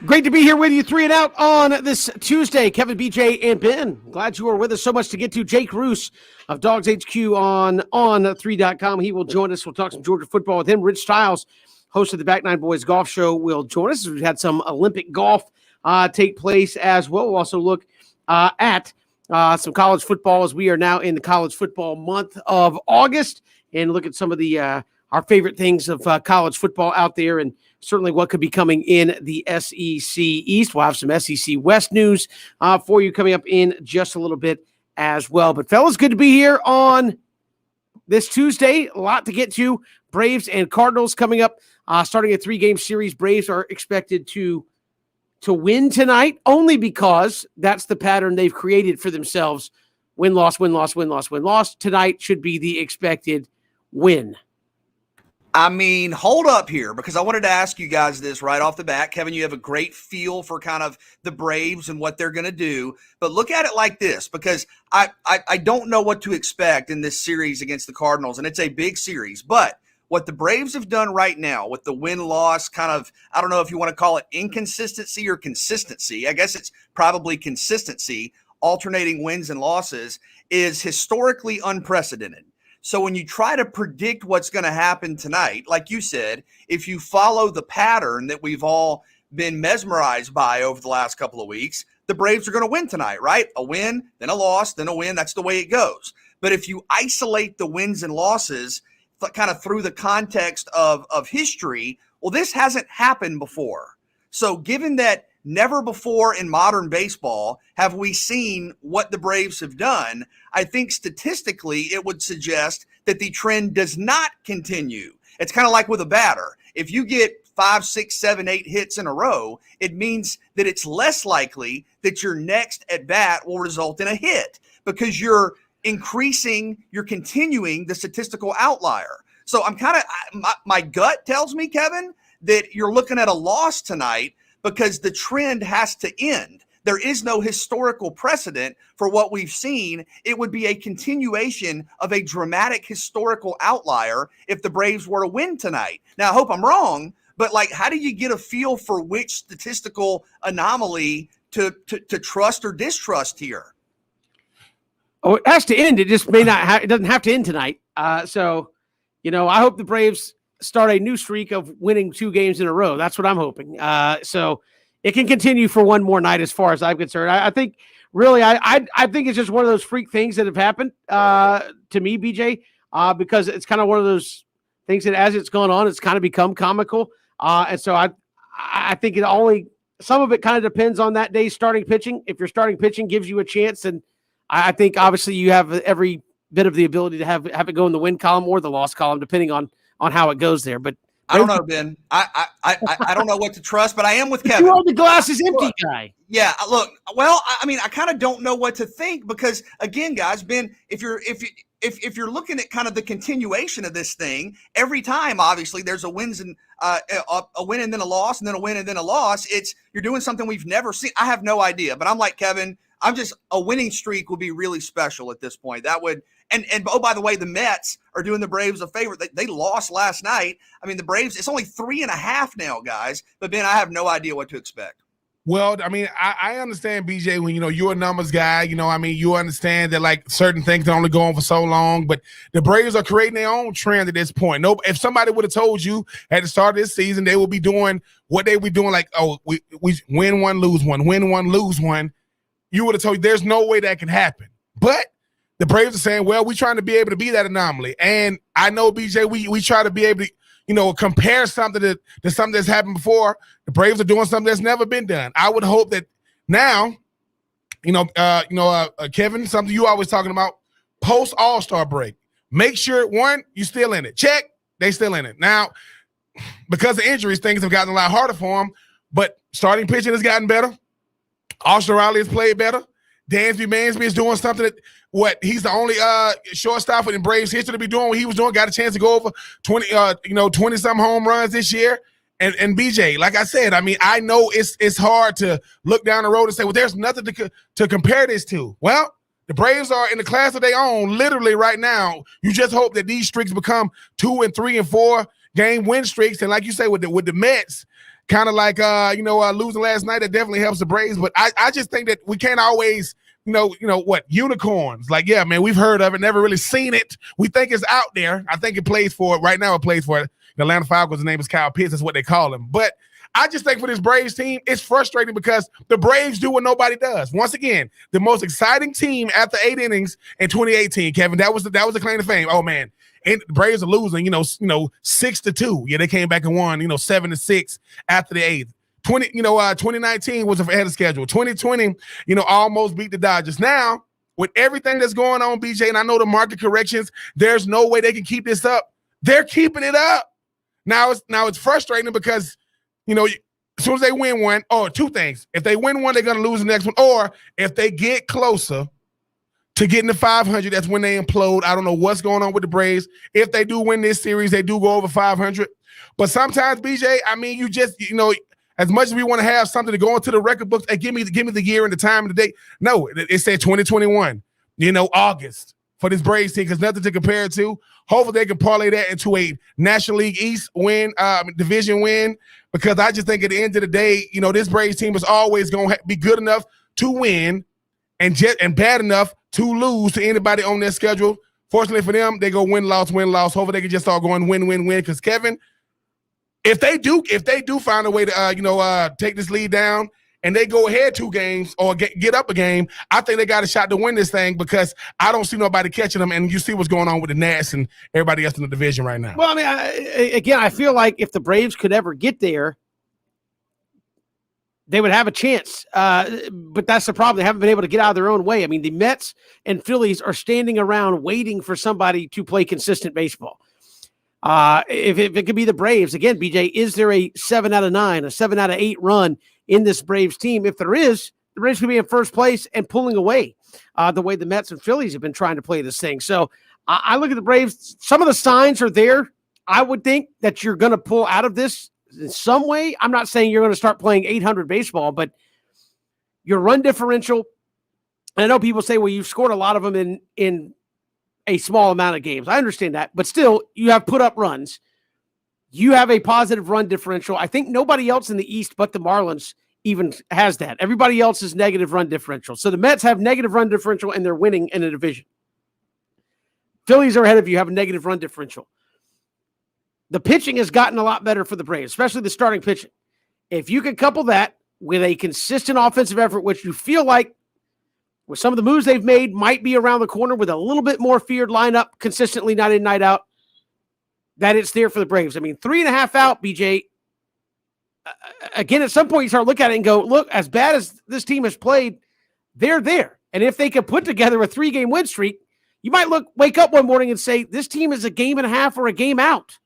Great to be here with you, 3 and Out on this Tuesday. Kevin, BJ, and Ben. Glad you are with us. So much to get to. Jake Roos of Dogs HQ on3.com. He will join us. We'll talk some Georgia football with him. Rich Stiles, host of the Back Nine Boys Golf Show, will join us. We've had some Olympic golf take place as well. We'll also look at some college football as we are now in the college football month of August and look at some of the our favorite things of college football out there and certainly what could be coming in the SEC East. We'll have some SEC West news for you coming up in just a little bit as well. But, fellas, good to be here on this Tuesday. A lot to get to. Braves and Cardinals coming up, starting a 3-game series. Braves are expected to win tonight only because that's the pattern they've created for themselves. Win-loss, win-loss, win-loss, win-loss. Tonight should be the expected win. I mean, hold up here, because I wanted to ask you guys this right off the bat. Kevin, you have a great feel for kind of the Braves and what they're going to do. But look at it like this, because I don't know what to expect in this series against the Cardinals, and it's a big series. But what the Braves have done right now with the win-loss kind of, I don't know if you want to call it inconsistency or consistency. I guess it's probably consistency, alternating wins and losses, is historically unprecedented. So when you try to predict what's going to happen tonight, like you said, if you follow the pattern that we've all been mesmerized by over the last couple of weeks, the Braves are going to win tonight, right? A win, then a loss, then a win. That's the way it goes. But if you isolate the wins and losses kind of through the context of history, well, this hasn't happened before. So given that never before in modern baseball have we seen what the Braves have done, I think statistically it would suggest that the trend does not continue. It's kind of like with a batter. If you get 5, 6, 7, 8 hits in a row, it means that it's less likely that your next at bat will result in a hit because you're continuing the statistical outlier. So I'm kind of, my gut tells me, Kevin, that you're looking at a loss tonight because the trend has to end. There is no historical precedent for what we've seen. It would be a continuation of a dramatic historical outlier if the Braves were to win tonight. Now, I hope I'm wrong, but how do you get a feel for which statistical anomaly to trust or distrust here? Oh, it has to end. It just may not. It doesn't have to end tonight. So, I hope the Braves start a new streak of winning 2 games in a row. That's what I'm hoping. So it can continue for one more night as far as I'm concerned. I think really, I think it's just one of those freak things that have happened to me, BJ, because it's kind of one of those things that as it's gone on, it's kind of become comical. And so I think some of it kind of depends on that day's starting pitching. If your starting pitching gives you a chance, and I think obviously you have every bit of the ability to have it go in the win column or the loss column, depending on how it goes there. But I don't know, Ben. I don't know what to trust, but I am with Kevin. You are the glass is empty guy. Yeah, look. Well, I mean, I kind of don't know what to think because, again, guys, Ben, if you're looking at kind of the continuation of this thing, every time, obviously, there's a win and then a loss, and then a win and then a loss. You're doing something we've never seen. I have no idea, but I'm like Kevin. A winning streak would be really special at this point. That would. And oh, by the way, the Mets are doing the Braves a favor. They lost last night. I mean, the Braves, it's only 3.5 now, guys. But, Ben, I have no idea what to expect. Well, I mean, I understand, BJ, when, you're a numbers guy, you understand that, certain things can only go on for so long. But the Braves are creating their own trend at this point. No, if somebody would have told you at the start of this season they would be doing what they were doing, we win one, lose one, you would have told you there's no way that can happen. But the Braves are saying, well, we're trying to be able to be that anomaly. And I know, BJ, we try to be able to, compare something to something that's happened before. The Braves are doing something that's never been done. I would hope that now, Kevin, something you always talking about, post All-Star break. Make sure, one, you're still in it. Check, they still in it. Now, because of injuries, things have gotten a lot harder for them, but starting pitching has gotten better. Austin Riley has played better. Dansby Mansby is doing something he's the only shortstop in Braves history to be doing what he was doing. Got a chance to go over 20-some home runs this year. And BJ, like I said, I mean, I know it's hard to look down the road and say, well, there's nothing to compare this to. Well, the Braves are in the class of their own literally right now. You just hope that these streaks become 2 and 3 and 4 game win streaks. And like you say, with the Mets, kind of like losing last night. That definitely helps the Braves. But I just think that we can't always unicorns. Like, yeah, man, we've heard of it, never really seen it. We think it's out there. I think it plays for it right now. It plays for it. The Atlanta Falcons. His name is Kyle Pitts. That's what they call him. But I just think for this Braves team, it's frustrating because the Braves do what nobody does. Once again, the most exciting team after 8 innings in 2018, Kevin. That was the claim to fame. Oh man, and the Braves are losing, 6-2. Yeah, they came back and won, 7-6 after the 8th. 2019 was ahead of schedule. 2020, almost beat the Dodgers. Now, with everything that's going on, BJ, and I know the market corrections, there's no way they can keep this up. They're keeping it up. Now it's frustrating because as soon as they win one, or two things. If they win one, they're going to lose the next one. Or if they get closer to getting to 500, that's when they implode. I don't know what's going on with the Braves. If they do win this series, they do go over 500. But sometimes, BJ, I mean, you just, as much as we want to have something to go into the record books, hey, give me the year and the time and the date. No, it said 2021, August for this Braves team because nothing to compare it to. Hopefully they can parlay that into a National League East win, division win, because I just think at the end of the day, this Braves team is always going to be good enough to win and bad enough to lose to anybody on their schedule. Fortunately for them, they go win-loss. Hopefully they can just start going win-win-win because, Kevin, if they do find a way to take this lead down and they go ahead 2 games or get up a game, I think they got a shot to win this thing because I don't see nobody catching them. And you see what's going on with the Nats and everybody else in the division right now. Well, I mean, I feel like if the Braves could ever get there, they would have a chance. But that's the problem. They haven't been able to get out of their own way. I mean, the Mets and Phillies are standing around waiting for somebody to play consistent baseball. If it could be the Braves, again, BJ, is there a 7 out of 9, a 7 out of 8 run in this Braves team? If there is, the Braves could be in first place and pulling away the way the Mets and Phillies have been trying to play this thing. So I look at the Braves. Some of the signs are there. I would think that you're going to pull out of this in some way. I'm not saying you're going to start playing 800 baseball, but your run differential, and I know people say, well, you've scored a lot of them in a small amount of games. I understand that, but still, you have put up runs. You have a positive run differential. I think nobody else in the East but the Marlins even has that. Everybody else is negative run differential. So the Mets have negative run differential, and they're winning in a division. Phillies are ahead of you, have a negative run differential. The pitching has gotten a lot better for the Braves, especially the starting pitching. If you can couple that with a consistent offensive effort, which you feel like with some of the moves they've made might be around the corner with a little bit more feared lineup consistently, night in, night out, that it's there for the Braves. I mean, 3.5 out, BJ. Again, at some point you start looking at it and go, look, as bad as this team has played, they're there. And if they could put together a 3-game win streak, you might wake up one morning and say, this team is a game and a half or a game out.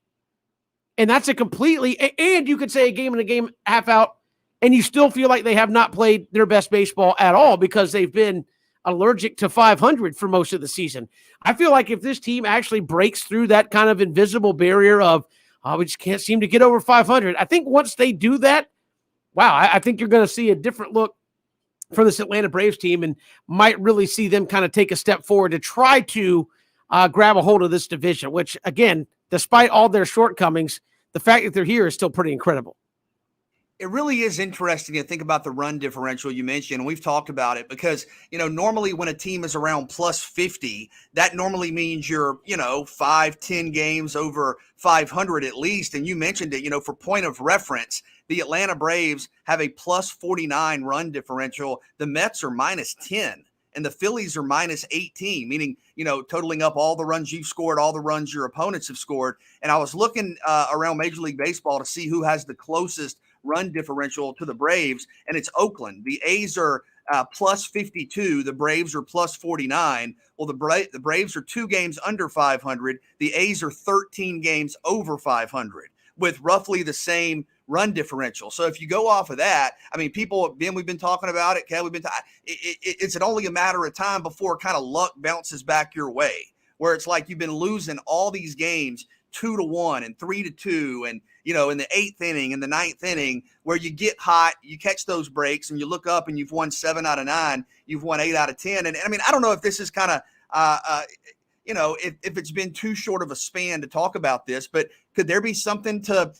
And that's a completely, and you could say a game and a game half out, and you still feel like they have not played their best baseball at all because they've been allergic to 500 for most of the season. I feel like if this team actually breaks through that kind of invisible barrier of, we just can't seem to get over 500, I think once they do that, wow, I think you're going to see a different look for this Atlanta Braves team and might really see them kind of take a step forward to try to grab a hold of this division, which, again, despite all their shortcomings, the fact that they're here is still pretty incredible. It really is interesting to think about the run differential you mentioned. We've talked about it because, normally when a team is around plus 50, that normally means you're, 5-10 games over 500 at least. And you mentioned it, for point of reference, the Atlanta Braves have a plus 49 run differential. The Mets are minus 10. And the Phillies are minus 18, meaning, totaling up all the runs you've scored, all the runs your opponents have scored. And I was looking around Major League Baseball to see who has the closest run differential to the Braves, and it's Oakland. The A's are plus 52. The Braves are plus 49. Well, the Braves are 2 games under 500. The A's are 13 games over 500 with roughly the same run differential. So if you go off of that, I mean, we've been talking about it, Kev, it's only a matter of time before kind of luck bounces back your way, where it's like you've been losing all these games 2-1 and 3-2 and, in the 8th inning and the 9th inning where you get hot, you catch those breaks and you look up and you've won 7 out of 9, you've won 8 out of 10. And I mean, I don't know if this is kind of, if it's been too short of a span to talk about this, but could there be something to,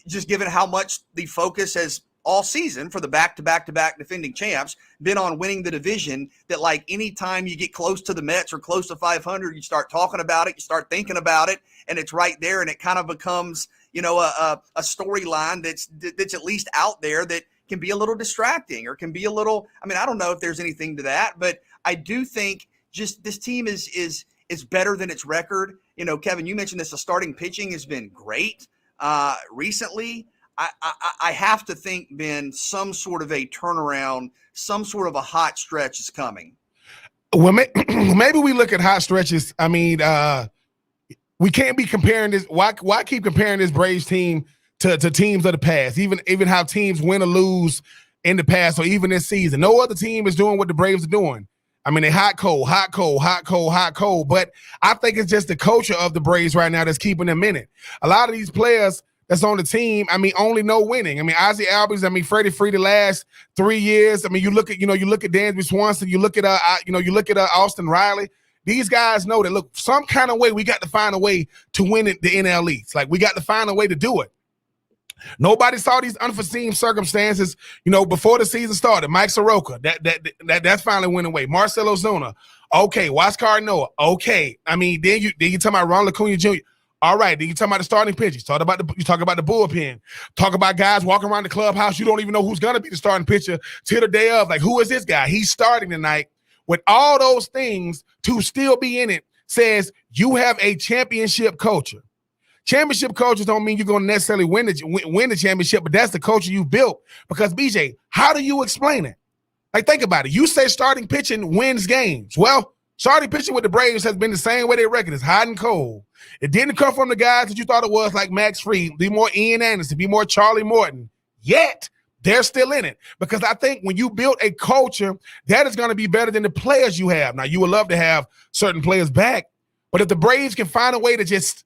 just given how much the focus has all season for the back-to-back-to-back defending champs been on winning the division, that like anytime you get close to the Mets or close to 500, you start talking about it, you start thinking about it, and it's right there, and it kind of becomes, a storyline that's at least out there that can be a little distracting or can be a little, I don't know if there's anything to that, but I do think just this team is better than its record. Kevin, you mentioned this, the starting pitching has been great recently. I have to think, Ben, some sort of a turnaround, some sort of a hot stretch is coming. Well, maybe we look at hot stretches. We can't be comparing this. Why keep comparing this Braves team to teams of the past? Even how teams win or lose in the past, or even this season. No other team is doing what the Braves are doing. They hot, cold, hot, cold, hot, cold, hot, cold. But I think it's just the culture of the Braves right now that's keeping them in it. A lot of these players that's on the team, only know winning. Ozzie Albies, Freddie Freed the last 3 years. You look at Dansby Swanson, you look at Austin Riley. These guys know that, look, some kind of way we got to find a way to win the NL East. Like, we got to find a way to do it. Nobody saw these unforeseen circumstances, before the season started. Mike Soroka, that finally went away. Marcell Ozuna, okay. Huascar Noah, okay. Then you talk about Ronald Acuna Jr. All right, then you talk about the starting pitchers. You talk about the bullpen. Talk about guys walking around the clubhouse. You don't even know who's gonna be the starting pitcher till the day of. Like, who is this guy? He's starting tonight. With all those things, to still be in it says you have a championship culture. Championship cultures don't mean you're going to necessarily win the championship, but that's the culture you built. Because, BJ, how do you explain it? Like, think about it. You say starting pitching wins games. Well, starting pitching with the Braves has been the same way they record. It's hot and cold. It didn't come from the guys that you thought it was, like Max Fried, be more Ian Anderson, be more Charlie Morton. Yet, they're still in it. Because I think when you build a culture, that is going to be better than the players you have. Now, you would love to have certain players back, but if the Braves can find a way to just,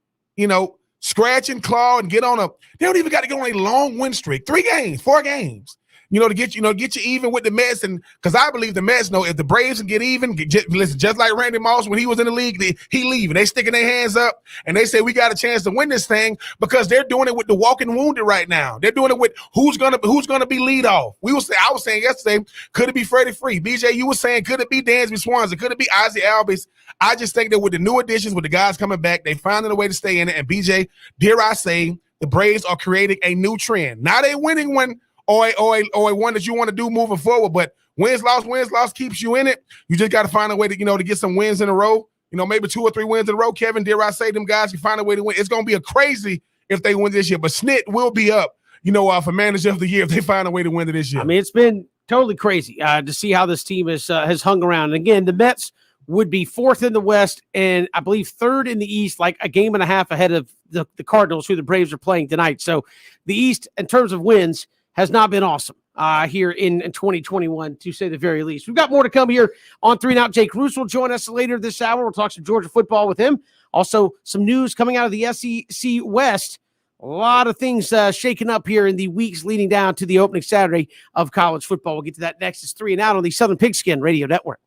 scratch and claw and get on they don't even got to get on a long win streak. 3 games, 4 games, to get you even with the Mets. And because I believe the Mets know if the Braves can get even, listen, just like Randy Moss when he was in the league, he leaving. They sticking their hands up and they say we got a chance to win this thing, because they're doing it with the walking wounded right now. They're doing it with who's gonna be lead off. I was saying yesterday, could it be Freddie Freed? BJ, you were saying, could it be Dansby Swanson? Could it be Ozzie Albies? I just think that with the new additions, with the guys coming back, they finding a way to stay in it. And BJ, dare I say, the Braves are creating a new trend. Not a winning one, or a one that you want to do moving forward, but wins, loss keeps you in it. You just got to find a way to, to get some wins in a row, maybe 2 or 3 wins in a row. Kevin, dare I say, them guys can find a way to win. It's going to be a crazy if they win this year, but Snit will be up, for manager of the year if they find a way to win it this year. It's been totally crazy to see how this team has hung around. And again, the Mets would be 4th in the West and I believe 3rd in the East, like a game and a half ahead of the Cardinals, who the Braves are playing tonight. So the East, in terms of wins, has not been awesome here in 2021, to say the very least. We've got more to come here on 3 and Out. Jake Roos will join us later this hour. We'll talk some Georgia football with him. Also, some news coming out of the SEC West. A lot of things shaking up here in the weeks leading down to the opening Saturday of college football. We'll get to that next. It's 3 and Out on the Southern Pigskin Radio Network.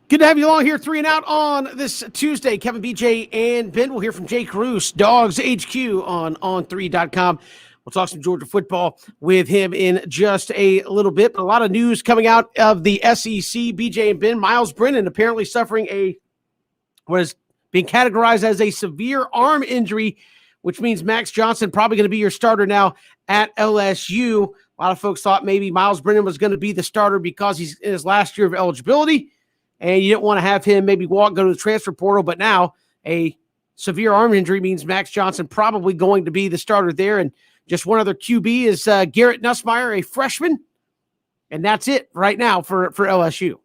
Good to have you along here, 3 and Out on this Tuesday. Kevin, BJ, and Ben. We'll hear from Jake Roos, Dogs HQ on On3.com. We'll talk some Georgia football with him in just a little bit. But a lot of news coming out of the SEC. BJ and Ben, Myles Brennan apparently suffering what is being categorized as a severe arm injury, which means Max Johnson probably going to be your starter now at LSU. A lot of folks thought maybe Myles Brennan was going to be the starter because he's in his last year of eligibility, and you didn't want to have him maybe go to the transfer portal. But now a severe arm injury means Max Johnson probably going to be the starter there. And just one other QB is Garrett Nussmeier, a freshman. And that's it right now for LSU.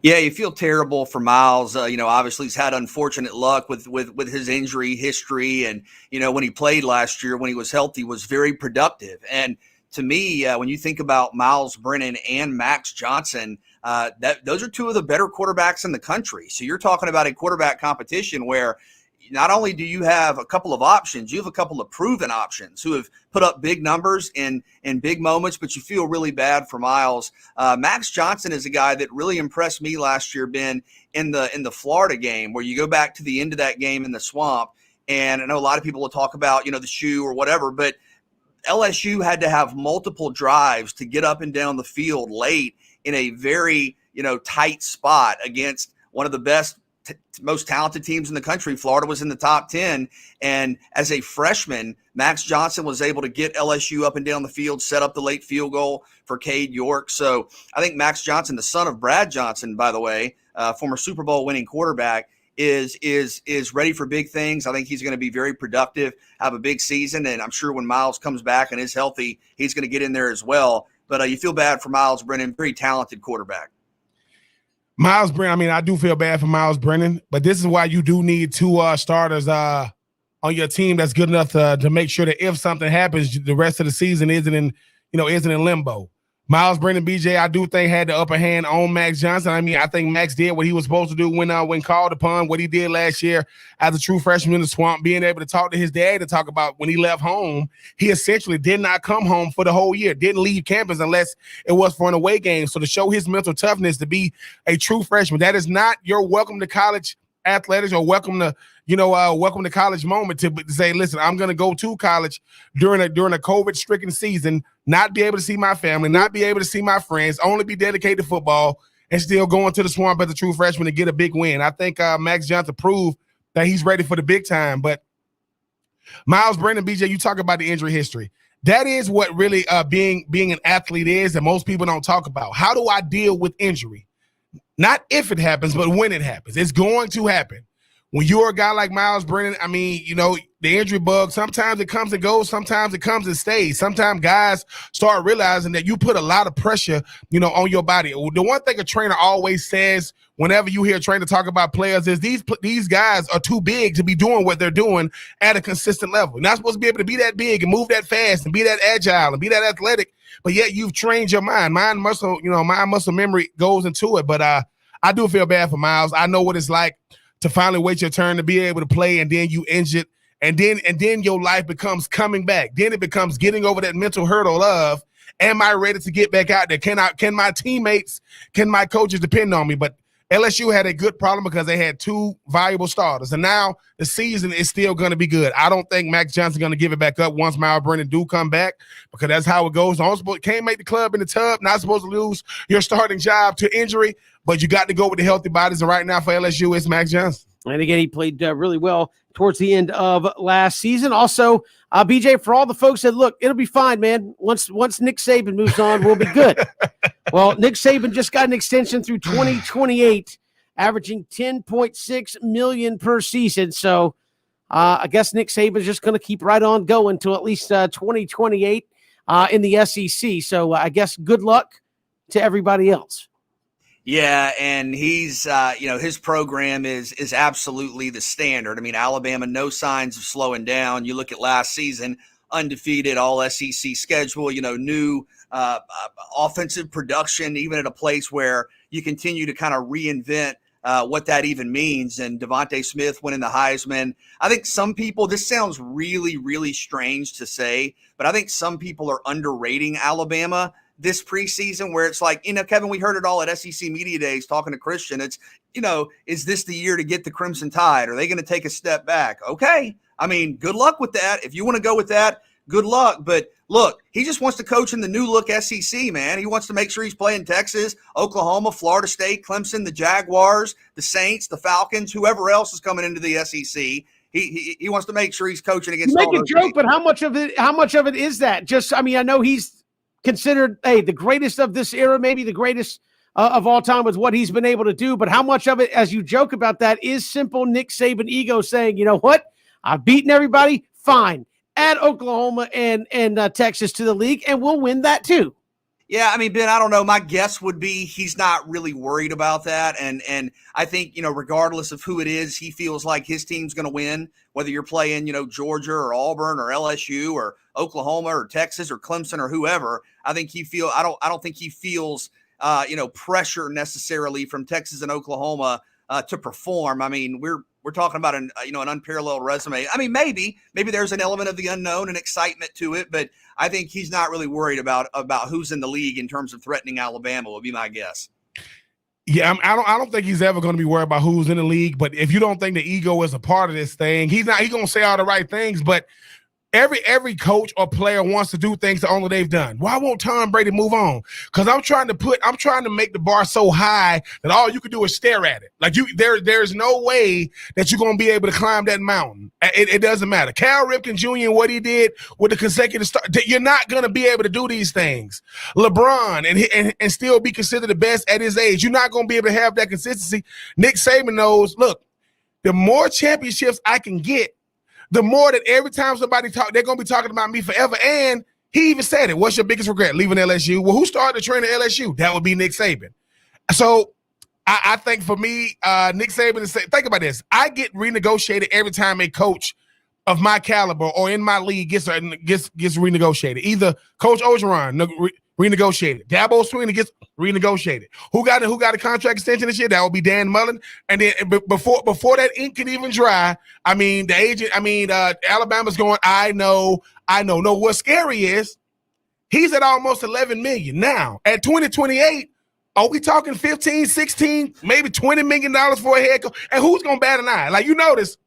Yeah, you feel terrible for Myles. Obviously he's had unfortunate luck with his injury history. And, when he played last year, when he was healthy, was very productive. And to me, when you think about Myles Brennan and Max Johnson, those are two of the better quarterbacks in the country. So you're talking about a quarterback competition where not only do you have a couple of options, you have a couple of proven options who have put up big numbers in big moments, but you feel really bad for Myles. Max Johnson is a guy that really impressed me last year, Ben, in the Florida game, where you go back to the end of that game in the Swamp. And I know a lot of people will talk about, the shoe or whatever, but LSU had to have multiple drives to get up and down the field late in a very, tight spot against one of the best, most talented teams in the country. Florida was in the top 10. And as a freshman, Max Johnson was able to get LSU up and down the field, set up the late field goal for Cade York. So I think Max Johnson, the son of Brad Johnson, by the way, former Super Bowl winning quarterback, is ready for big things. I think he's going to be very productive, have a big season. And I'm sure when Myles comes back and is healthy, he's going to get in there as well. But you feel bad for Myles Brennan, very talented quarterback. Myles Brennan, I do feel bad for Myles Brennan, but this is why you do need two starters on your team that's good enough to make sure that if something happens, the rest of the season isn't in limbo. Myles Brennan, BJ, I do think had the upper hand on Max Johnson. I think Max did what he was supposed to do when called upon, what he did last year as a true freshman in the Swamp, being able to talk to his dad, to talk about when he left home. He essentially did not come home for the whole year, didn't leave campus unless it was for an away game. So to show his mental toughness, to be a true freshman, that is not your welcome to college athletics or welcome to college moment to say, listen, I'm going to go to college during a COVID-stricken season, not be able to see my family, not be able to see my friends, only be dedicated to football, and still going to the Swamp as a true freshman to get a big win. I think Max Johnson proved that he's ready for the big time. But Myles Brennan, BJ, you talk about the injury history. That is what really being an athlete is, and most people don't talk about. How do I deal with injury? Not if it happens, but when it happens. It's going to happen. When you're a guy like Myles Brennan, the injury bug, sometimes it comes and goes, sometimes it comes and stays. Sometimes guys start realizing that you put a lot of pressure, on your body. The one thing a trainer always says whenever you hear a trainer talk about players is these guys are too big to be doing what they're doing at a consistent level. You're not supposed to be able to be that big and move that fast and be that agile and be that athletic, but yet you've trained your mind. Mind muscle memory goes into it. But I do feel bad for Myles. I know what it's like to finally wait your turn to be able to play, and then you injured, and then your life becomes coming back. Then it becomes getting over that mental hurdle of, am I ready to get back out there? Can my teammates, can my coaches depend on me? But LSU had a good problem because they had two valuable starters, and now the season is still going to be good. I don't think Max Johnson's going to give it back up once Myles Brennan do come back, because that's how it goes. Can't make the club in the tub, not supposed to lose your starting job to injury, but you got to go with the healthy bodies, and right now for LSU, it's Max Johnson. And again, he played really well towards the end of last season. Also, BJ, for all the folks that look, it'll be fine, man. Once Nick Saban moves on, we'll be good. Well, Nick Saban just got an extension through 2028, averaging $10.6 million per season. So I guess Nick Saban's just going to keep right on going until at least 2028 in the SEC. So I guess good luck to everybody else. Yeah, and he's, his program is absolutely the standard. Alabama, no signs of slowing down. You look at last season, undefeated, all SEC schedule, new offensive production, even at a place where you continue to kind of reinvent what that even means. And Devontae Smith winning the Heisman. I think some people, this sounds really, really strange to say, but I think some people are underrating Alabama. this preseason where it's like, Kevin, we heard it all at SEC Media Days talking to Christian. It's, is this the year to get the Crimson Tide? Are they going to take a step back? Okay. I mean, good luck with that. If you want to go with that, good luck. But look, he just wants to coach in the new look SEC, man. He wants to make sure he's playing Texas, Oklahoma, Florida State, Clemson, the Jaguars, the Saints, the Falcons, whoever else is coming into the SEC. He wants to make sure he's coaching against. You make a joke, but how much of it is that? Just, I mean, I know he's considered the greatest of this era, maybe the greatest of all time with what he's been able to do. But how much of it, as you joke about that, is simple Nick Saban ego saying, you know what, I've beaten everybody, fine, add Oklahoma and Texas to the league, and we'll win that too. Yeah, I mean, Ben, I don't know. My guess would be he's not really worried about that. And I think, regardless of who it is, he feels like his team's going to win, whether you're playing, Georgia or Auburn or LSU or Oklahoma or Texas or Clemson or whoever. I think I don't think he feels, pressure necessarily from Texas and Oklahoma to perform. I mean, we're talking about an unparalleled resume. I mean, maybe there's an element of the unknown and excitement to it, but I think he's not really worried about who's in the league in terms of threatening Alabama, would be my guess. Yeah, I don't think he's ever going to be worried about who's in the league. But if you don't think the ego is a part of this thing, he's going to say all the right things. But every coach or player wants to do things that only they've done. Why won't Tom Brady move on? Because I'm trying to make the bar so high that all you can do is stare at it. Like there's no way that you're going to be able to climb that mountain. It doesn't matter. Cal Ripken Jr. and what he did with the consecutive start, you're not going to be able to do these things. LeBron and still be considered the best at his age. You're not going to be able to have that consistency. Nick Saban knows, look, the more championships I can get, the more that every time somebody talk, they're going to be talking about me forever. And he even said it. What's your biggest regret? Leaving LSU? Well, who started the train at LSU? That would be Nick Saban. So I think for me, Nick Saban is think about this. I get renegotiated every time a coach of my caliber or in my league gets renegotiated. Either Coach Orgeron renegotiated. Dabo Swinney gets renegotiated. Who got a contract extension this year? That would be Dan Mullen. And then before that ink can even dry, I mean, the agent, Alabama's going, I know. No, what's scary is he's at almost $11 million. Now, at 2028, are we talking 15, 16, maybe $20 million for a head coach? And who's going to bat an eye? Like, you notice,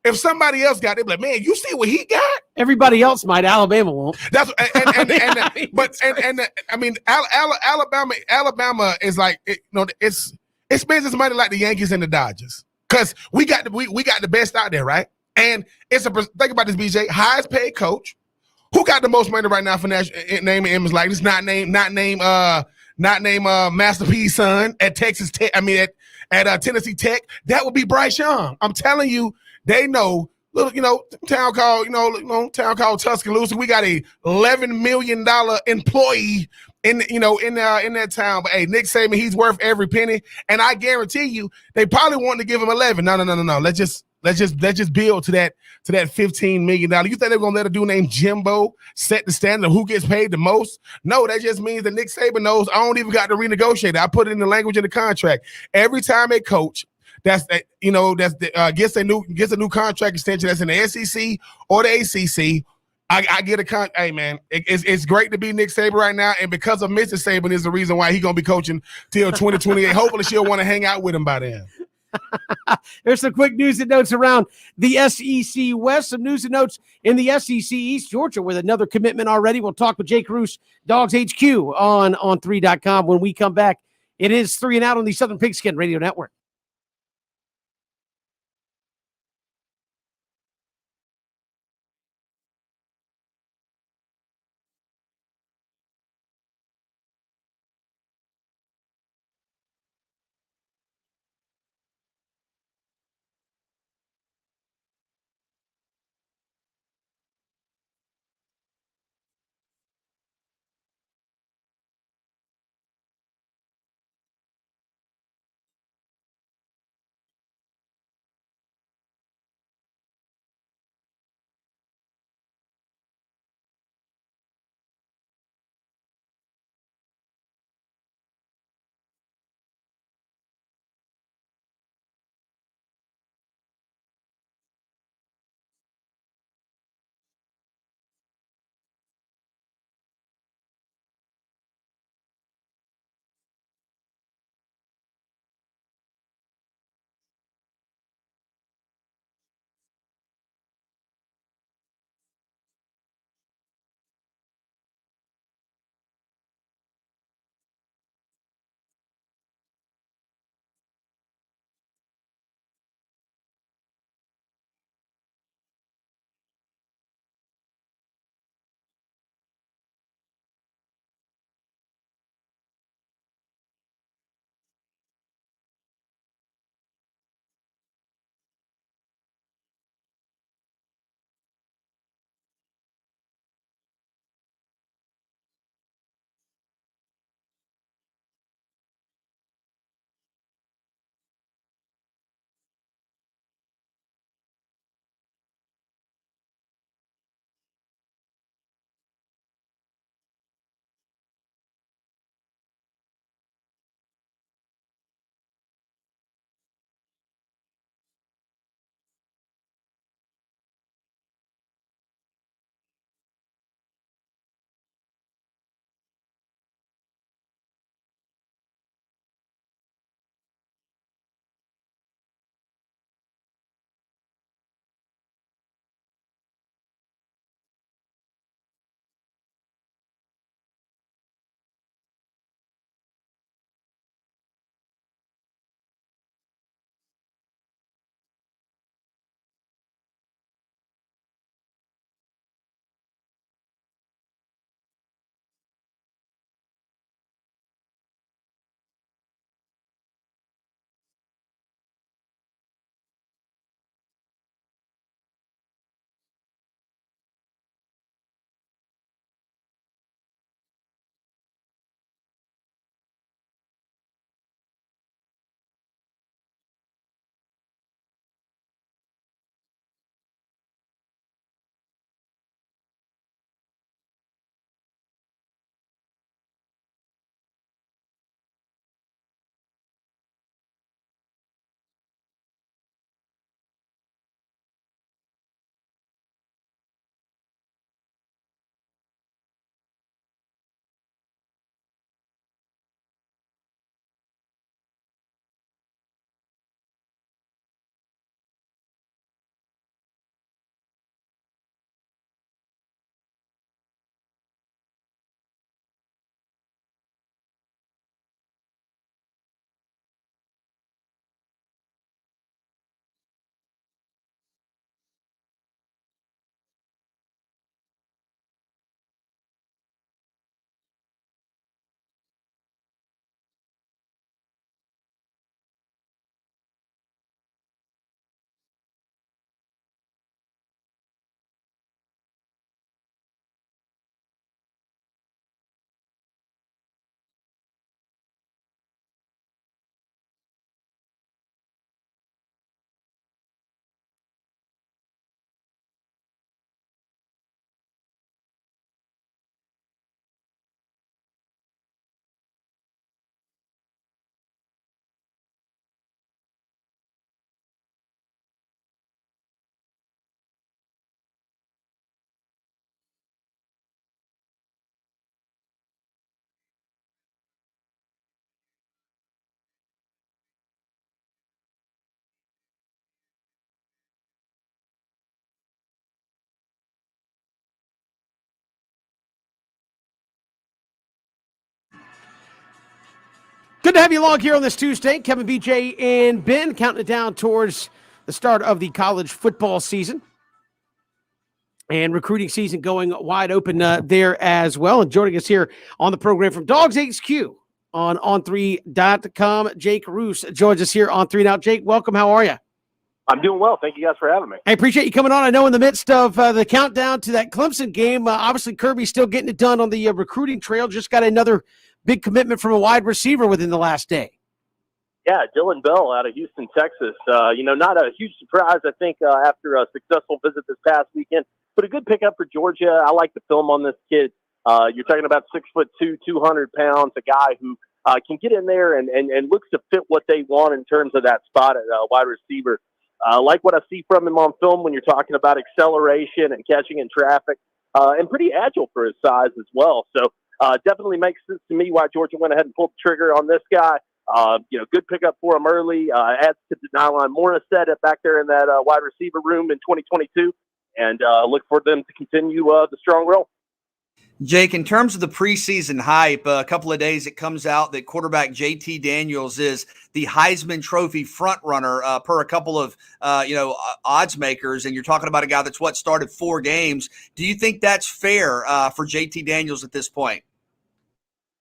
if somebody else got it, like, man, you see what he got? Everybody else might. Alabama won't. That's Alabama is like, it's business money like the Yankees and the Dodgers, because we got the best out there, right? And think about this, BJ, highest paid coach, who got the most money right now for name and image likeness, not name Master P's son at Texas Tech. I mean at Tennessee Tech. That would be Bryce Young. I'm telling you. They know, town called Tuscaloosa. We got a $11 million employee in that town. But hey, Nick Saban, he's worth every penny, and I guarantee you, they probably want to give him 11. No. Let's just build to that $15 million. You think they're gonna let a dude named Jimbo set the standard of who gets paid the most? No, that just means that Nick Saban knows I don't even got to renegotiate it. I put it in the language in the contract. Every time a coach gets a new contract extension that's in the SEC or the ACC, I get a hey man, it's great to be Nick Saban right now, and because of Mr. Saban is the reason why he's gonna be coaching till 2028. Hopefully she'll want to hang out with him by then. There's some quick news and notes around the SEC West, some news and notes in the SEC East. Georgia with another commitment already. We'll talk with Jake Roos, Dogs HQ on 3.com when we come back. It is 3 and Out on the Southern Pigskin Radio Network. to have you along here on this Tuesday. Kevin, BJ, and Ben counting it down towards the start of the college football season. And recruiting season going wide open there as well. And joining us here on the program from Dogs HQ on On3.com, Jake Roos joins us here on 3 Now. Jake, welcome. How are you? I'm doing well. Thank you guys for having me. I appreciate you coming on. I know in the midst of the countdown to that Clemson game, obviously Kirby's still getting it done on the recruiting trail. Just got another big commitment from a wide receiver within the last day. Yeah, Dylan Bell out of Houston, Texas. Not a huge surprise, I think, after a successful visit this past weekend. But a good pickup for Georgia. I like the film on this kid. You're talking about 6'2", 200 pounds, a guy who can get in there and looks to fit what they want in terms of that spot at wide receiver. Like what I see from him on film when you're talking about acceleration and catching in traffic, and pretty agile for his size as well. So definitely makes sense to me why Georgia went ahead and pulled the trigger on this guy. Good pickup for him early. Adds to Nylon Morissette back there in that wide receiver room in 2022. And look for them to continue the strong role. Jake, in terms of the preseason hype, a couple of days it comes out that quarterback JT Daniels is the Heisman Trophy front runner per a couple of odds makers, and you're talking about a guy that's started 4 games. Do you think that's fair for JT Daniels at this point?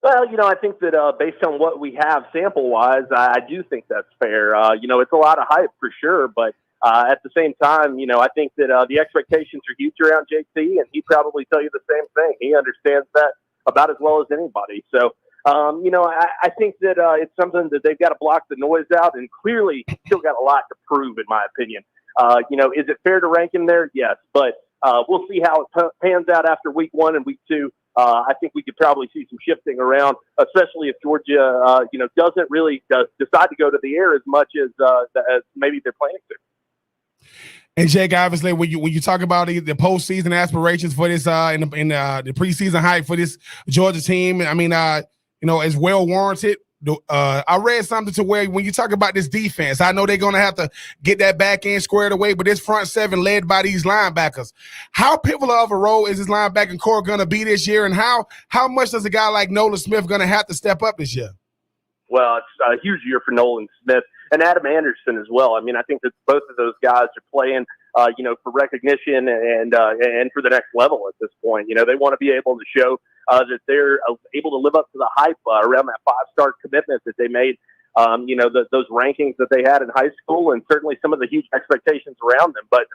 Well, I think that based on what we have sample-wise, I do think that's fair. It's a lot of hype for sure, but at the same time, I think that the expectations are huge around JT, and he'd probably tell you the same thing. He understands that about as well as anybody. So, I think that it's something that they've got to block the noise out, and clearly still got a lot to prove, in my opinion. Is it fair to rank him there? Yes, but we'll see how it pans out after week 1 and week 2. I think we could probably see some shifting around, especially if Georgia, doesn't really decide to go to the air as much as maybe they're planning to. And Jake, obviously, when you talk about the postseason aspirations for this in the preseason hype for this Georgia team, I mean, it's well warranted. I read something to where when you talk about this defense, I know they're going to have to get that back end squared away, but this front 7 led by these linebackers. How pivotal of a role is this linebacking core going to be this year, and how much does a guy like Nolan Smith going to have to step up this year? Well, it's a huge year for Nolan Smith and Adam Anderson as well. I mean, I think that both of those guys are playing, for recognition and for the next level at this point. They want to be able to show that they're able to live up to the hype around that 5-star commitment that they made, those rankings that they had in high school, and certainly some of the huge expectations around them. But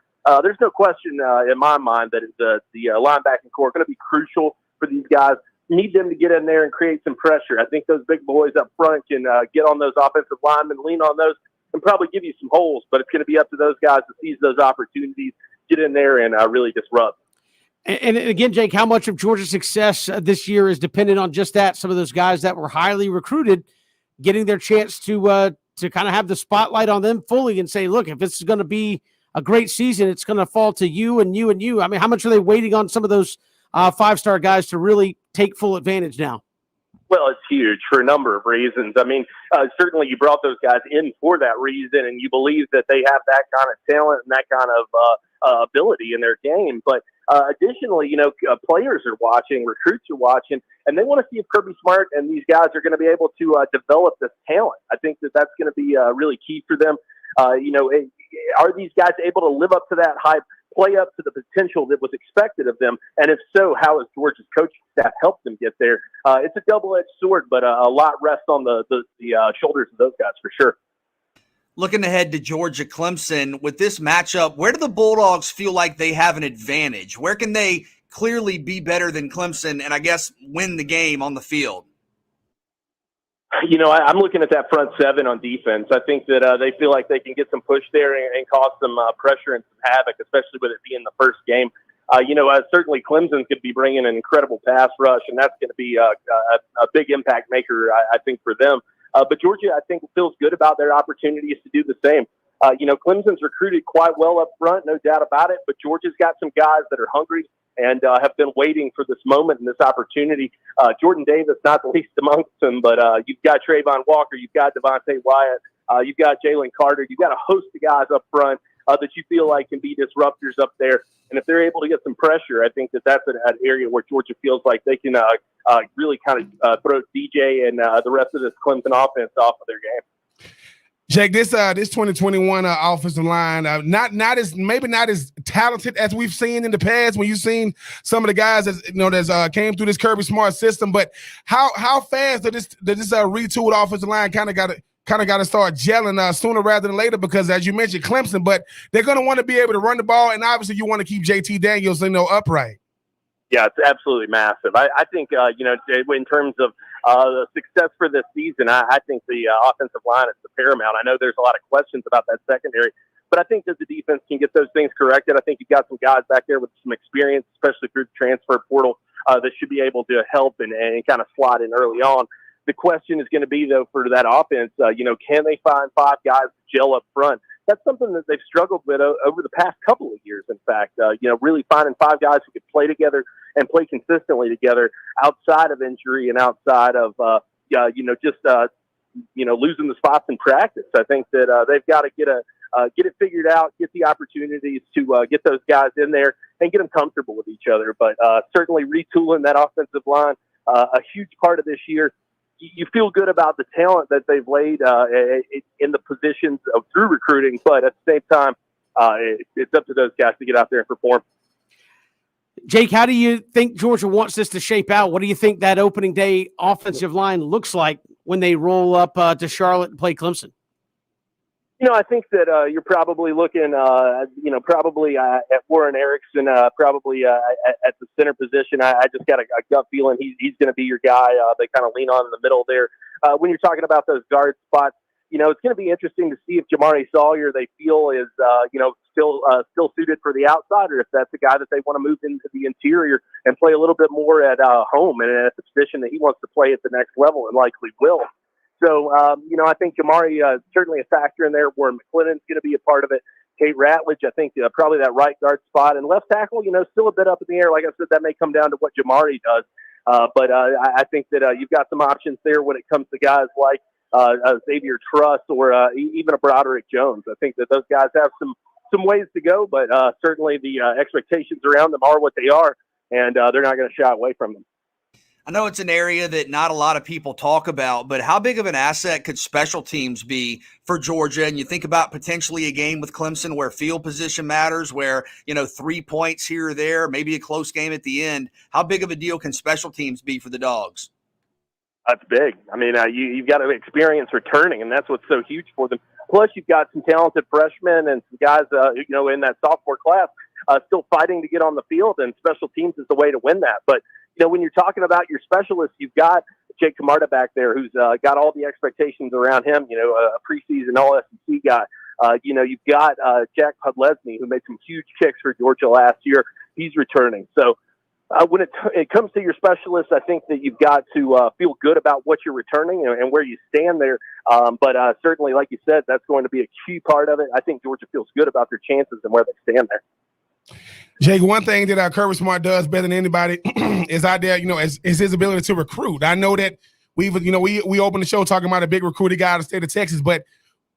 there's no question in my mind that the linebacking core are going to be crucial for these guys. Need them to get in there and create some pressure. I think those big boys up front can get on those offensive linemen, lean on those, and probably give you some holes. But it's going to be up to those guys to seize those opportunities, get in there, and really disrupt. And again, Jake, how much of Georgia's success this year is dependent on just that? Some of those guys that were highly recruited getting their chance to kind of have the spotlight on them fully and say, look, if this is going to be a great season, it's going to fall to you and you and you. I mean, how much are they waiting on some of those 5-star guys to really take full advantage now? Well, it's huge for a number of reasons. I mean, certainly you brought those guys in for that reason, and you believe that they have that kind of talent and that kind of ability in their game. But additionally, players are watching, recruits are watching, and they want to see if Kirby Smart and these guys are going to be able to develop this talent. I think that that's going to be really key for them. Are these guys able to live up to that hype, play up to the potential that was expected of them? And if so, how has Georgia's coaching staff helped them get there? It's a double-edged sword, but a lot rests on the shoulders of those guys for sure. Looking ahead to Georgia Clemson with this matchup, where do the Bulldogs feel like they have an advantage? Where can they clearly be better than Clemson and I guess win the game on the field? I'm looking at that front 7 on defense. I think that they feel like they can get some push there and cause some pressure and some havoc, especially with it being the first game. Certainly Clemson could be bringing an incredible pass rush, and that's going to be a big impact maker, I think, for them. But Georgia, I think, feels good about their opportunities to do the same. Clemson's recruited quite well up front, no doubt about it, but Georgia's got some guys that are hungry and have been waiting for this moment and this opportunity. Jordan Davis, not the least amongst them, but you've got Trayvon Walker, you've got Devontae Wyatt, you've got Jalen Carter, you've got a host of guys up front that you feel like can be disruptors up there. And if they're able to get some pressure, I think that's an area where Georgia feels like they can really kind of throw DJ and the rest of this Clemson offense off of their game. Jake, this 2021 offensive line, not as talented as we've seen in the past when you've seen some of the guys that came through this Kirby Smart system. But how fast did this retooled offensive line kind of got to start gelling sooner rather than later? Because as you mentioned, Clemson, but they're going to want to be able to run the ball, and obviously you want to keep JT Daniels upright. Yeah, it's absolutely massive. I think, in terms of the success for this season, I think the offensive line is the paramount. I know there's a lot of questions about that secondary, but I think that the defense can get those things corrected. I think you've got some guys back there with some experience, especially through the transfer portal, that should be able to help and kind of slot in early on. The question is going to be, though, for that offense, can they find 5 guys to gel up front? That's something that they've struggled with over the past couple of years, in fact. Really finding 5 guys who could play together and play consistently together outside of injury and outside of, losing the spots in practice. I think that they've got to get it figured out, get the opportunities to get those guys in there and get them comfortable with each other. But certainly retooling that offensive line, a huge part of this year. You feel good about the talent that they've laid in the positions through recruiting, but at the same time, it's up to those guys to get out there and perform. Jake, how do you think Georgia wants this to shape out? What do you think that opening day offensive line looks like when they roll up to Charlotte and play Clemson? I think that you're probably looking, probably at Warren Erickson, probably at the center position. I just got a gut feeling he's going to be your guy. They kind of lean on in the middle there. When you're talking about those guard spots, it's going to be interesting to see if Jamari Sawyer they feel is, still suited for the outside, or if that's the guy that they want to move into the interior and play a little bit more at home and at the position that he wants to play at the next level and likely will. So, I think Jamari is certainly a factor in there. Warren McClennan's going to be a part of it. Kate Ratledge, I think probably that right guard spot. And left tackle, still a bit up in the air. Like I said, that may come down to what Jamari does. But I think that you've got some options there when it comes to guys like Xavier Truss or even a Broderick Jones. I think that those guys have some ways to go, but certainly the expectations around them are what they are, and they're not going to shy away from them. I know it's an area that not a lot of people talk about, but how big of an asset could special teams be for Georgia? And you think about potentially a game with Clemson where field position matters, where, 3 points here or there, maybe a close game at the end. How big of a deal can special teams be for the Dogs? That's big. I mean, you've got to experience returning, and that's what's so huge for them. Plus, you've got some talented freshmen and some guys, in that sophomore class still fighting to get on the field, and special teams is the way to win that. But when you're talking about your specialists, you've got Jake Camarda back there who's got all the expectations around him, a preseason All-SEC guy. You've got Jack Podlesny, who made some huge kicks for Georgia last year. He's returning. So when it comes to your specialists, I think that you've got to feel good about what you're returning and where you stand there. But certainly, like you said, that's going to be a key part of it. I think Georgia feels good about their chances and where they stand there. Jake, one thing that Kirby Smart does better than anybody is out there, is his ability to recruit. I know that we opened the show talking about a big recruiting guy out of the state of Texas, but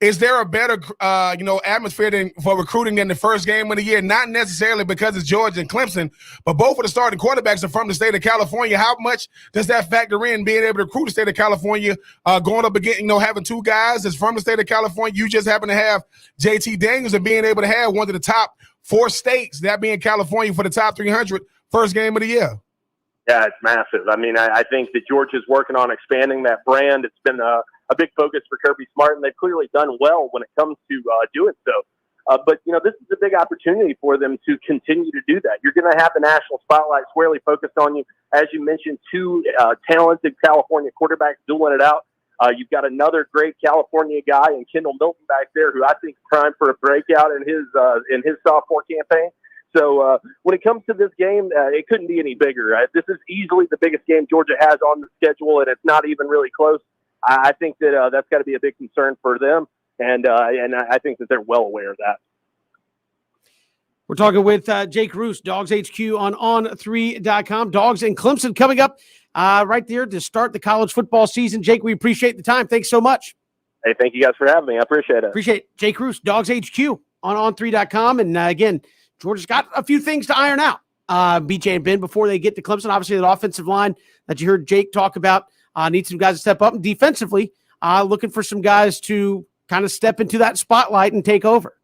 is there a better, atmosphere for recruiting than the first game of the year? Not necessarily because it's Georgia and Clemson, but both of the starting quarterbacks are from the state of California. How much does that factor in being able to recruit the state of California, going up against, having 2 guys that's from the state of California? You just happen to have JT Daniels and being able to have one of the top 4 states, that being California, for the top 300 first game of the year. Yeah, it's massive. I mean, I think that Georgia's working on expanding that brand. It's been a big focus for Kirby Smart, and they've clearly done well when it comes to doing so. But this is a big opportunity for them to continue to do that. You're going to have the national spotlight squarely focused on you. As you mentioned, 2 talented California quarterbacks dueling it out. You've got another great California guy in Kendall Milton back there, who I think is primed for a breakout in his sophomore campaign. So when it comes to this game, it couldn't be any bigger. This is easily the biggest game Georgia has on the schedule, and it's not even really close. I think that that's got to be a big concern for them, and I think that they're well aware of that. We're talking with Jake Roos, Dogs HQ on On3.com. Dogs and Clemson coming up right there to start the college football season. Jake, we appreciate the time. Thanks so much. Hey, thank you guys for having me. I appreciate it. Appreciate it. Jake Roos, Dogs HQ on 3.com. And again, Georgia's got a few things to iron out, BJ and Ben, before they get to Clemson. Obviously, that offensive line that you heard Jake talk about needs some guys to step up. And defensively, looking for some guys to kind of step into that spotlight and take over.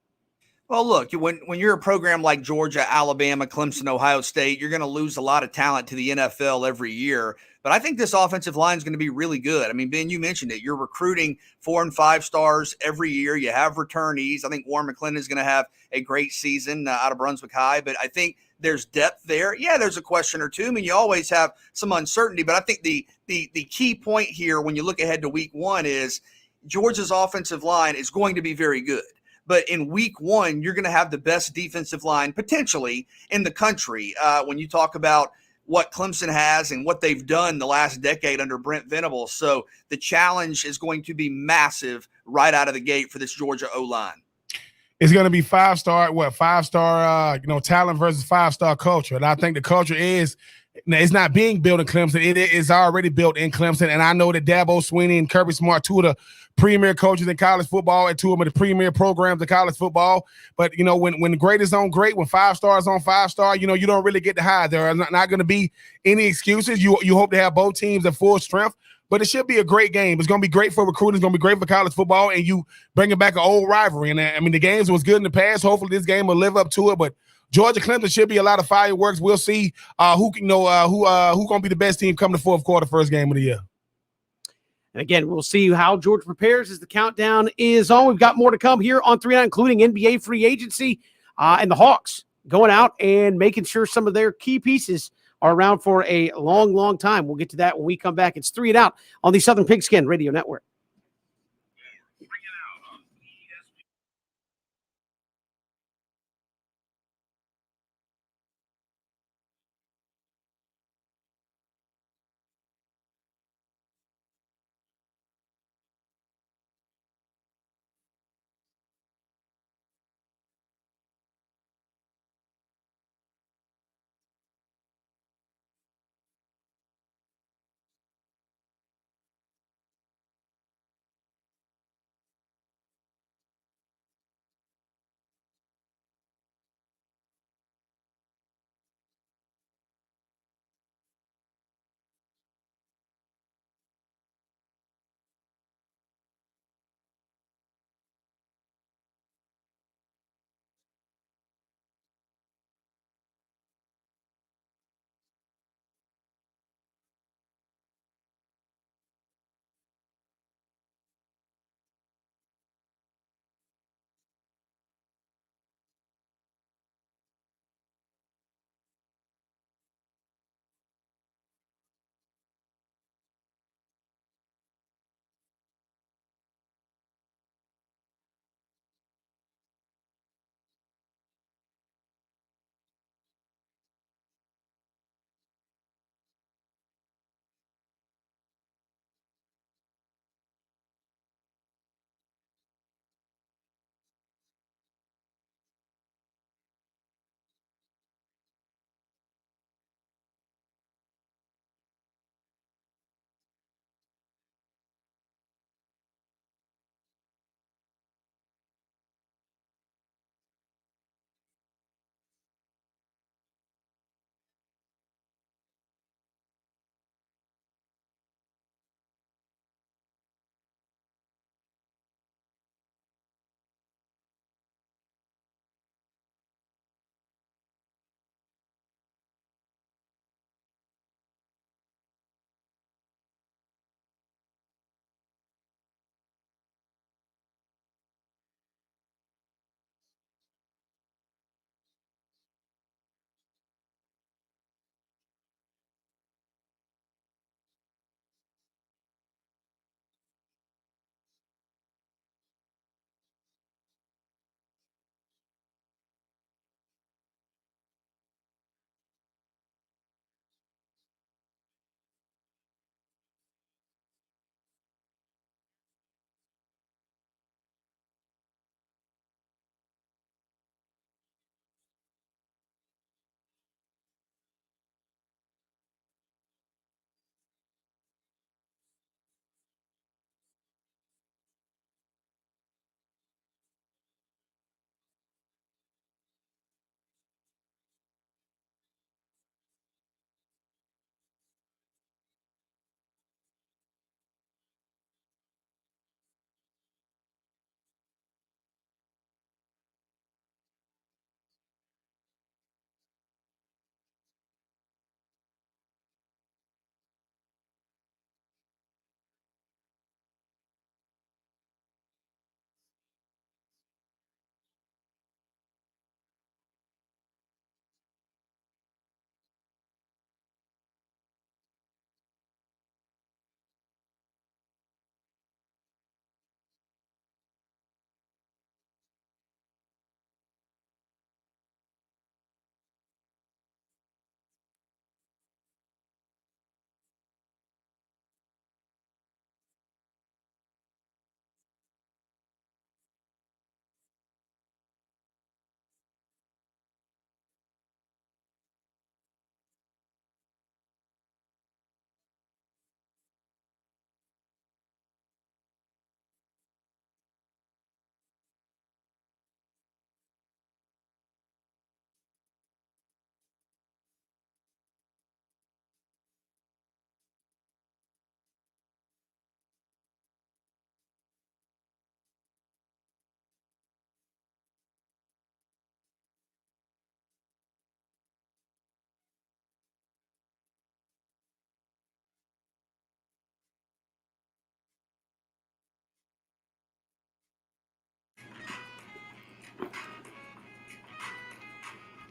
Well, look, when you're a program like Georgia, Alabama, Clemson, Ohio State, you're going to lose a lot of talent to the NFL every year. But I think this offensive line is going to be really good. I mean, Ben, you mentioned it. You're recruiting 4 and 5 stars every year. You have returnees. I think Warren McClendon is going to have a great season out of Brunswick High. But I think there's depth there. Yeah, there's a question or two. I mean, you always have some uncertainty. But I think the key point here when you look ahead to week 1 is Georgia's offensive line is going to be very good. But in week 1, you're going to have the best defensive line potentially in the country. When you talk about what Clemson has and what they've done the last decade under Brent Venables. So the challenge is going to be massive right out of the gate for this Georgia O-line. It's going to be five-star talent versus 5-star culture. And I think the culture is, it's not being built in Clemson. It is already built in Clemson. And I know that Dabo Swinney and Kirby Smart, two of the premier coaches in college football, and two of them are the premier programs in college football. But, when great is on great, when 5 stars on 5-star, you don't really get to hide. There are not going to be any excuses. You hope to have both teams at full strength. But it should be a great game. It's going to be great for recruiting. It's going to be great for college football, and you bringing back an old rivalry. And I mean, the games was good in the past. Hopefully, this game will live up to it. But Georgia Clemson should be a lot of fireworks. We'll see who going to be the best team coming to fourth quarter, first game of the year. And again, we'll see how Georgia prepares as the countdown is on. We've got more to come here on 3-9, including NBA free agency and the Hawks going out and making sure some of their key pieces are around for a long, long time. We'll get to that when we come back. It's 3 and Out on the Southern Pigskin Radio Network.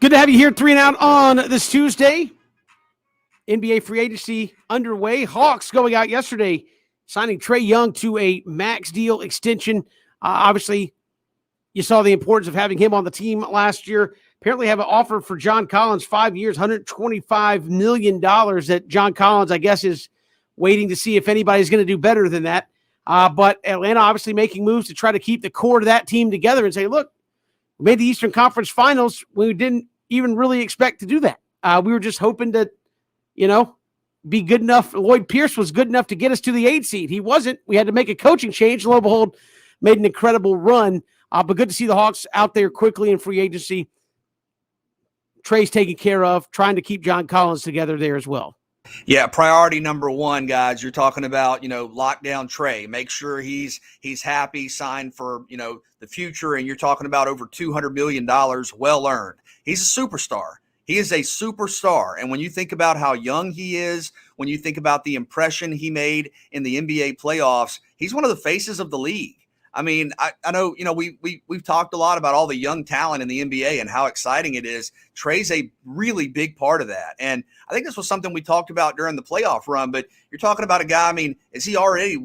Good to have you here, 3 and Out on this Tuesday. NBA free agency underway. Hawks going out yesterday, signing Trae Young to a max deal extension. Obviously, you saw the importance of having him on the team last year. Apparently have an offer for John Collins, 5 years, $125 million that John Collins, I guess, is waiting to see if anybody's going to do better than that. But Atlanta obviously making moves to try to keep the core of that team together and say, look, we made the Eastern Conference Finals. We didn't even really expect to do that. We were just hoping to, be good enough. Lloyd Pierce was good enough to get us to the 8 seed. He wasn't. We had to make a coaching change. Lo and behold, made an incredible run. But good to see the Hawks out there quickly in free agency. Trae's taken care of, trying to keep John Collins together there as well. Yeah, priority number one, guys. You're talking about, lock down Trae. Make sure he's happy, signed for, the future. And you're talking about over $200 million, well earned. He's a superstar. He is a superstar. And when you think about how young he is, when you think about the impression he made in the NBA playoffs, he's one of the faces of the league. I mean, I know, we've talked a lot about all the young talent in the NBA and how exciting it is. Trae's a really big part of that. And I think this was something we talked about during the playoff run, but you're talking about a guy, I mean, is he already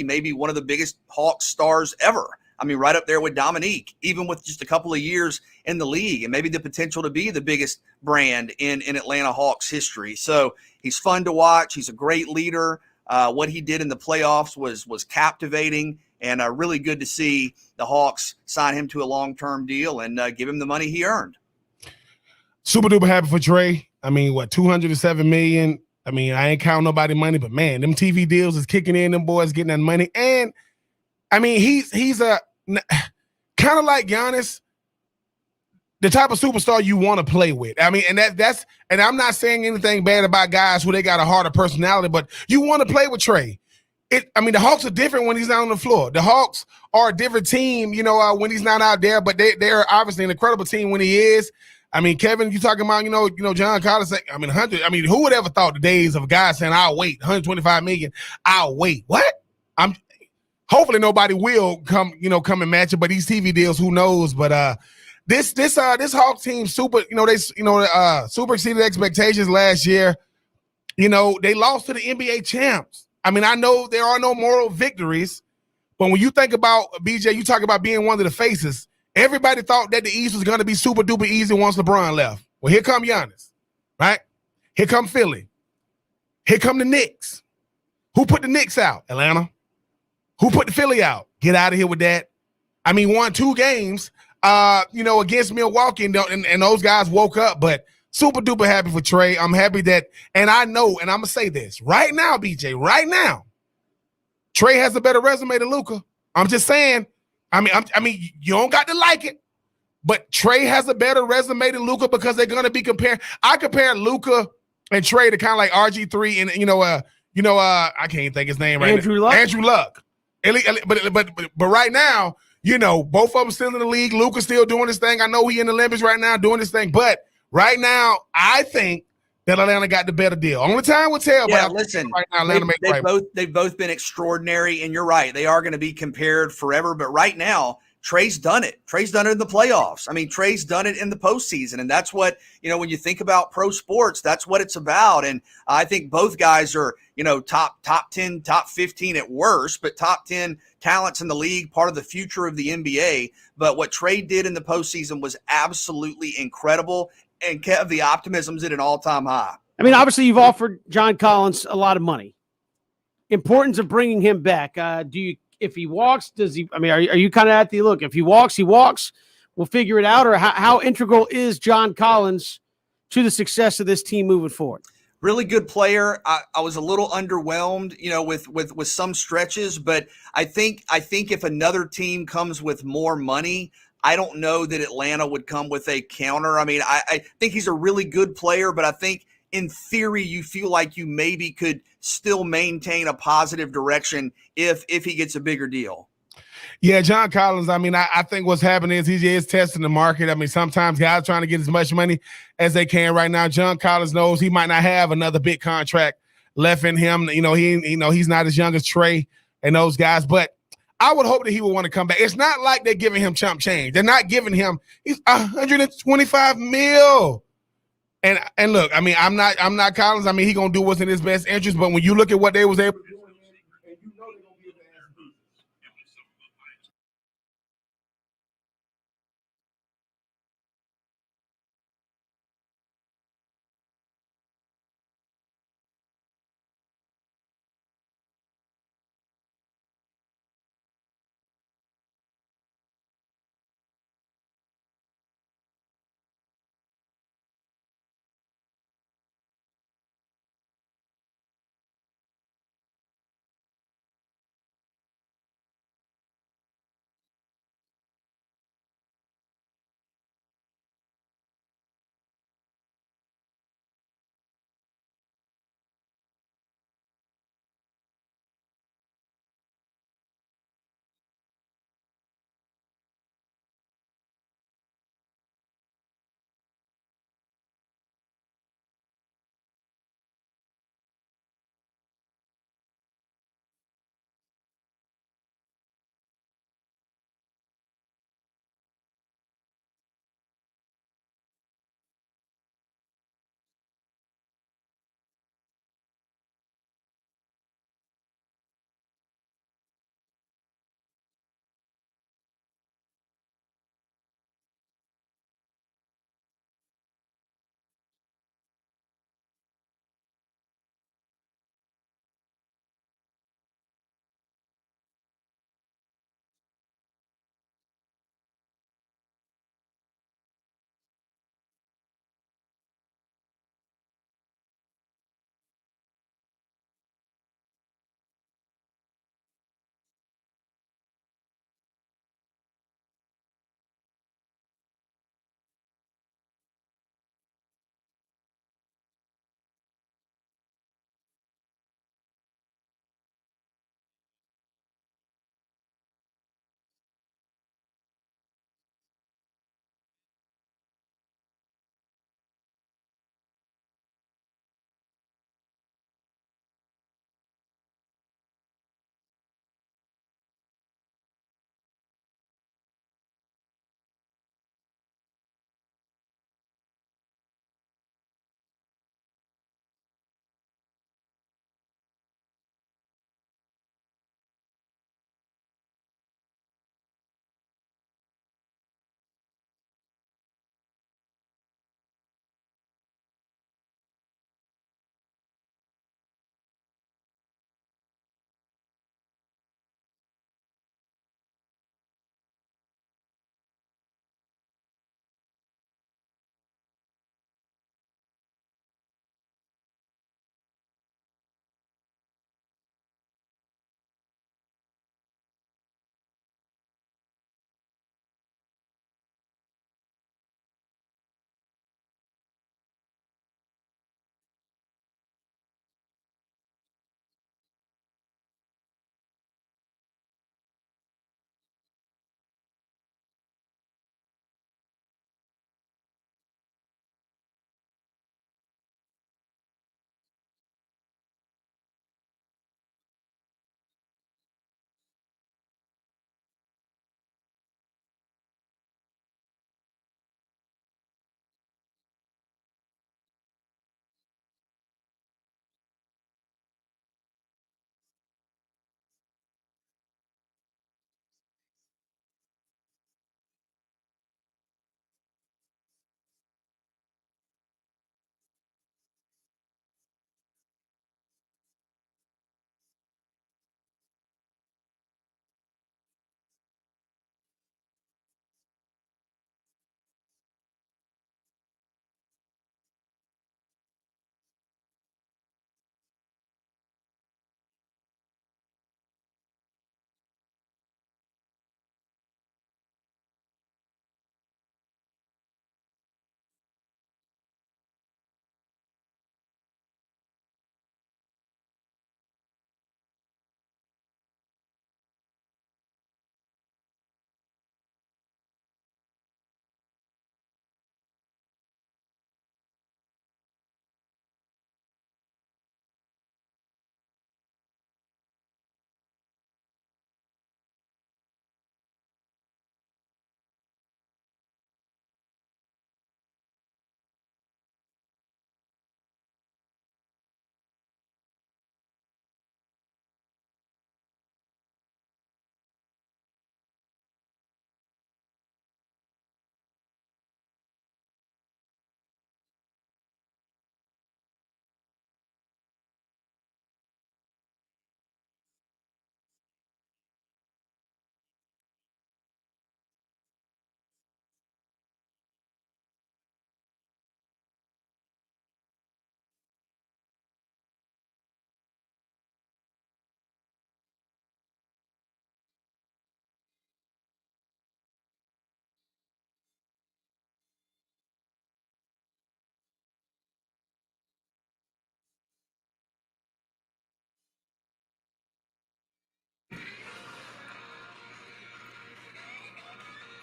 maybe one of the biggest Hawks stars ever? I mean, right up there with Dominique, even with just a couple of years in the league, and maybe the potential to be the biggest brand in Atlanta Hawks history. So he's fun to watch. He's a great leader. What he did in the playoffs was captivating, and really good to see the Hawks sign him to a long-term deal and give him the money he earned. Super duper happy for Trae. I mean, $207 million. I mean, I ain't counting nobody money, but man, them TV deals is kicking in. Them boys getting that money, and I mean, he's a kind of like Giannis, the type of superstar you want to play with. I mean, and that's and I'm not saying anything bad about guys who they got a harder personality, but you want to play with Trae. The Hawks are different when he's not on the floor. The Hawks are a different team, when he's not out there, but they're obviously an incredible team when he is. I mean, Kevin, you talking about, John Collins, who would ever thought the days of a guy saying, I'll wait, $125 million, I'll wait. What? Hopefully nobody will come and match it, but these TV deals, who knows? But this Hawks team super exceeded expectations last year. They lost to the NBA champs. I mean, I know there are no moral victories, but when you think about BJ, you talk about being one of the faces. Everybody thought that the East was going to be super duper easy once LeBron left. Well, here come Giannis, right? Here come Philly. Here come the Knicks. Who put the Knicks out? Atlanta. Who put the Philly out? Get out of here with that. I mean, won 2 games, against Milwaukee, and those guys woke up. But super duper happy for Trae. I'm happy that, and I know, and I'm gonna say this right now, BJ. Right now, Trae has a better resume than Luka. I'm just saying. I mean, you don't got to like it, but Trae has a better resume than Luka because they're gonna be compared. I compare Luka and Trae to kind of like RG3 and I can't think his name right now. Andrew Luck. But right now, both of them still in the league. Luka's still doing his thing. I know he in the Olympics right now doing his thing. But right now, I think that Atlanta got the better deal. Only time will tell. Yeah, but listen, right now, they've both been extraordinary, and you're right. They are going to be compared forever. But right now, Trae's done it. Trae's done it in the playoffs. I mean, Trae's done it in the postseason. And that's what, when you think about pro sports, that's what it's about. And I think both guys are, top 10, top 15 at worst, but top 10 talents in the league, part of the future of the NBA. But what Trae did in the postseason was absolutely incredible and kept the optimism's at an all-time high. I mean, obviously you've offered John Collins a lot of money. Importance of bringing him back. If he walks, does he? I mean, are you kind of at the look? If he walks, we'll figure it out. Or how integral is John Collins to the success of this team moving forward? Really good player. I was a little underwhelmed, with some stretches, but I think if another team comes with more money, I don't know that Atlanta would come with a counter. I mean, I think he's a really good player, but I think in theory, you feel like you maybe could still maintain a positive direction if he gets a bigger deal. Yeah, John Collins, I mean, I think what's happening is he is testing the market. I mean, sometimes guys trying to get as much money as they can right now. John Collins knows he might not have another big contract left in him. He's not as young as Trae and those guys. But I would hope that he would want to come back. It's not like they're giving him chump change. They're not giving him. He's 125 mil. And look, I mean, I'm not Collins. I mean, he gonna do what's in his best interest. But when you look at what they was able to do.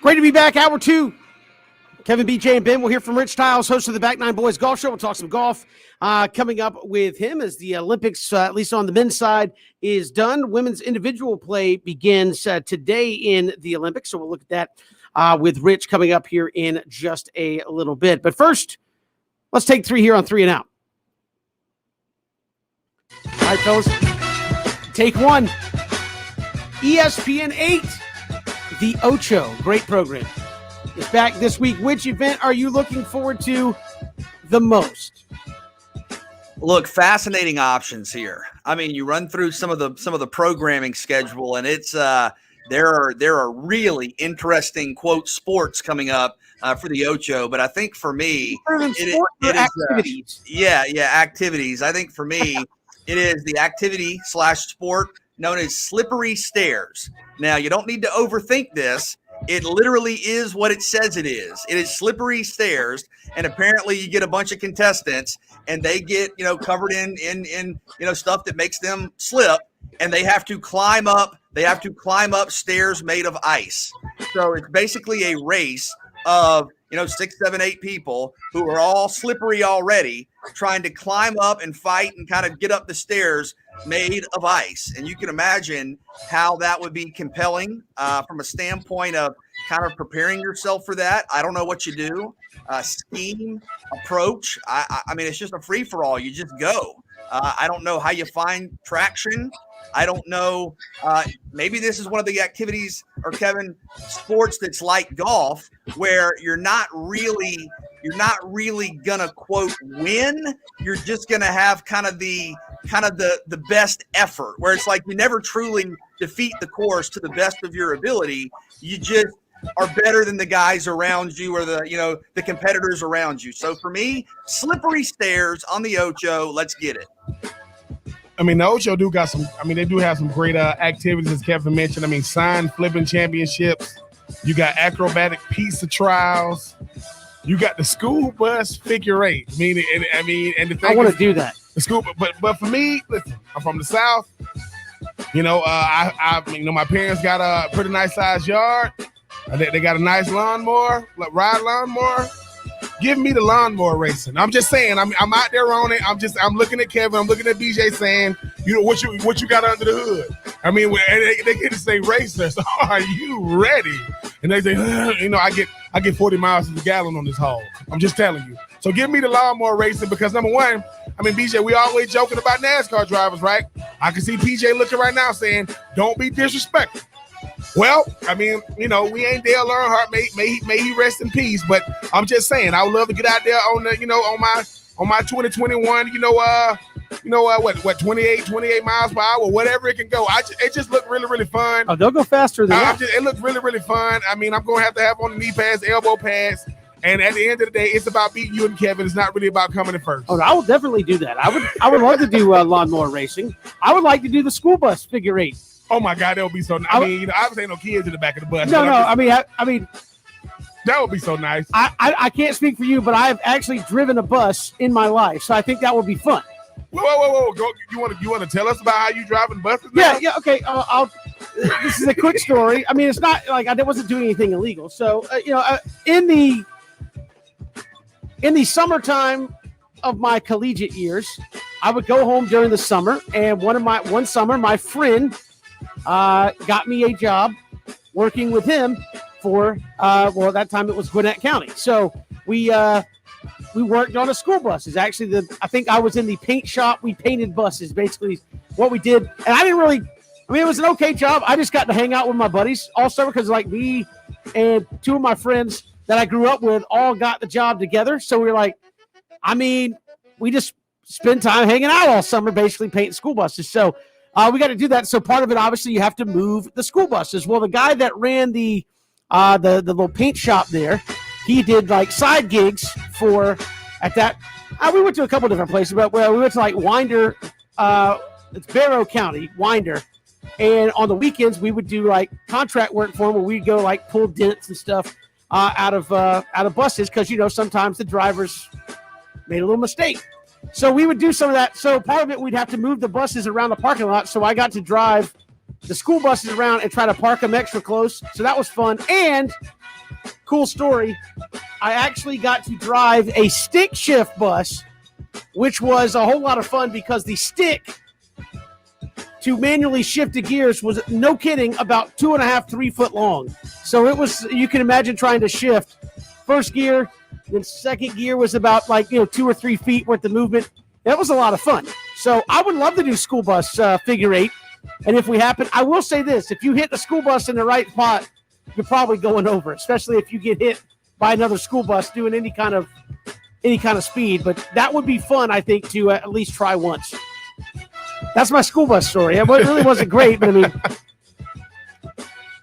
Great to be back. Hour 2. Kevin, BJ, and Ben. We'll hear from Rich Stiles, host of the Back Nine Boys Golf Show. We'll talk some golf coming up with him as the Olympics, at least on the men's side, is done. Women's individual play begins today in the Olympics, so we'll look at that with Rich coming up here in just a little bit. But first, let's take 3 here on 3 and Out. All right, fellas. Take 1. ESPN 8, The Ocho. Great program. It's back this week. Which event are you looking forward to the most? Look, fascinating options here. I mean, you run through some of the programming schedule, and it's there are really interesting quote sports coming up for the Ocho. But I think for me, activities. Activities. I think for me, it is the activity/sport known as slippery stairs. Now, you don't need to overthink this. It literally is what it says it is. It is slippery stairs, and apparently you get a bunch of contestants, and they get covered in stuff that makes them slip, and they have to climb up. They have to climb up stairs made of ice. So it's basically a race of 6, 7, 8 people who are all slippery already, trying to climb up and fight and kind of get up the stairs made of ice. And you can imagine how that would be compelling from a standpoint of kind of preparing yourself for that. I don't know what you do, scheme, approach. I mean, it's just a free for all. You just go. I don't know how you find traction. I don't know. Maybe this is one of the activities, or Kevin, sports that's like golf, where you're not really gonna quote win. You're just gonna have kind of the best effort, where it's like you never truly defeat the course to the best of your ability. You just are better than the guys around you, or the competitors around you. So for me, slippery stairs on the Ocho. Let's get it. I mean, the Ocho do got some. I mean, they do have some great activities, as Kevin mentioned. I mean, sign flipping championships. You got acrobatic pizza trials. You got the school bus figure eight. And the thing I want to do that. The school, but for me, listen, I'm from the South. My parents got a pretty nice sized yard. They got a nice lawnmower, ride lawnmower. Give me the lawnmower racing. I'm just saying, I'm out there on it. I'm looking at Kevin. I'm looking at BJ saying, what you got under the hood? I mean, they get to say racers. Are you ready? And they say, I get 40 miles to the gallon on this haul. I'm just telling you. So give me the lawnmower racing, because number one, I mean, BJ, we always joking about NASCAR drivers, right? I can see PJ looking right now saying, don't be disrespectful. Well, I mean, we ain't Dale Earnhardt. May he rest in peace. But I'm just saying, I would love to get out there on my 2021. 28 miles per hour, whatever it can go. It just looked really, really fun. Oh, they'll go faster than that. It looked really, really fun. I mean, I'm going to have on the knee pads, elbow pads. And at the end of the day, it's about beating you and Kevin. It's not really about coming in first. Oh, I will definitely do that. I would love to do lawnmower racing. I would like to do the school bus figure eight. Oh my God, that would be so nice. Obviously ain't no kids in the back of the bus. I mean, that would be so nice. I can't speak for you, but I have actually driven a bus in my life, so I think that would be fun. Whoa! You want to tell us about how you driving buses now? Yeah. Okay. This is a quick story. I mean, it's not like I wasn't doing anything illegal. So in the summertime of my collegiate years, I would go home during the summer, and one summer, my friend got me a job working with him for at that time it was Gwinnett County. So we worked on a school bus. It's actually I think I was in the paint shop. We painted buses, basically what we did. And it was an okay job. I just got to hang out with my buddies all summer, because like me and two of my friends that I grew up with all got the job together. So we were like, we just spend time hanging out all summer, basically painting school buses. So we got to do that. So part of it, obviously, you have to move the school buses. Well, the guy that ran the little paint shop there, he did like side gigs at that. We went to a couple different places, but we went to like Winder. It's Barrow County, Winder. And on the weekends, we would do like contract work for him, where we'd go like pull dents and stuff out of buses, because sometimes the drivers made a little mistake. So we would do some of that. So part of it, we'd have to move the buses around the parking lot. So I got to drive the school buses around and try to park them extra close. So that was fun. And cool story. I actually got to drive a stick shift bus, which was a whole lot of fun because the stick to manually shift the gears was, no kidding, about 2.5, 3 foot long. So it was, you can imagine trying to shift first gear, then second gear was about 2 or 3 feet worth of movement. That was a lot of fun. So I would love to do school bus figure eight. And if we happen, I will say this, if you hit the school bus in the right spot, you're probably going over, especially if you get hit by another school bus doing any kind of speed. But that would be fun, I think, to at least try once. That's my school bus story. It really wasn't great, but I mean.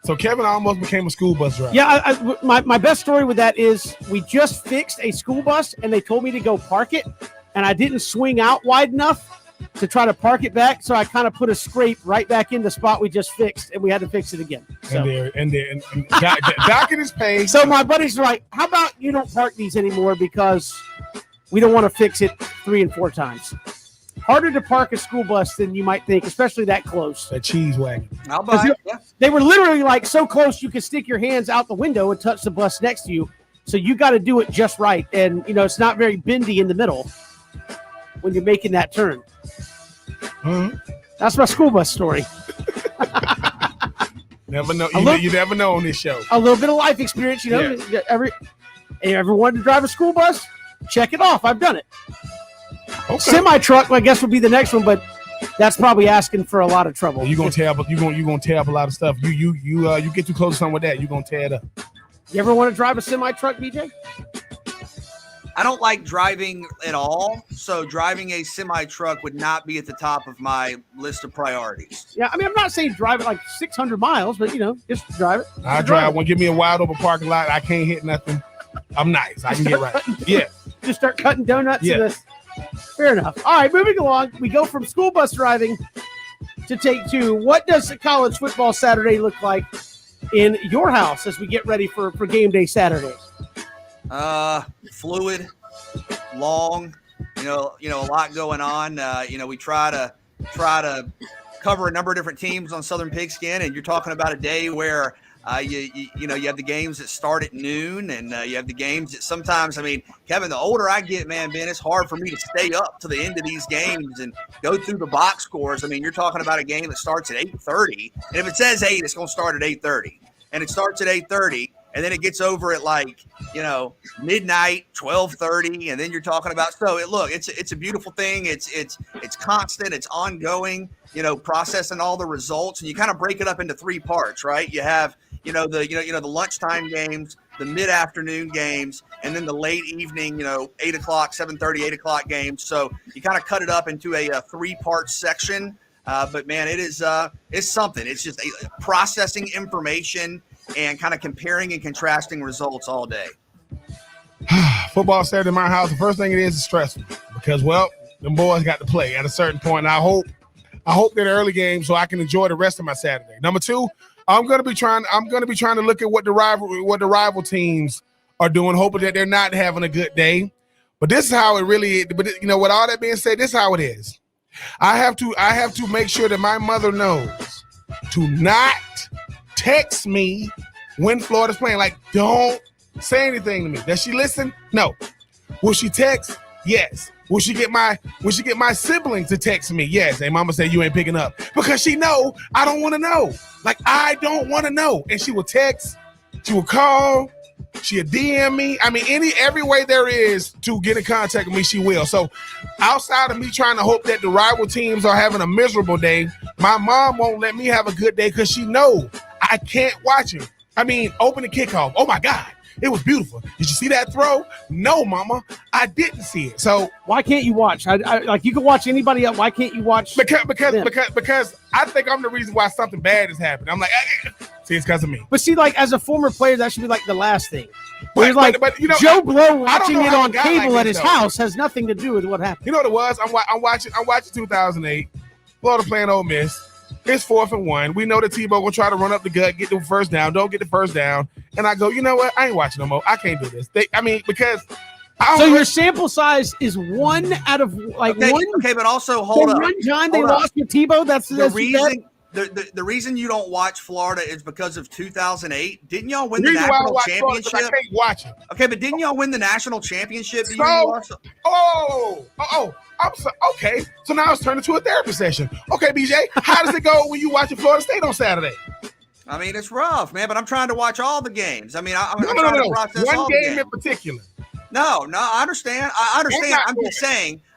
So Kevin almost became a school bus driver. Yeah, my best story with that is we just fixed a school bus, and they told me to go park it, and I didn't swing out wide enough to try to park it back, so I kind of put a scrape right back in the spot we just fixed, and we had to fix it again. So. And Doc is paid. So my buddies were like, how about you don't park these anymore because we don't want to fix it 3 and 4 times. Harder to park a school bus than you might think, especially that close. A cheese wagon. I'll buy it. Yeah. They were literally so close you could stick your hands out the window and touch the bus next to you. So you got to do it just right. And, it's not very bendy in the middle when you're making that turn. Mm-hmm. That's my school bus story. Never know. You never know on this show. A little bit of life experience, Yeah. Ever wanted to drive a school bus? Check it off. I've done it. Okay. Semi-truck, I guess, would be the next one, but that's probably asking for a lot of trouble. You're gonna tear up. You're gonna tear up a lot of stuff. You get too close to something with that, you're gonna tear it up. You ever want to drive a semi-truck, BJ? I don't like driving at all, so driving a semi-truck would not be at the top of my list of priorities. Yeah, I mean, I'm not saying drive it 600 miles, but, just drive it. I drive one. Give me a wide open parking lot. I can't hit nothing. I'm nice. I can get right. Yeah. Just start cutting donuts. Yeah. In this. Fair enough. All right, moving along. We go from school bus driving to take 2. What does college football Saturday look like in your house as we get ready for game day Saturdays? Fluid, long, a lot going on. We try to cover a number of different teams on Southern Pigskin, and you're talking about a day where you have the games that start at noon, and you have the games that sometimes, Kevin, the older I get, Ben, it's hard for me to stay up to the end of these games and go through the box scores. You're talking about a game that starts at 8:30, and if it says 8, it's going to start at 8:30, and it starts at 8:30. And then it gets over at midnight, 12:30, and then you're talking about. So it's a beautiful thing. It's constant. It's ongoing. Processing all the results, and you kind of break it up into 3 parts, right? You have the lunchtime games, the mid-afternoon games, and then the late evening, 8 o'clock, 7:30, 8 o'clock games. So you kind of cut it up into a 3-part section. But man, it's something. It's just processing information and kind of comparing and contrasting results all day. Football Saturday in my house, the first thing it is stressful because, them boys got to play at a certain point. I hope they're the early game so I can enjoy the rest of my Saturday. Number 2, I'm gonna be trying to look at what the rival teams are doing, hoping that they're not having a good day. But this is how it really is. But with all that being said, this is how it is. I have to make sure that my mother knows to not text me when Florida's playing. Don't say anything to me. Does she listen? No. Will she text? Yes. Will she get my siblings to text me? Yes. Hey, mama said you ain't picking up because she know I don't want to know. I don't want to know. And she will text. She will call. She'll DM me. Every way there is to get in contact with me, she will. So outside of me trying to hope that the rival teams are having a miserable day, my mom won't let me have a good day because she know I can't watch it. Open the kickoff. Oh my God. It was beautiful. Did you see that throw? No, mama, I didn't see it. So why can't you watch? You can watch anybody else. Why can't you watch? Because I think I'm the reason why something bad is happening. I'm like, see, it's because of me. But see, as a former player, that should be the last thing. But Joe Blow watching it on cable at his though. house has nothing to do with what happened. You know what it was? I'm watching 2008. Florida playing Ole Miss. It's 4th and 1. We know that Tebow gonna try to run up the gut, get the first down. Don't get the first down. And I go, you know what? I ain't watching no more. I can't do this. Because so your sample size is 1 out of one. Okay, but also hold up. One time they lost to Tebow. That's the reason. the reason you don't watch Florida is because of 2008. Didn't y'all win the Reason why I national watch Florida is 'cause championship? I can't watch it. Okay, but didn't y'all win the national championship? Do you So- watch it? I'm so, okay. So now it's turned into a therapy session. Okay, BJ, how does it go when you watching Florida State on Saturday? I mean, it's rough, man. But I'm trying to watch all the games. I mean, I'm No. trying to process all One the game games. in particular. No, I understand. I understand. not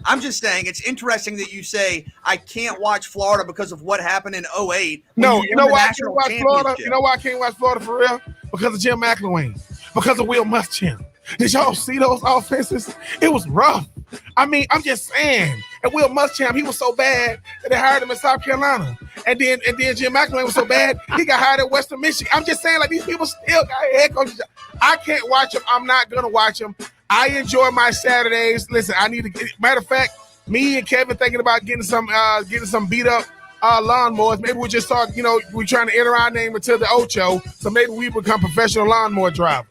I'm just saying it's interesting that you say I can't watch Florida because of what happened in 08. when No, won you know the why I can't national watch Florida? championship. You know why I can't watch Florida for real? Because of Jim McElwain. Because of Will Muschamp. Did y'all see those offenses? It was rough. I mean, I'm just saying. And Will Muschamp, he was so bad that they hired him in South Carolina. And then Jim McElwain was so bad, he got hired at Western Michigan. I'm just saying, like, these people still got head coaches. I can't watch them. I'm not going to watch them. I enjoy my Saturdays. Listen, I need to get, matter of fact, me and Kevin thinking about getting some beat up lawnmowers. Maybe we just start, we're trying to enter our name into the Ocho. So maybe we become professional lawnmower drivers.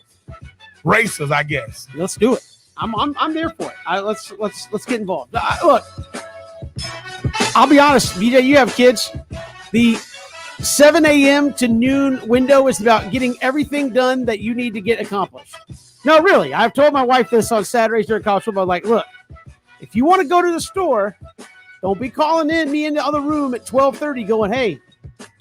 Racers, I guess. Let's do it. I'm there for it. Let's get involved. Look, I'll be honest, BJ, you have kids. The 7 a.m. to noon window is about getting everything done that you need to get accomplished. No, really. I've told my wife this on Saturdays during college football. Like, look, if you want to go to the store, don't be calling me in the other room at 12:30 going, hey,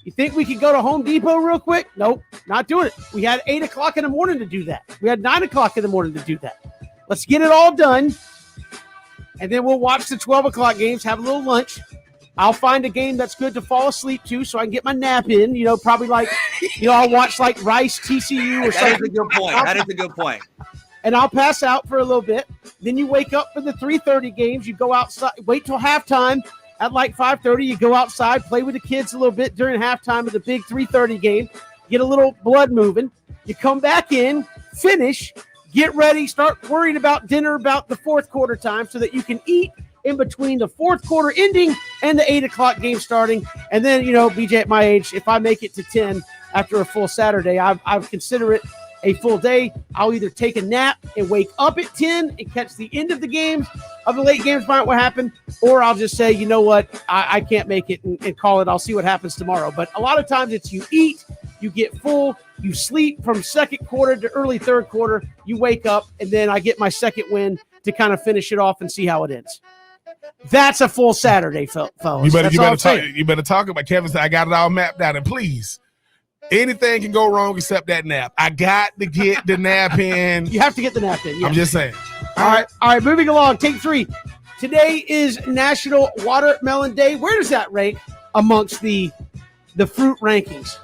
you think we could go to Home Depot real quick? Nope, not doing it. We had 8 o'clock in the morning to do that. We had 9 o'clock in the morning to do that. Let's get it all done, and then we'll watch the 12 o'clock games, have a little lunch. I'll find a game that's good to fall asleep to so I can get my nap in. Probably like, I'll watch like Rice, TCU or That is something. a good point. That is a good point. And I'll pass out for a little bit. Then you wake up for the 3:30 games. You go outside, wait till halftime at like 5:30. You go outside, play with the kids a little bit during halftime of the big 3:30 game. Get a little blood moving. You come back in, finish, get ready, start worrying about dinner about the fourth quarter time so that you can eat in between the fourth quarter ending and the 8 o'clock game starting. And then, BJ, at my age, if I make it to 10 after a full Saturday, I consider it a full day. I'll either take a nap and wake up at 10 and catch the end of the games, of the late games, find out what happened, or I'll just say, you know what, I can't make it and call it. I'll see what happens tomorrow. But a lot of times it's you eat, you get full, you sleep from second quarter to early third quarter, you wake up, and then I get my second win to kind of finish it off and see how it ends. That's a full Saturday, fellas. You better talk about Kevin said I got it all mapped out, and please, anything can go wrong except that nap. I got to get the nap in. You have to get the nap in. Yeah. I'm just saying. All right. Moving along. Take 3. Today is National Watermelon Day. Where does that rank amongst the fruit rankings?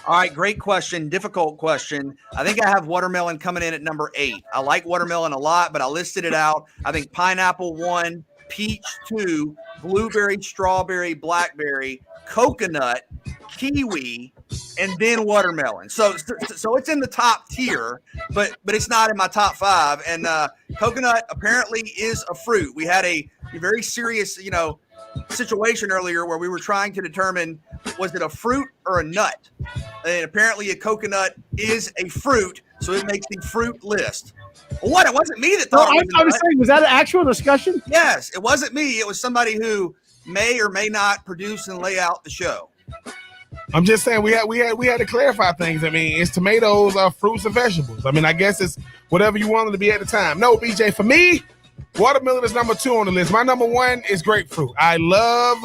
All right, great question. Difficult question. I think I have watermelon coming in at number 8. I like watermelon a lot, but I listed it out. I think pineapple 1, peach 2, blueberry, strawberry, blackberry, coconut, kiwi, and then watermelon. So it's in the top tier, but it's not in my top 5. And coconut apparently is a fruit. We had a very serious, situation earlier where we were trying to determine, was it a fruit or a nut? And apparently a coconut is a fruit, so it makes the fruit list. Well, what? It wasn't me that thought it was a I was nut. saying, was that an actual discussion? Yes, it wasn't me. It was somebody who may or may not produce and lay out the show. I'm just saying we had to clarify things. I mean, it's tomatoes, fruits and vegetables. I mean, I guess it's whatever you want them to be at the time. No, BJ, for me, watermelon is number 2 on the list. My number 1 is grapefruit. I love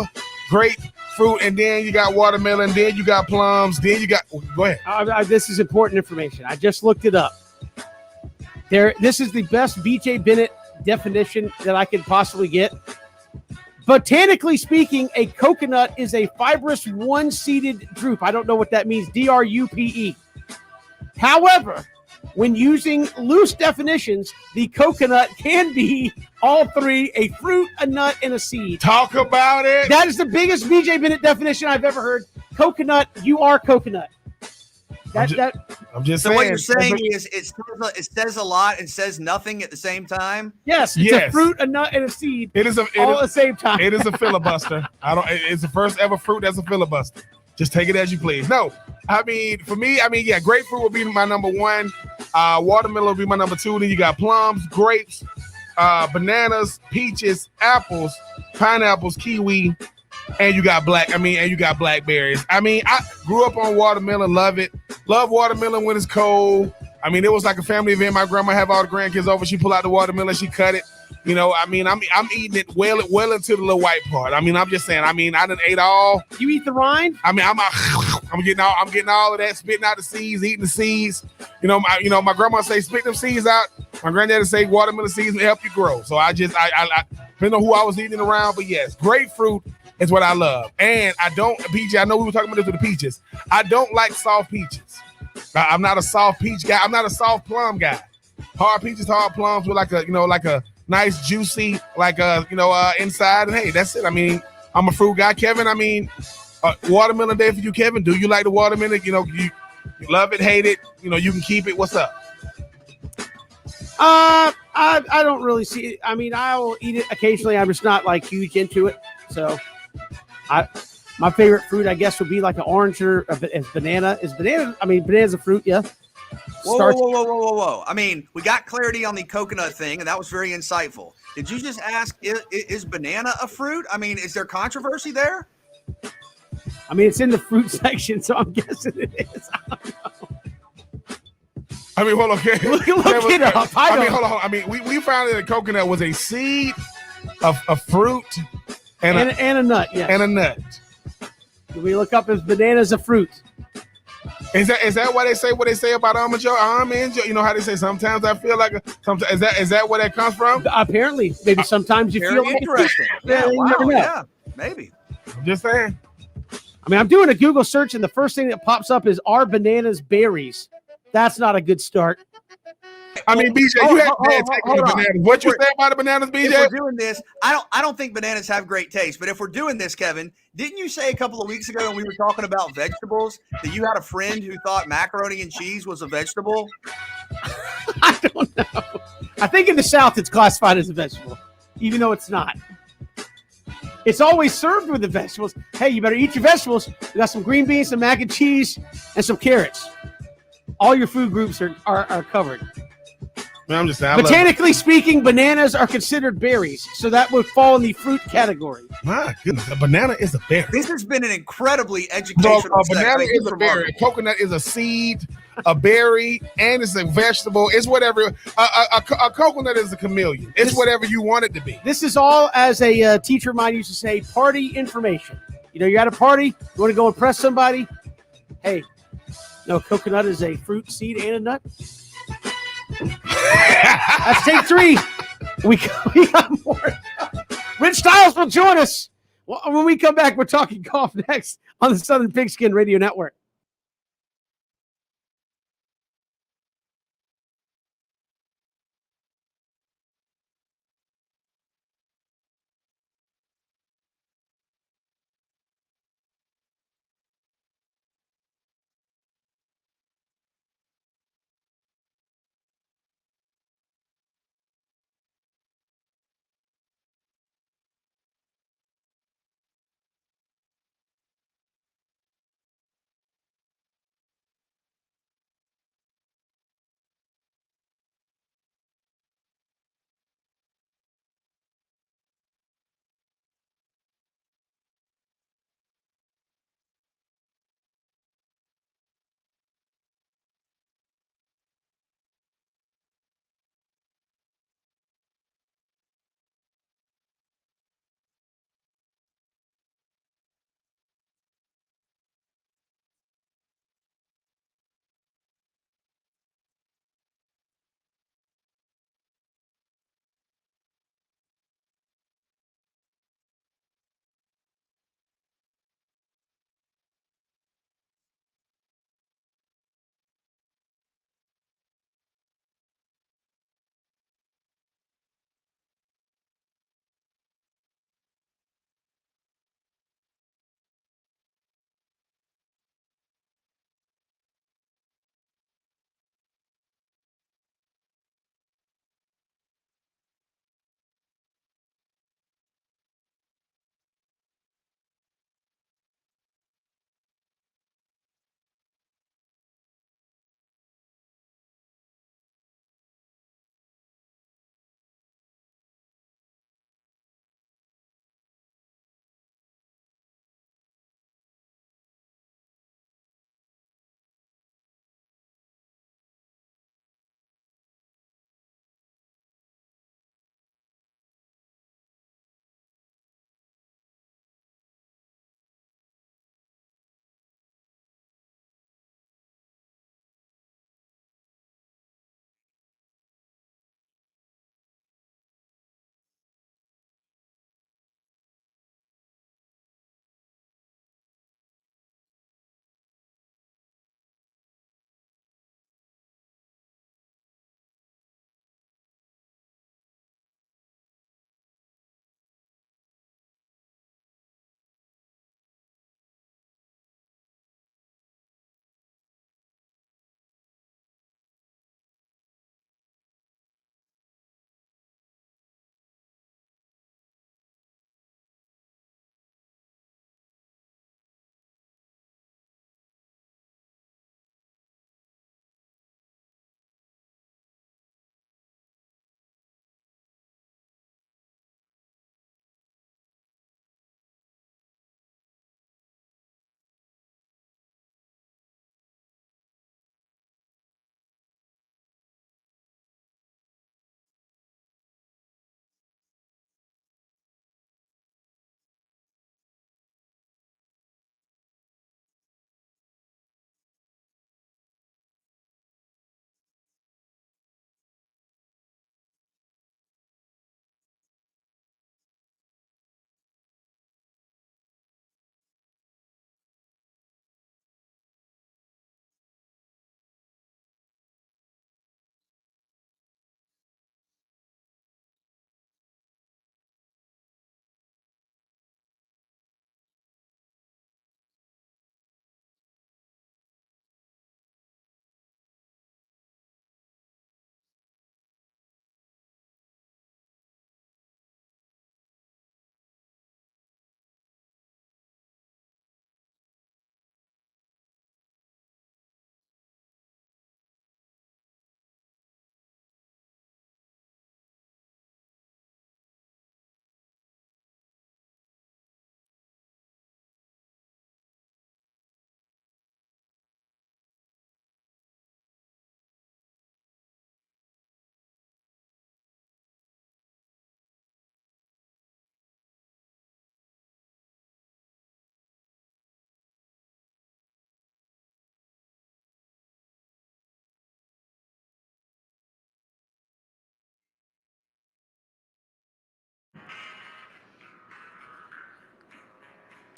grapefruit, and then you got watermelon, then you got plums, then you got. Go ahead. This is important information. I just looked it up. This is the best BJ Bennett definition that I could possibly get. Botanically speaking, a coconut is a fibrous one-seeded drupe. I don't know what that means, drupe. However, when using loose definitions, the coconut can be all 3, a fruit, a nut, and a seed. Talk about it. That is the biggest BJ Bennett definition I've ever heard. Coconut, you are coconut. I'm just So saying. what you're saying is it says a lot and says nothing at the same time? Yes, it's a fruit, a nut, and a seed. It is all at the same time. It is a filibuster. It's the first ever fruit that's a filibuster. Just take it as you please. No, I mean, for me, yeah, grapefruit would be my number 1. Watermelon would be my number 2. Then you got plums, grapes, bananas, peaches, apples, pineapples, kiwi, and you got blackberries. I mean, I grew up on watermelon, love it. Love watermelon when it's cold. I mean, it was like a family event. My grandma have all the grandkids over. She pull out the watermelon, she cut it. You know, I mean, I'm eating it well into the little white part. I mean, I'm just saying. I mean, I done ate all. You eat the rind? I mean, I'm getting all of that, spitting out the seeds, eating the seeds. My grandma say spit them seeds out. My granddaddy say watermelon seeds will help you grow. So I depending on who I was eating around, but yes, grapefruit is what I love. And I don't, PJ, I know we were talking about this with the peaches. I don't like soft peaches. I'm not a soft peach guy. I'm not a soft plum guy. Hard peaches, hard plums with like a nice juicy, inside. And hey, that's it. I mean, I'm a fruit guy. Kevin, I mean, watermelon day for you, Kevin. Do you like the watermelon? You love it, hate it. You can keep it. What's up? I don't really see it. I mean, I will eat it occasionally. I'm just not like huge into it. So my favorite fruit, I guess, would be like an orange or a banana. Banana's a fruit, yeah. Whoa. I mean, we got clarity on the coconut thing, and that was very insightful. Did you just ask, is banana a fruit? I mean, is there controversy there? I mean, it's in the fruit section, so I'm guessing it is. I don't know. I mean, hold on. Okay. Look it up. Hold on. I mean, we found that a coconut was a seed, a fruit, and a nut, yes. And a nut. We look up if banana's a fruit. Is that what they say about almonds? You know how they say sometimes I feel like sometimes is that where that comes from? Apparently, maybe sometimes you feel interesting. Yeah, wow, yeah, maybe. I'm just saying. I mean, I'm doing a Google search, and the first thing that pops up is "Are bananas berries?" That's not a good start. I mean, BJ, you had bad take on the bananas. What you say about the bananas, BJ? If we're doing this, I don't think bananas have great taste. But if we're doing this, Kevin, didn't you say a couple of weeks ago when we were talking about vegetables that you had a friend who thought macaroni and cheese was a vegetable? I don't know. I think in the South it's classified as a vegetable, even though it's not. It's always served with the vegetables. Hey, you better eat your vegetables. We got some green beans, some mac and cheese, and some carrots. All your food groups are covered. Man, I'm just saying. Botanically speaking, bananas are considered berries, so that would fall in the fruit category. My goodness, a banana is a berry. This has been an incredibly educational. A banana is a berry. A coconut is a seed, a berry, and it's a vegetable. It's whatever. A coconut is a chameleon. It's whatever you want it to be. This is all, as a teacher of mine used to say, party information. You're at a party, you want to go impress somebody. Hey, no, coconut is a fruit, seed, and a nut. That's take 3. We got more. Rich Stiles will join us. Well, when we come back, we're talking golf next on the Southern Pigskin Radio Network.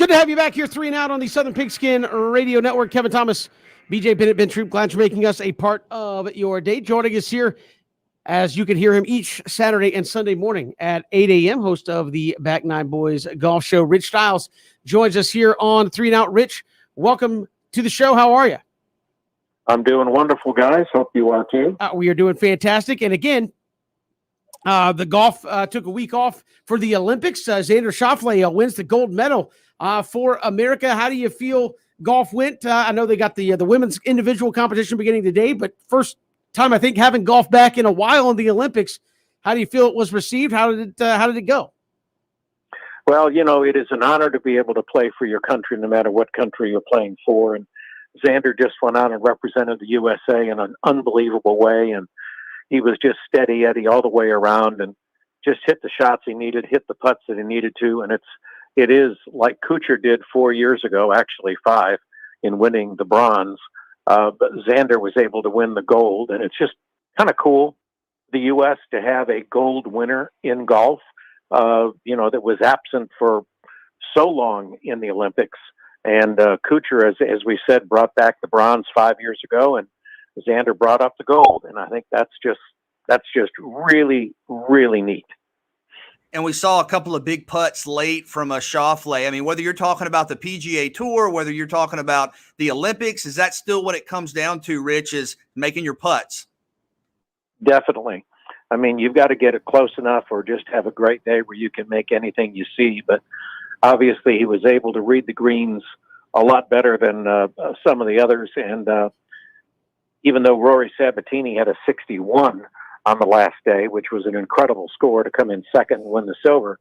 Good to have you back here, 3 and Out on the Southern Pigskin Radio Network. Kevin Thomas, BJ Bennett, Ben Troop, glad you're making us a part of your day. Joining us here, as you can hear him each Saturday and Sunday morning at 8 a.m., host of the Back Nine Boys Golf Show, Rich Stiles, joins us here on 3 and Out. Rich, welcome to the show. How are you? I'm doing wonderful, guys. Hope you are too. We are doing fantastic. And again, the golf took a week off for the Olympics. Xander Schauffele wins the gold medal for America. How do you feel golf went? I know they got the women's individual competition beginning today, but first time I think having golf back in a while in the Olympics. How do you feel it was received? How did it go? Well, it is an honor to be able to play for your country, no matter what country you're playing for. And Xander just went out and represented the USA in an unbelievable way, and he was just steady Eddie all the way around and just hit the shots he needed, hit the putts that he needed to. And it is like Kuchar did 4 years ago, actually 5, in winning the bronze. But Xander was able to win the gold, and it's just kind of cool, the U.S. to have a gold winner in golf, that was absent for so long in the Olympics. And Kuchar, as we said, brought back the bronze 5 years ago, and Xander brought up the gold. And I think that's just really, really neat. And we saw a couple of big putts late from a Schauffele. I mean, whether you're talking about the PGA Tour, whether you're talking about the Olympics, is that still what it comes down to, Rich, is making your putts? Definitely. I mean, you've got to get it close enough or just have a great day where you can make anything you see. But obviously he was able to read the greens a lot better than some of the others. And even though Rory Sabatini had a 61 on the last day, which was an incredible score to come in second and win the silver,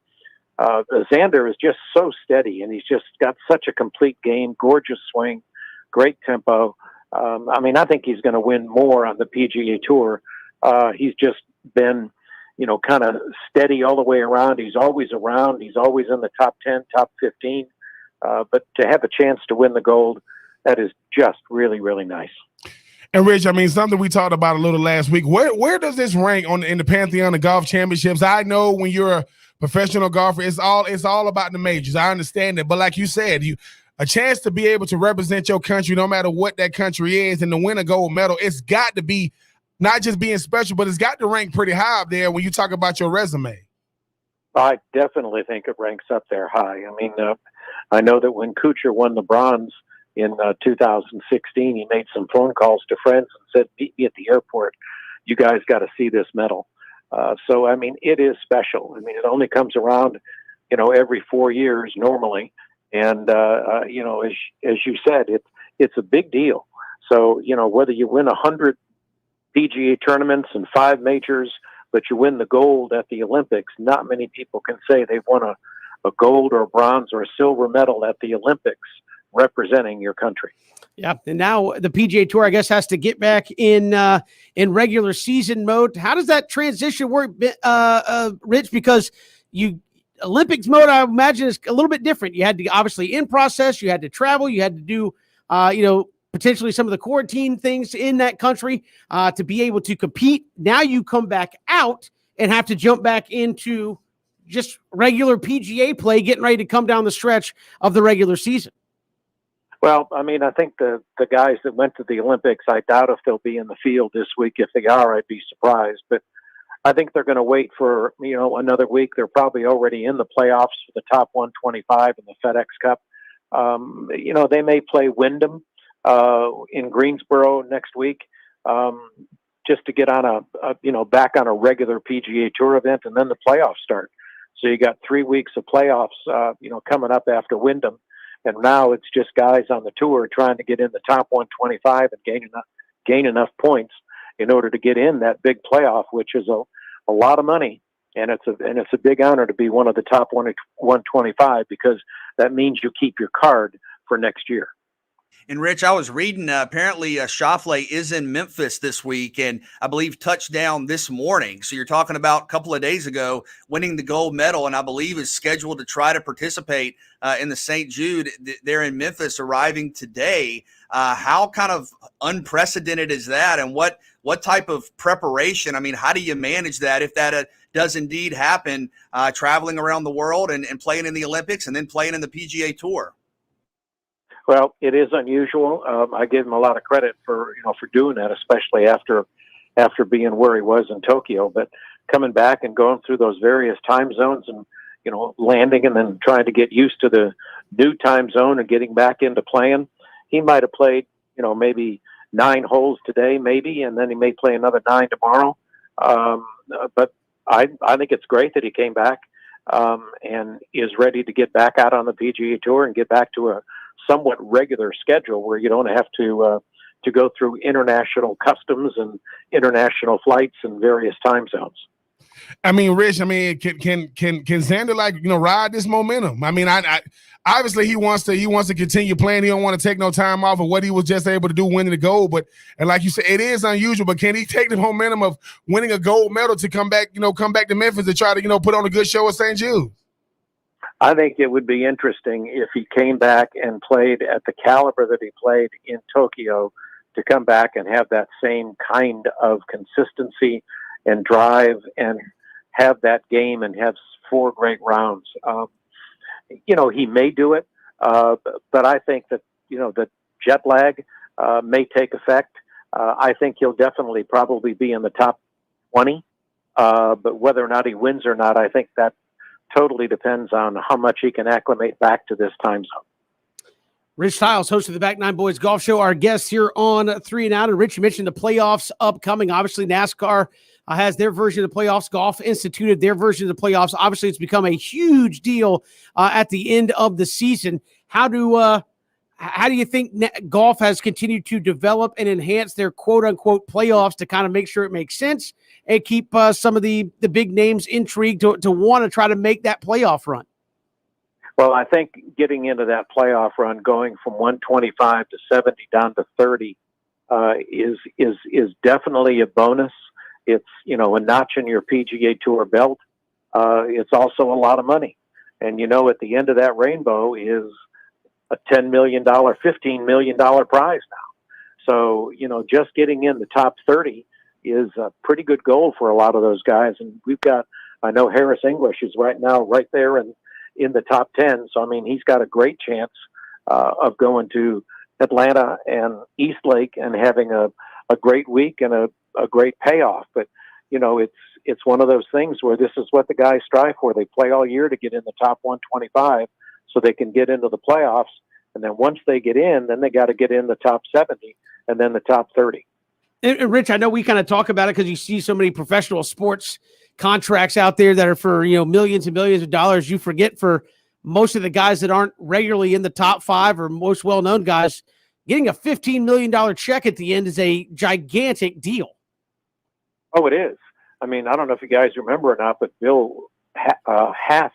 Xander is just so steady, and he's just got such a complete game, gorgeous swing, great tempo. I think he's going to win more on the PGA Tour. He's just been, kind of steady all the way around. He's always around. He's always in the top 10, top 15. But to have a chance to win the gold, that is just really, really nice. And Rich, something we talked about a little last week. Where does this rank in the pantheon of golf championships? I know when you're a professional golfer, it's all about the majors. I understand that, but like you said, a chance to be able to represent your country, no matter what that country is, and to win a gold medal, it's got to be not just being special, but it's got to rank pretty high up there when you talk about your resume. I definitely think it ranks up there high. I know that when Kuchar won the bronze in 2016, he made some phone calls to friends and said, meet me at the airport. You guys got to see this medal. So it is special. It only comes around, every 4 years normally. And, as you said, it's a big deal. So, whether you win 100 PGA tournaments and 5 majors, but you win the gold at the Olympics, not many people can say they've won a gold or a bronze or a silver medal at the Olympics representing your country. Yeah, and now the PGA Tour, I guess, has to get back in regular season mode. How does that transition work, Rich? Because Olympics mode, I imagine, is a little bit different. You had to obviously in process, you had to travel, you had to do, potentially some of the quarantine things in that country to be able to compete. Now you come back out and have to jump back into just regular PGA play, getting ready to come down the stretch of the regular season. Well, I think the guys that went to the Olympics, I doubt if they'll be in the field this week. If they are, I'd be surprised. But I think they're going to wait for, another week. They're probably already in the playoffs for the top 125 in the FedEx Cup. They may play Wyndham in Greensboro next week just to get on back on a regular PGA Tour event, and then the playoffs start. So you got 3 weeks of playoffs, coming up after Wyndham. And now it's just guys on the tour trying to get in the top 125 and gain enough points in order to get in that big playoff, which is a lot of money. And it's a big honor to be one of the top 125, because that means you keep your card for next year. And Rich, I was reading, apparently Schauffele is in Memphis this week, and I believe touchdown this morning. So you're talking about a couple of days ago winning the gold medal, and I believe is scheduled to try to participate in the St. Jude. They're in Memphis, arriving today. How kind of unprecedented is that, and what type of preparation? How do you manage that if that does indeed happen, traveling around the world and playing in the Olympics and then playing in the PGA Tour. Well, it is unusual. I give him a lot of credit for doing that, especially after being where he was in Tokyo. But coming back and going through those various time zones and landing and then trying to get used to the new time zone and getting back into playing, he might have played maybe 9 holes today, maybe, and then he may play another 9 tomorrow. But I think it's great that he came back and is ready to get back out on the PGA Tour and get back to a somewhat regular schedule where you don't have to go through international customs and international flights and various time zones. I mean, Rich, can Xander ride this momentum? I mean, I obviously he wants to continue playing. He don't want to take no time off of what he was just able to do winning the gold. But and like you said, it is unusual. But can he take the momentum of winning a gold medal to come back to Memphis to try to put on a good show at St. Jude? I think it would be interesting if he came back and played at the caliber that he played in Tokyo, to come back and have that same kind of consistency and drive and have that game and have 4 great rounds. He may do it, but I think that, the jet lag may take effect. I think he'll definitely probably be in the top 20, but whether or not he wins or not, I think that totally depends on how much he can acclimate back to this time zone. Rich Stiles, host of the Back Nine Boys Golf Show, our guest here on 3 and Out. And Rich, you mentioned the playoffs upcoming. Obviously, NASCAR has their version of the playoffs. Golf instituted their version of the playoffs. Obviously, it's become a huge deal at the end of the season. How do you think golf has continued to develop and enhance their quote-unquote playoffs to kind of make sure it makes sense and keep some of the big names intrigued to want to try to make that playoff run? Well, I think getting into that playoff run, going from 125 to 70 down to 30, is definitely a bonus. It's a notch in your PGA Tour belt. It's also a lot of money, and at the end of that rainbow is a $10 million, $15 million prize now. So just getting in the top 30 is a pretty good goal for a lot of those guys. And I know Harris English is right now right there in the top 10. So, he's got a great chance of going to Atlanta and East Lake and having a great week and a great payoff. But, it's one of those things where this is what the guys strive for. They play all year to get in the top 125 so they can get into the playoffs. And then once they get in, then they got to get in the top 70 and then the top 30. And Rich, I know we kind of talk about it because you see so many professional sports contracts out there that are for, millions and millions of dollars. You forget for most of the guys that aren't regularly in the top 5 or most well-known guys, getting a $15 million check at the end is a gigantic deal. Oh, it is. I don't know if you guys remember or not, but Bill Haas,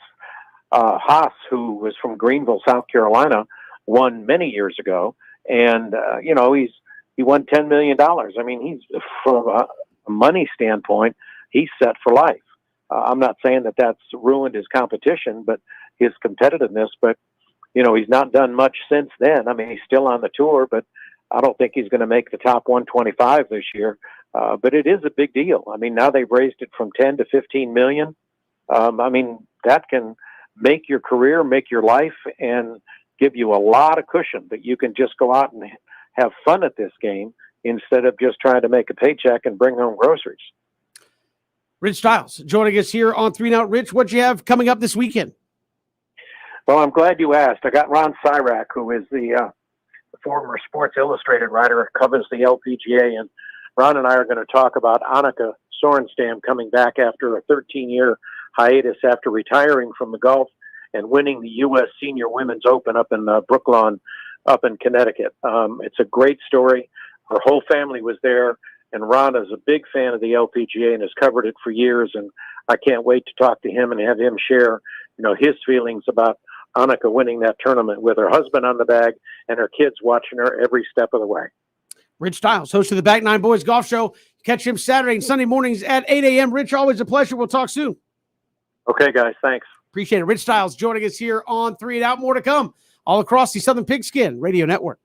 who was from Greenville, South Carolina, won many years ago. And, he won $10 million. He's, from a money standpoint, he's set for life. I'm not saying that that's ruined his competition, but his competitiveness. But, he's not done much since then. He's still on the tour, but I don't think he's going to make the top 125 this year. But it is a big deal. Now they've raised it from 10 to 15 million. That can make your career, make your life, and give you a lot of cushion that you can just go out and have fun at this game instead of just trying to make a paycheck and bring home groceries. Rich Stiles joining us here on 3 and Out. Rich, what do you have coming up this weekend? Well, I'm glad you asked. I got Ron Syrak, who is the former Sports Illustrated writer, covers the LPGA, and Ron and I are going to talk about Annika Sorenstam coming back after a 13-year hiatus after retiring from the golf and winning the U.S. Senior Women's Open up in Brooklawn, up in Connecticut. It's a great story. Her whole family was there, and Ron is a big fan of the LPGA and has covered it for years, and I can't wait to talk to him and have him share, his feelings about Annika winning that tournament with her husband on the bag and her kids watching her every step of the way. Rich Stiles, host of the Back Nine Boys Golf Show. Catch him Saturday and Sunday mornings at 8 a.m. Rich, always a pleasure. We'll talk soon. Okay, guys. Thanks. Appreciate it. Rich Stiles joining us here on 3 and Out. More to come all across the Southern Pigskin Radio Network.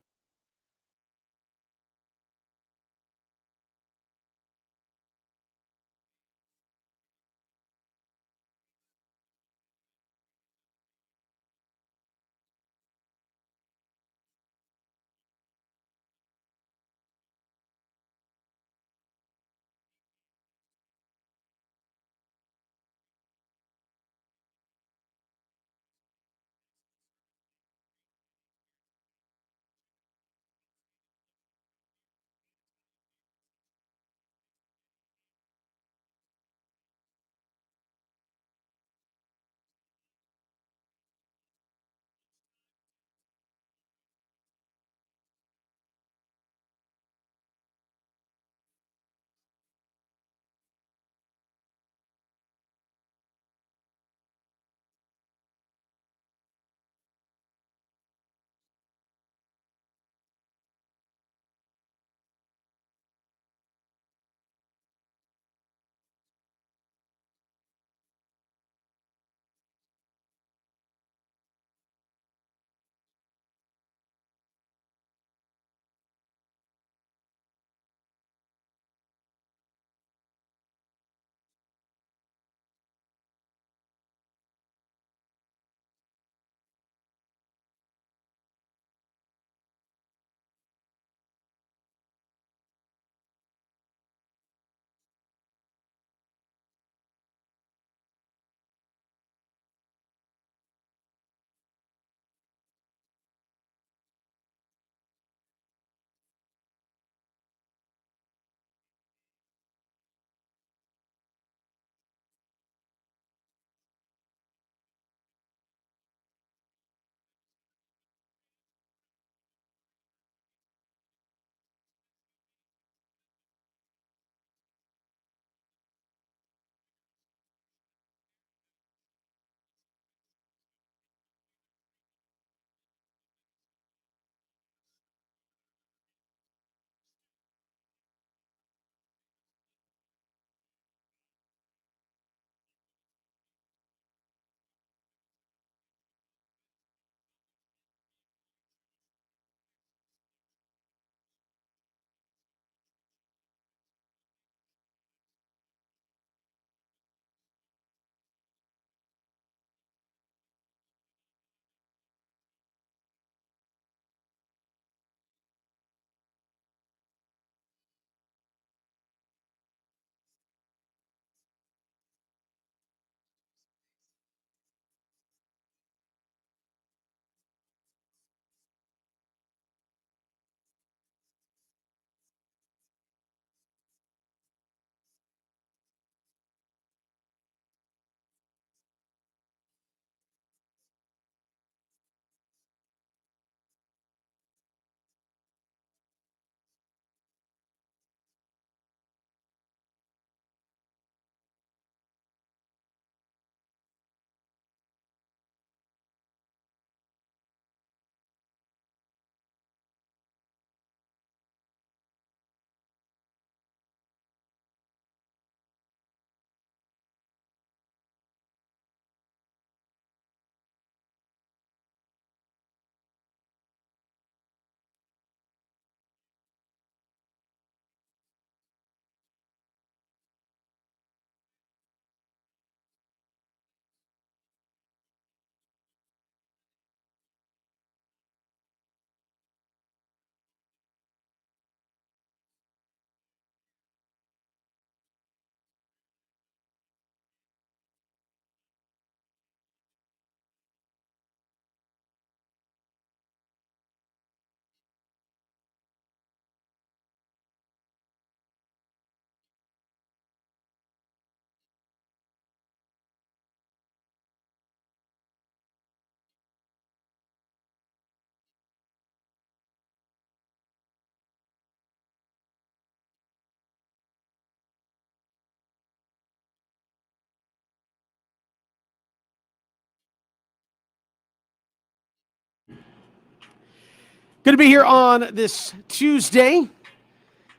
Good to be here on this Tuesday.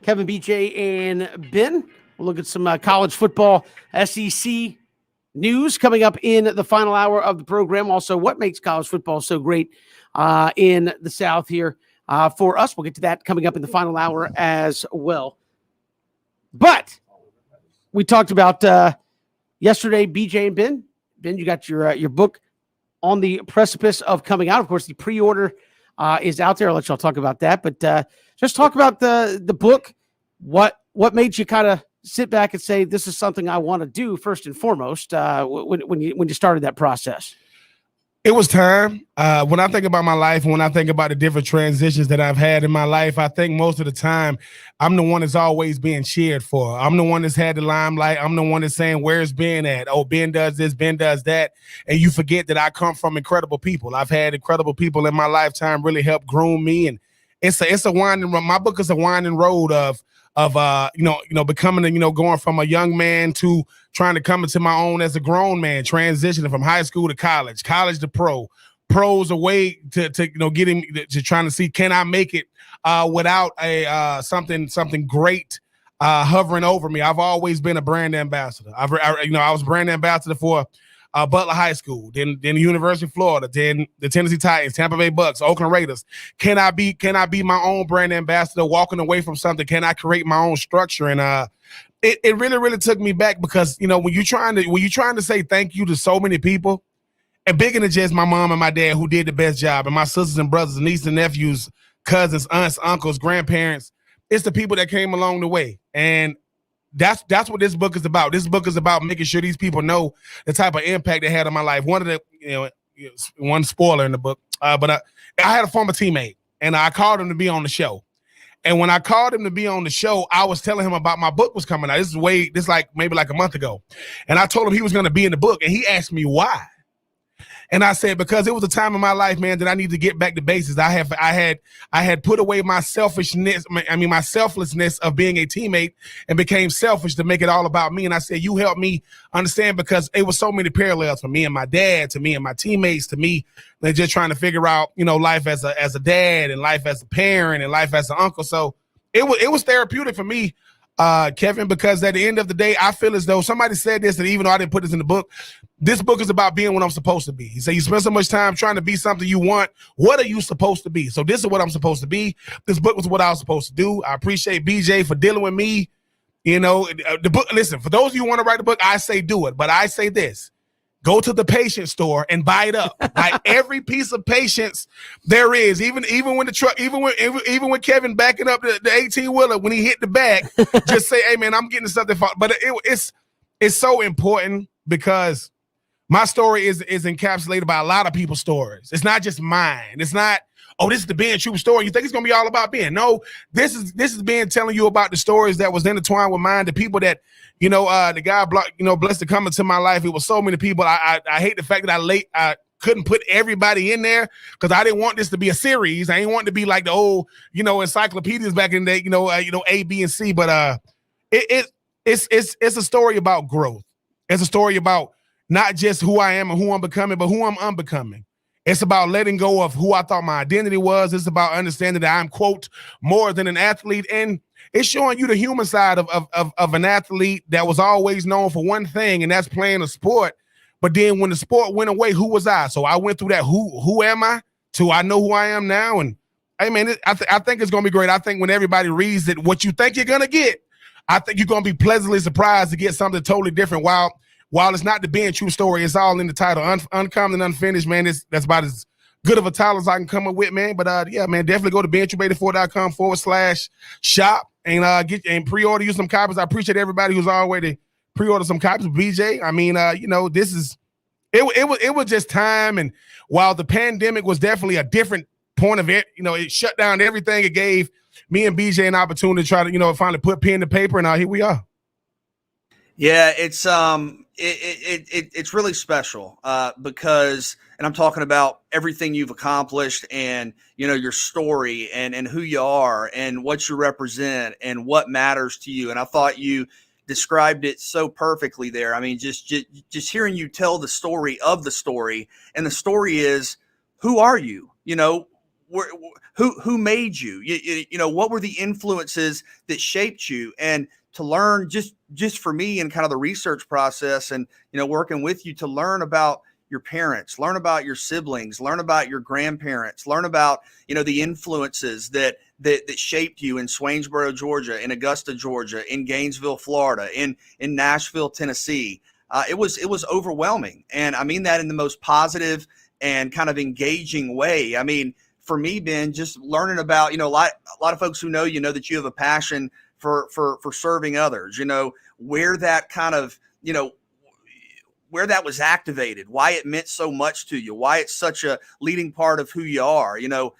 Kevin, BJ, and Ben. We'll look at some college football SEC news coming up in the final hour of the program. Also, what makes college football so great in the South here for us. We'll get to that coming up in the final hour as well. But we talked about yesterday, BJ and Ben. Ben, you got your book on the precipice of coming out. Of course, the pre-order is out there. I'll let y'all talk about that. But just talk about the book. What made you kind of sit back and say, this is something I want to do first and foremost when you started that process? It was time. When I think about my life, when I think about the different transitions that I've had in my life, I think most of the time I'm the one that's always being cheered for. I'm the one that's had the limelight. I'm the one that's saying, where's Ben at? Oh, Ben does this, Ben does that. And you forget that I come from incredible people. I've had incredible people in my lifetime really help groom me. And it's a winding road. My book is a winding road of becoming, going from a young man to trying to come into my own as a grown man, transitioning from high school to college to pros away to getting to trying to see, can I make it without a something great hovering over me. I've always been a brand ambassador. I was brand ambassador for Butler High School, then the University of Florida, then the Tennessee Titans, Tampa Bay Bucks, Oakland Raiders. Can I be my own brand ambassador, walking away from something? Can I create my own structure? And it really, really took me back because, when you're trying to say thank you to so many people, and bigger than just my mom and my dad who did the best job, and my sisters and brothers, and nieces and nephews, cousins, aunts, uncles, grandparents, it's the people that came along the way. And that's what this book is about. This book is about making sure these people know the type of impact they had on my life. One spoiler in the book, but I had a former teammate, and I called him to be on the show. And when I called him to be on the show, I was telling him about my book was coming out. This is maybe like a month ago. And I told him he was going to be in the book, and he asked me why. And I said, because it was a time in my life, man, that I need to get back to basics. I had put away my selfishness, my selflessness of being a teammate, and became selfish to make it all about me. And I said, you helped me understand, because it was so many parallels from me and my dad, to me and my teammates, to me. They're just trying to figure out, life as a dad, and life as a parent, and life as an uncle. So it was therapeutic for me, Kevin, because at the end of the day, I feel as though somebody said this, and even though I didn't put this in the book, this book is about being what I'm supposed to be. He said, you spend so much time trying to be something you want. What are you supposed to be? So this is what I'm supposed to be. This book was what I was supposed to do. I appreciate BJ for dealing with me. The book, listen, for those of you who want to write a book, I say do it. But I say this: go to the Patience store and buy it up. Buy every piece of patience there is. Even when the truck, even when Kevin backing up the 18-wheeler, when he hit the back, just say, hey man, I'm getting something. But it's so important, because my story is encapsulated by a lot of people's stories. It's not just mine. It's not, oh, this is the Ben True story. You think it's gonna be all about Ben? No, this is Ben telling you about the stories that was intertwined with mine. The people that, the guy, blessed to come into my life. It was so many people. I hate the fact that I couldn't put everybody in there, because I didn't want this to be a series. I didn't want it to be like the old, encyclopedias back in the day, A, B, and C. But it's a story about growth. It's a story about not just who I am and who I'm becoming, but who I'm unbecoming. It's about letting go of who I thought my identity was. It's about understanding that I'm, quote, more than an athlete. And it's showing you the human side of an athlete that was always known for one thing, and that's playing a sport. But then when the sport went away, who was I? So I went through that. Who am I? To I know who I am now. And hey, man, I think it's going to be great. I think when everybody reads it, what you think you're going to get, I think you're going to be pleasantly surprised to get something totally different. While it's not the Ben True story, it's all in the title, Uncommon and Unfinished, man. That's about as good of a title as I can come up with, man. But yeah, man, definitely go to BenTrue84.com/shop and get and pre-order you some copies. I appreciate everybody who's already pre-order some copies. BJ, I mean, this is it was just time. And while the pandemic was definitely a different point of it, it shut down everything. It gave me and BJ an opportunity to try to, finally put pen to paper, and here we are. Yeah, it's it's really special because, and I'm talking about everything you've accomplished, and your story, and who you are, and what you represent, and what matters to you. And I thought you described it so perfectly there. I mean, just hearing you tell the story of the story, and the story is, who are you? who made you? You know, what were the influences that shaped you? And to learn, just for me and kind of the research process, and you know, working with you, to learn about your parents, learn about your siblings, learn about your grandparents, learn about, you know, the influences that shaped you in Swainsboro, Georgia, in Augusta, Georgia, in Gainesville, Florida, in Nashville, Tennessee. It was overwhelming, and I mean that in the most positive and kind of engaging way. I mean, for me, Ben, just learning about, you know, a lot of folks who know you know that you have a passion for serving others. You know, where that kind of, you know, where that was activated, why it meant so much to you, why it's such a leading part of who you are. You know,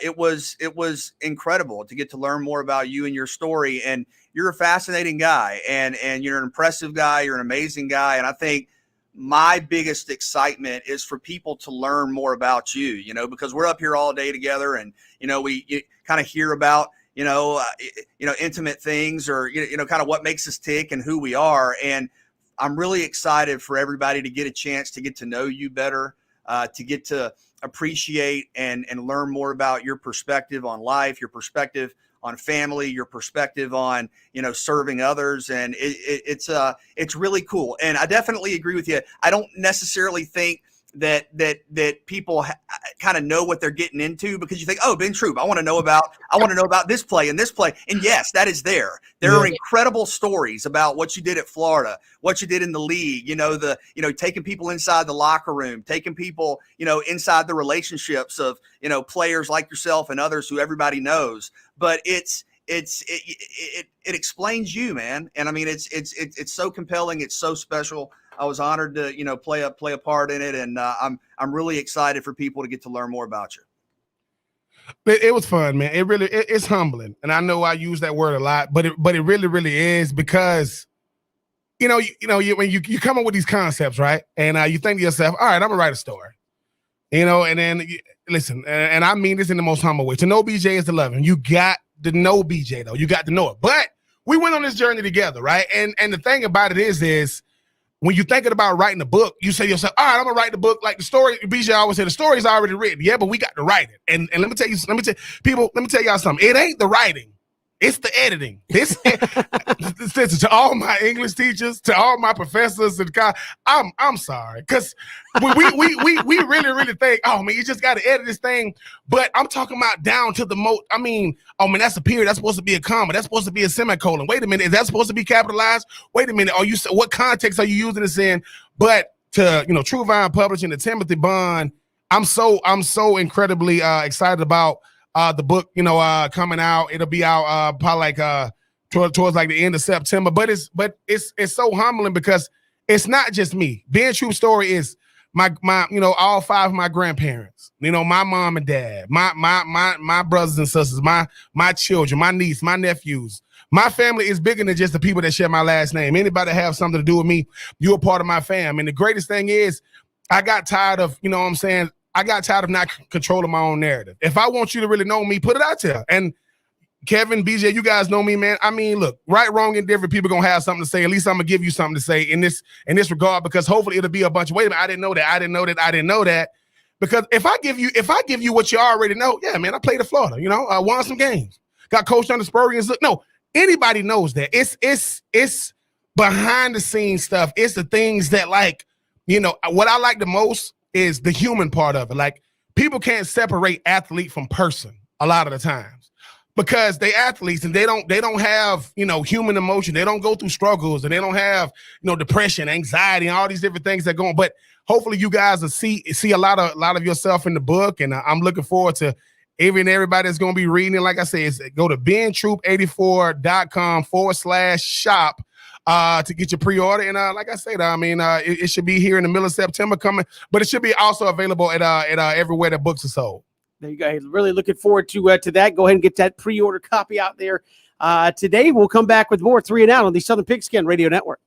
it was incredible to get to learn more about you and your story. And you're a fascinating guy, and you're an impressive guy. You're an amazing guy, and I think my biggest excitement is for people to learn more about you. You know, because we're up here all day together, and you know, you kind of hear about intimate things, or you know, kind of what makes us tick and who we are. And I'm really excited for everybody to get a chance to get to know you better, to get to appreciate and learn more about your perspective on life, your perspective on family, your perspective on, you know, serving others. And it's really cool. And I definitely agree with you. I don't necessarily think that people kind of know what they're getting into, because you think, oh, Ben Troop, I want to know about this play and this play. And yes, that is there. There are incredible stories about what you did at Florida, what you did in the league, you know, taking people inside the locker room, taking people, you know, inside the relationships of, you know, players like yourself and others who everybody knows. But it explains you, man. And I mean, it's so compelling. It's so special. I was honored to, you know, play a part in it, and I'm really excited for people to get to learn more about you. It was fun, man. It's humbling, and I know I use that word a lot, but it really is, because when you come up with these concepts, right, and you think to yourself, all right, I'm gonna write a story, you know, and then listen, and I mean this in the most humble way. To know BJ is to love him. You got to know BJ though. You got to know it, but we went on this journey together, right? And the thing about it is when you're thinking about writing a book, you say to yourself, all right, I'm gonna write the book. Like the story, BJ always said, the story's already written. Yeah, but we got to write it. And let me tell y'all something. It ain't the writing, it's the editing. Listen, to all my English teachers, to all my professors, and I'm sorry, because we really think, oh man, you just got to edit this thing. But I'm talking about down to the most. I mean, oh man, that's a period. That's supposed to be a comma. That's supposed to be a semicolon. Wait a minute, is that supposed to be capitalized? Wait a minute, what context are you using this in? But to True Vine Publishing, the Timothy Bond, I'm so incredibly excited about the book, coming out. It'll be out probably like towards like the end of September. But it's so humbling, because it's not just me. Ben Troop's story is my all five of my grandparents, my mom and dad, my brothers and sisters, my children, my niece, my nephews. My family is bigger than just the people that share my last name. Anybody that have something to do with me, you're a part of my fam. And the greatest thing is, I got tired of, I got tired of not controlling my own narrative. If I want you to really know me, put it out there. And Kevin, BJ, you guys know me, man. I mean, look, right, wrong, and different people gonna have something to say. At least I'm gonna give you something to say in this regard, because hopefully it'll be a bunch of, wait a minute, I didn't know that. Because if I give you what you already know, yeah, man, I played at Florida, I won some games, got coached under Spurrier. No, anybody knows that. It's behind the scenes stuff. It's the things that, like, what I like the most is the human part of it. Like, people can't separate athlete from person a lot of the times, because they athletes and they don't have, human emotion. They don't go through struggles, and they don't have, depression, anxiety, and all these different things that go on. But hopefully you guys will see a lot of yourself in the book. And I'm looking forward to everybody that's going to be reading it. Like I said, go to bentroop84.com/shop to get your pre-order. And like I said, I mean, it should be here in the middle of September coming, but it should be also available at everywhere that books are sold. There you go. Really looking forward to that. Go ahead and get that pre-order copy out there today. We'll come back with more 3 and Out on the Southern Pigskin Radio Network.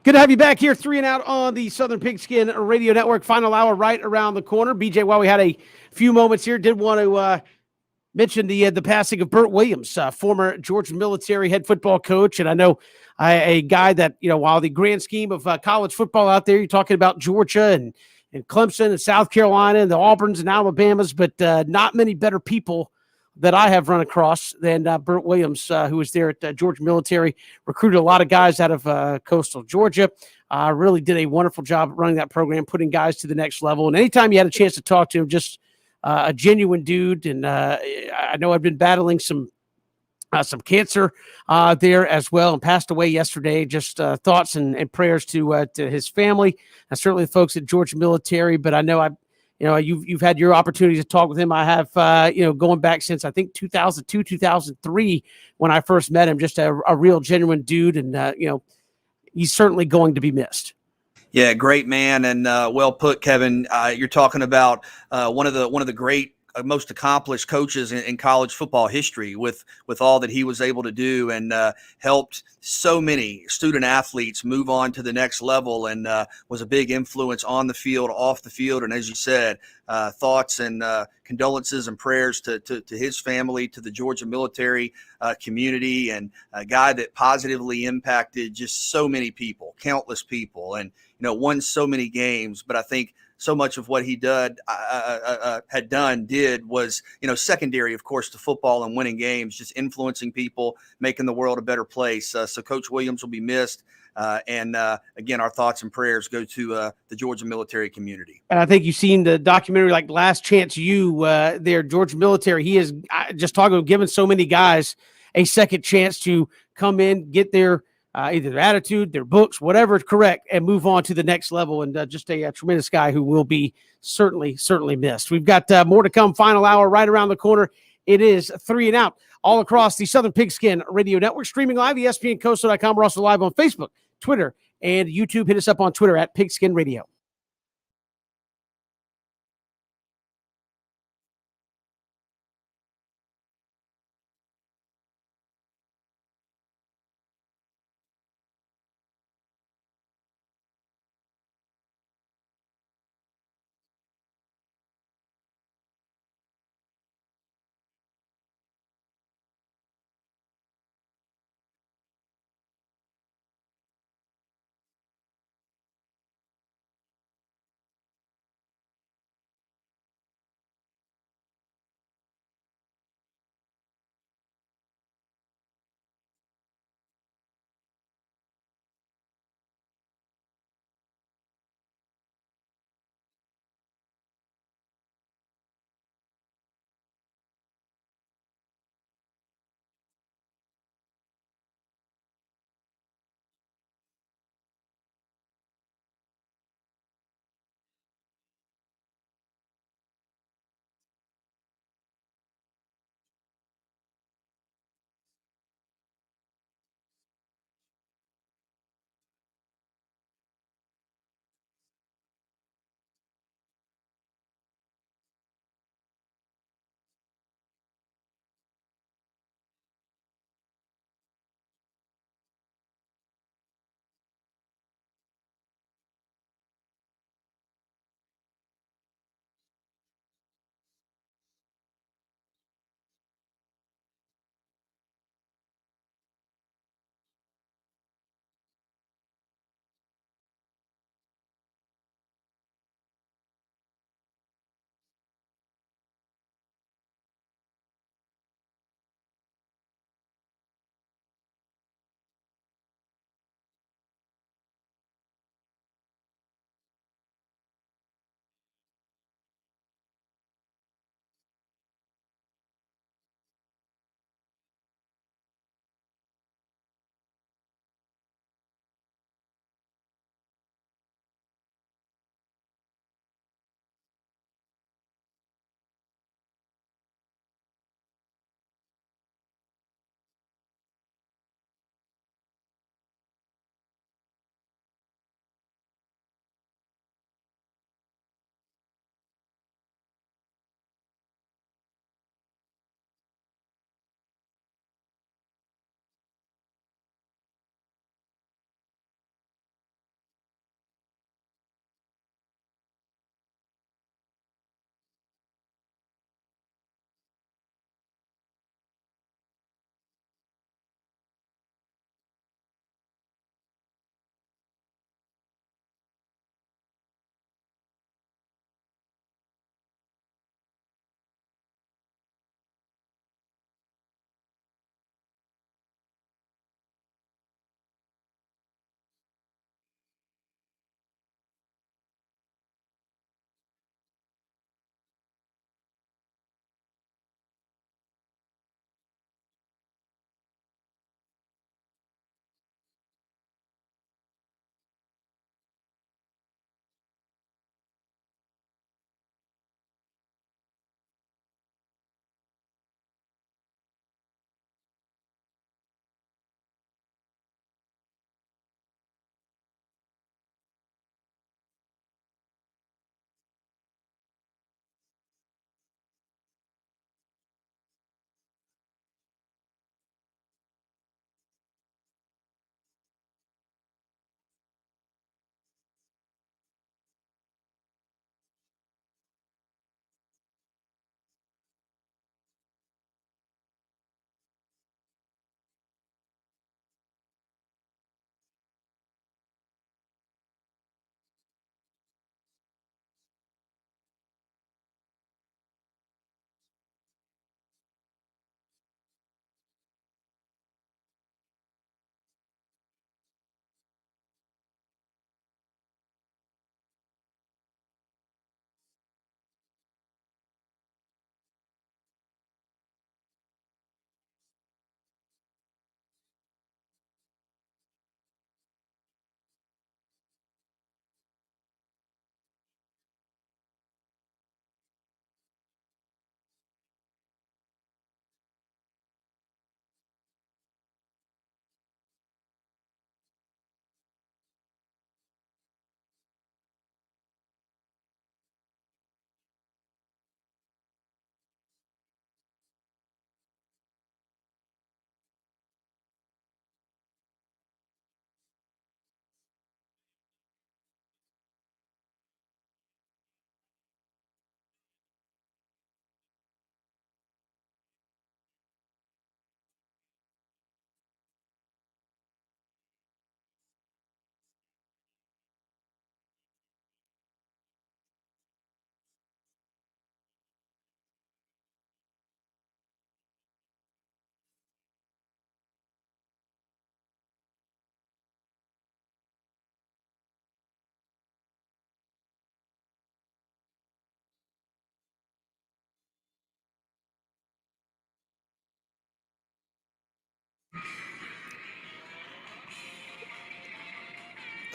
Good to have you back here, 3 and Out on the Southern Pigskin Radio Network. Final hour right around the corner. BJ, while we had a few moments here, did want to mention the passing of Burt Williams, former Georgia military head football coach. And I know a guy that, while the grand scheme of college football out there, you're talking about Georgia and Clemson and South Carolina and the Auburns and Alabamas, but not many better people that I have run across than Burt Williams, who was there at Georgia Military, recruited a lot of guys out of coastal Georgia. Really did a wonderful job running that program, putting guys to the next level. And anytime you had a chance to talk to him, just a genuine dude. And I know I've been battling some cancer there as well, and passed away yesterday. Just thoughts and prayers to his family, and certainly the folks at Georgia Military. But I know you've had your opportunity to talk with him. I have, going back since I think 2002, 2003, when I first met him, just a real genuine dude. And, he's certainly going to be missed. Yeah, great man, and well put, Kevin. You're talking about one of the great, most accomplished coaches in college football history, with all that he was able to do, and helped so many student athletes move on to the next level, and was a big influence on the field, off the field. And as you said, thoughts and condolences and prayers to his family, to the Georgia military community, and a guy that positively impacted just so many people, countless people, and won so many games. But I think so much of what he did was, secondary, of course, to football and winning games, just influencing people, making the world a better place. So Coach Williams will be missed. And again, our thoughts and prayers go to the Georgia military community. And I think you've seen the documentary, like Last Chance U, there, Georgia Military. He is just talking about giving so many guys a second chance to come in, get their either their attitude, their books, whatever is correct, and move on to the next level. And just a tremendous guy who will be certainly missed. We've got more to come. Final hour right around the corner. It is 3 and Out all across the Southern Pigskin Radio Network, streaming live, ESPNCoastal.com. We're also live on Facebook, Twitter, and YouTube. Hit us up on Twitter at Pigskin Radio.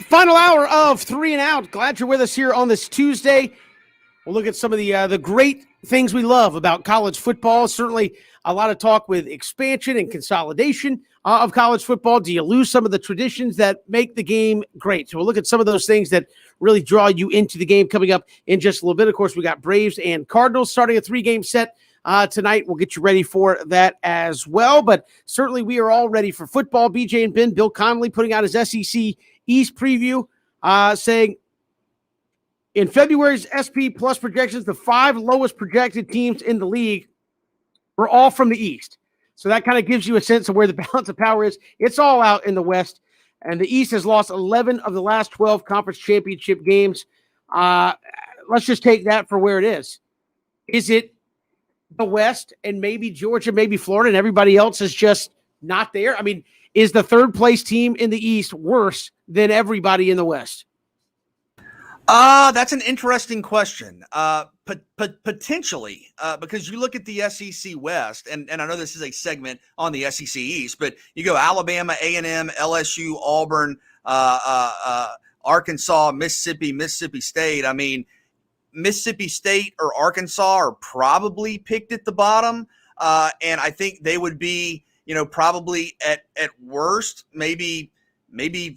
Final hour of 3 and Out. Glad you're with us here on this Tuesday. We'll look at some of the great things we love about college football. Certainly a lot of talk with expansion and consolidation of college football. Do you lose some of the traditions that make the game great? So we'll look at some of those things that really draw you into the game coming up in just a little bit. Of course, we got Braves and Cardinals starting a 3-game set tonight. We'll get you ready for that as well. But certainly we are all ready for football. BJ and Ben, Bill Connolly putting out his SEC East preview, saying in February's SP Plus projections, the 5 lowest projected teams in the league were all from the East. So that kind of gives you a sense of where the balance of power is. It's all out in the West, and the East has lost 11 of the last 12 conference championship games. Let's just take that for where it is. Is it the West and maybe Georgia, maybe Florida, and everybody else is just not there? I mean, is the third place team in the East worse than everybody in the West? That's an interesting question. Potentially, because you look at the SEC West, and I know this is a segment on the SEC East, but you go Alabama, A&M, LSU, Auburn, Arkansas, Mississippi State. I mean, Mississippi State or Arkansas are probably picked at the bottom, and I think they would be, probably at worst, maybe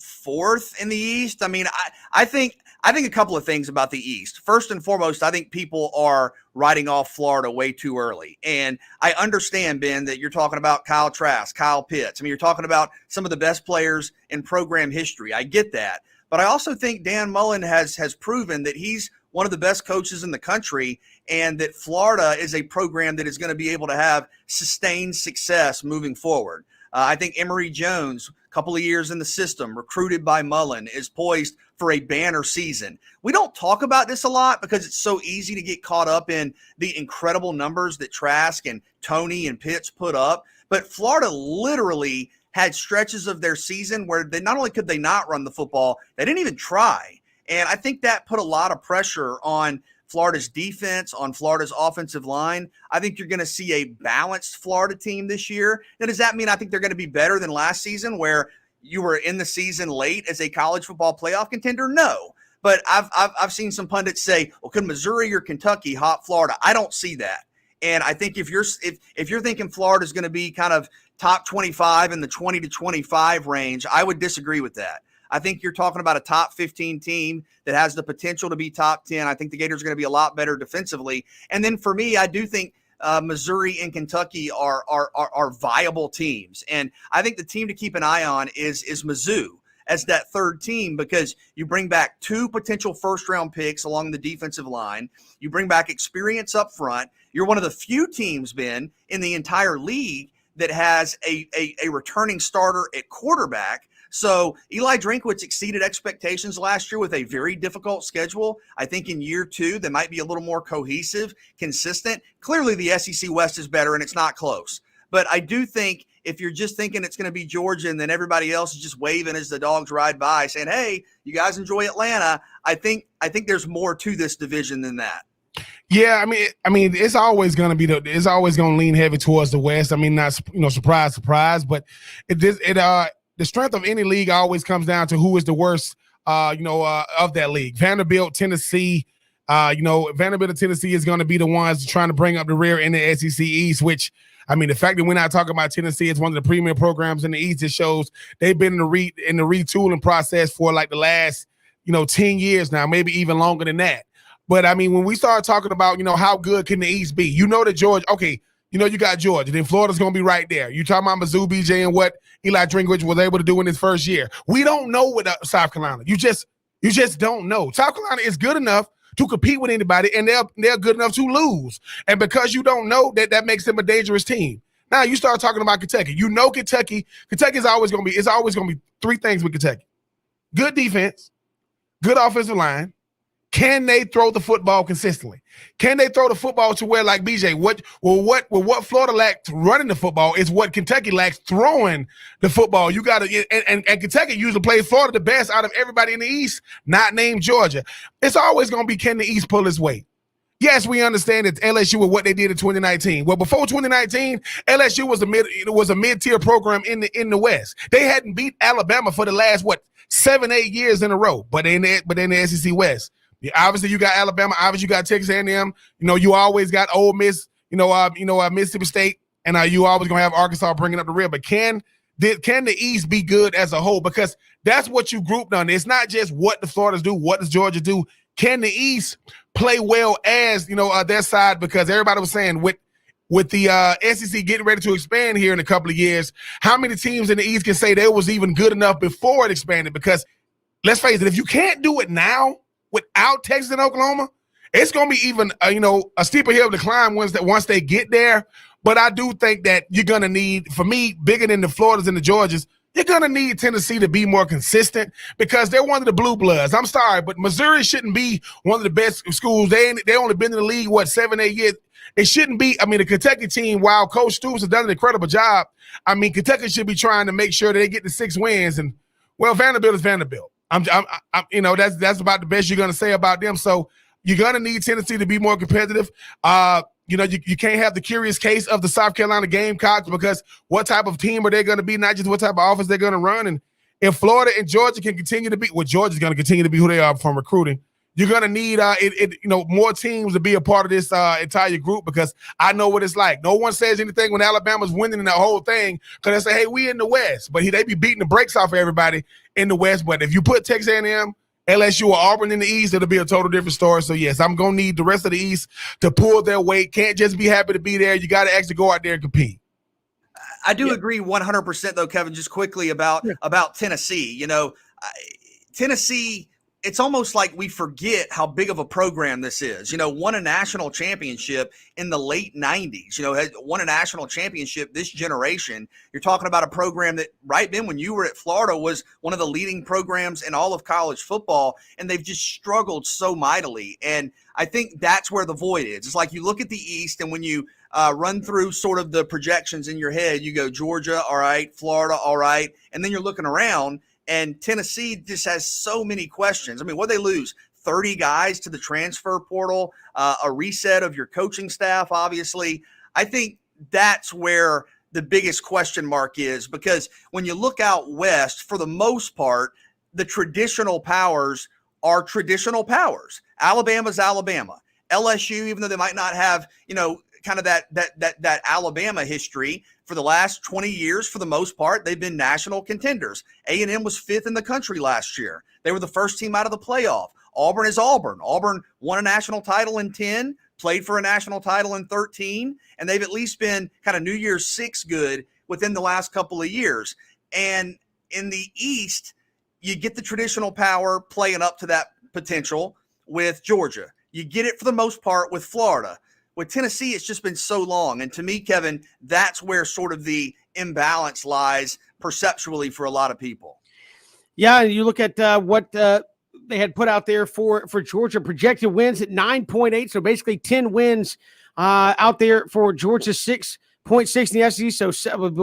fourth in the East. I mean, I think a couple of things about the East. First and foremost, I think people are writing off Florida way too early. And I understand, Ben, that you're talking about Kyle Trask, Kyle Pitts. I mean, you're talking about some of the best players in program history. I get that. But I also think Dan Mullen has proven that he's one of the best coaches in the country, and that Florida is a program that is going to be able to have sustained success moving forward. I think Emory Jones, a couple of years in the system, recruited by Mullen, is poised for a banner season. We don't talk about this a lot because it's so easy to get caught up in the incredible numbers that Trask and Tony and Pitts put up. But Florida literally had stretches of their season where they not only could they not run the football, they didn't even try. And I think that put a lot of pressure on Florida's defense, on Florida's offensive line. I think you're going to see a balanced Florida team this year. Now, does that mean I think they're going to be better than last season where you were in the season late as a college football playoff contender? No. But I've seen some pundits say, well, could Missouri or Kentucky hop Florida? I don't see that. And I think if you're thinking Florida is going to be kind of top 25 in the 20 to 25 range, I would disagree with that. I think you're talking about a top 15 team that has the potential to be top 10. I think the Gators are going to be a lot better defensively. And then for me, I do think Missouri and Kentucky are viable teams. And I think the team to keep an eye on is Mizzou as that third team, because you bring back 2 potential first-round picks along the defensive line. You bring back experience up front. You're one of the few teams, Ben, in the entire league that has a returning starter at quarterback. So Eli Drinkwitz exceeded expectations last year with a very difficult schedule. I think in year 2, they might be a little more cohesive, consistent. Clearly the SEC West is better and it's not close. But I do think if you're just thinking it's going to be Georgia and then everybody else is just waving as the dogs ride by saying, hey, you guys enjoy Atlanta, I think there's more to this division than that. Yeah, I mean, it's always going to lean heavy towards the West. I mean, not surprise, but the strength of any league always comes down to who is the worst, of that league. Vanderbilt, Tennessee, Vanderbilt and Tennessee is going to be the ones trying to bring up the rear in the SEC East, which, I mean, the fact that we're not talking about Tennessee, it's one of the premier programs in the East. It shows they've been in the retooling process for like the last, 10 years now, maybe even longer than that. But, I mean, when we start talking about, how good can the East be, that Georgia, okay, you got Georgia, then Florida's going to be right there. You talking about Mizzou, BJ, and what Eli Drinkwitz was able to do in his first year. We don't know what South Carolina. You just don't know. South Carolina is good enough to compete with anybody, and they're good enough to lose. And because you don't know, that makes them a dangerous team. Now you start talking about Kentucky. Kentucky is always going to be 3 things with Kentucky: good defense, good offensive line. Can they throw the football consistently? Can they throw the football to where, like BJ, what Florida lacked running the football is what Kentucky lacks throwing the football. You got to, and Kentucky usually plays Florida the best out of everybody in the East, not named Georgia. It's always going to be, can the East pull its weight? Yes, we understand that LSU with what they did in 2019. Well, before 2019, LSU was a mid-tier program in the West. They hadn't beat Alabama for the last 10 7-8 years in a row, but in the SEC West. Obviously, you got Alabama. Obviously, you got Texas A&M. You know, you always got Ole Miss. Mississippi State, and you always gonna have Arkansas bringing up the rear. But can the East be good as a whole? Because that's what you grouped on. It's not just what the Floridas do. What does Georgia do? Can the East play well as their side? Because everybody was saying with the SEC getting ready to expand here in a couple of years, how many teams in the East can say they was even good enough before it expanded? Because let's face it, if you can't do it now without Texas and Oklahoma, it's going to be even a steeper hill to climb once they get there. But I do think that you're going to need, for me, bigger than the Floridas and the Georgias, you're going to need Tennessee to be more consistent because they're one of the blue bloods. I'm sorry, but Missouri shouldn't be one of the best schools. They only been in the league, 7-8 years. It shouldn't be. I mean, the Kentucky team, while Coach Stoops has done an incredible job, I mean, Kentucky should be trying to make sure that they get the 6 wins. And, well, Vanderbilt is Vanderbilt. That's about the best you're going to say about them. So you're going to need Tennessee to be more competitive. You can't have the curious case of the South Carolina Gamecocks because what type of team are they going to be, not just what type of offense they're going to run. And if Florida and Georgia can continue to be, Georgia's going to continue to be who they are from recruiting, you're going to need more teams to be a part of this entire group because I know what it's like. No one says anything when Alabama's winning in the whole thing because they say, hey, we in the West. But they be beating the brakes off of everybody in the West. But if you put Texas A&M, LSU, or Auburn in the East, it'll be a total different story. So, yes, I'm going to need the rest of the East to pull their weight. Can't just be happy to be there. You got to actually go out there and compete. I do agree 100%, though, Kevin, just quickly about Tennessee. Tennessee, it's almost like we forget how big of a program this is. Won a national championship in the late 90s. Won a national championship this generation. You're talking about a program that right then when you were at Florida was one of the leading programs in all of college football, and they've just struggled so mightily. And I think that's where the void is. It's like you look at the East, and when you run through sort of the projections in your head, you go Georgia, all right, Florida, all right, and then you're looking around, and Tennessee just has so many questions. I mean, what they lose? 30 guys to the transfer portal, a reset of your coaching staff, obviously. I think that's where the biggest question mark is because when you look out west, for the most part, the traditional powers are traditional powers. Alabama's Alabama. LSU, even though they might not have, kind of that Alabama history, for the last 20 years, for the most part, they've been national contenders. A&M was 5th in the country last year. They were the first team out of the playoff. Auburn is Auburn. Auburn won a national title in 10, played for a national title in 13, and they've at least been kind of New Year's 6 good within the last couple of years. And in the East, you get the traditional power playing up to that potential with Georgia. You get it for the most part with Florida. With Tennessee, it's just been so long. And to me, Kevin, that's where sort of the imbalance lies perceptually for a lot of people. Yeah, and you look at what they had put out there for Georgia, projected wins at 9.8, so basically 10 wins out there for Georgia, 6.6 in the SEC, so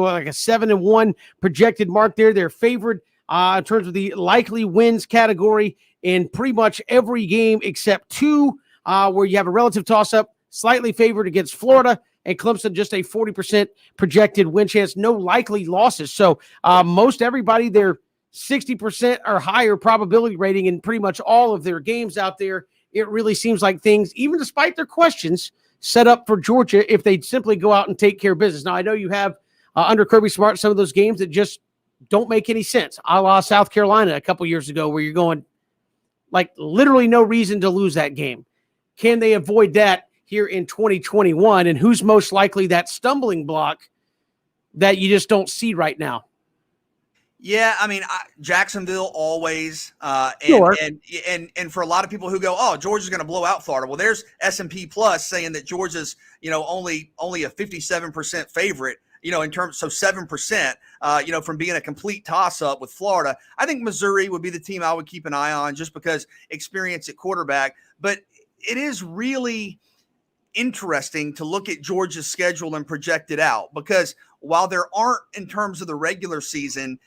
like a 7-1 projected mark there. They're favored in terms of the likely wins category in pretty much every game except 2 where you have a relative toss-up. Slightly favored against Florida, and Clemson just a 40% projected win chance, no likely losses. So most everybody, they're 60% or higher probability rating in pretty much all of their games out there. It really seems like things, even despite their questions, set up for Georgia if they simply go out and take care of business. Now, I know you have under Kirby Smart some of those games that just don't make any sense, a la South Carolina a couple years ago where you're going, like, literally no reason to lose that game. Can they avoid that here in 2021, and who's most likely that stumbling block that you just don't see right now? Yeah, I mean, Jacksonville always, Sure. and for a lot of people who go, oh, Georgia's going to blow out Florida. Well, there's S&P Plus saying that Georgia's, only a 57% favorite, in terms, so 7%, from being a complete toss-up with Florida. I think Missouri would be the team I would keep an eye on just because experience at quarterback. But it is really interesting to look at Georgia's schedule and project it out because while there aren't, in terms of the regular season,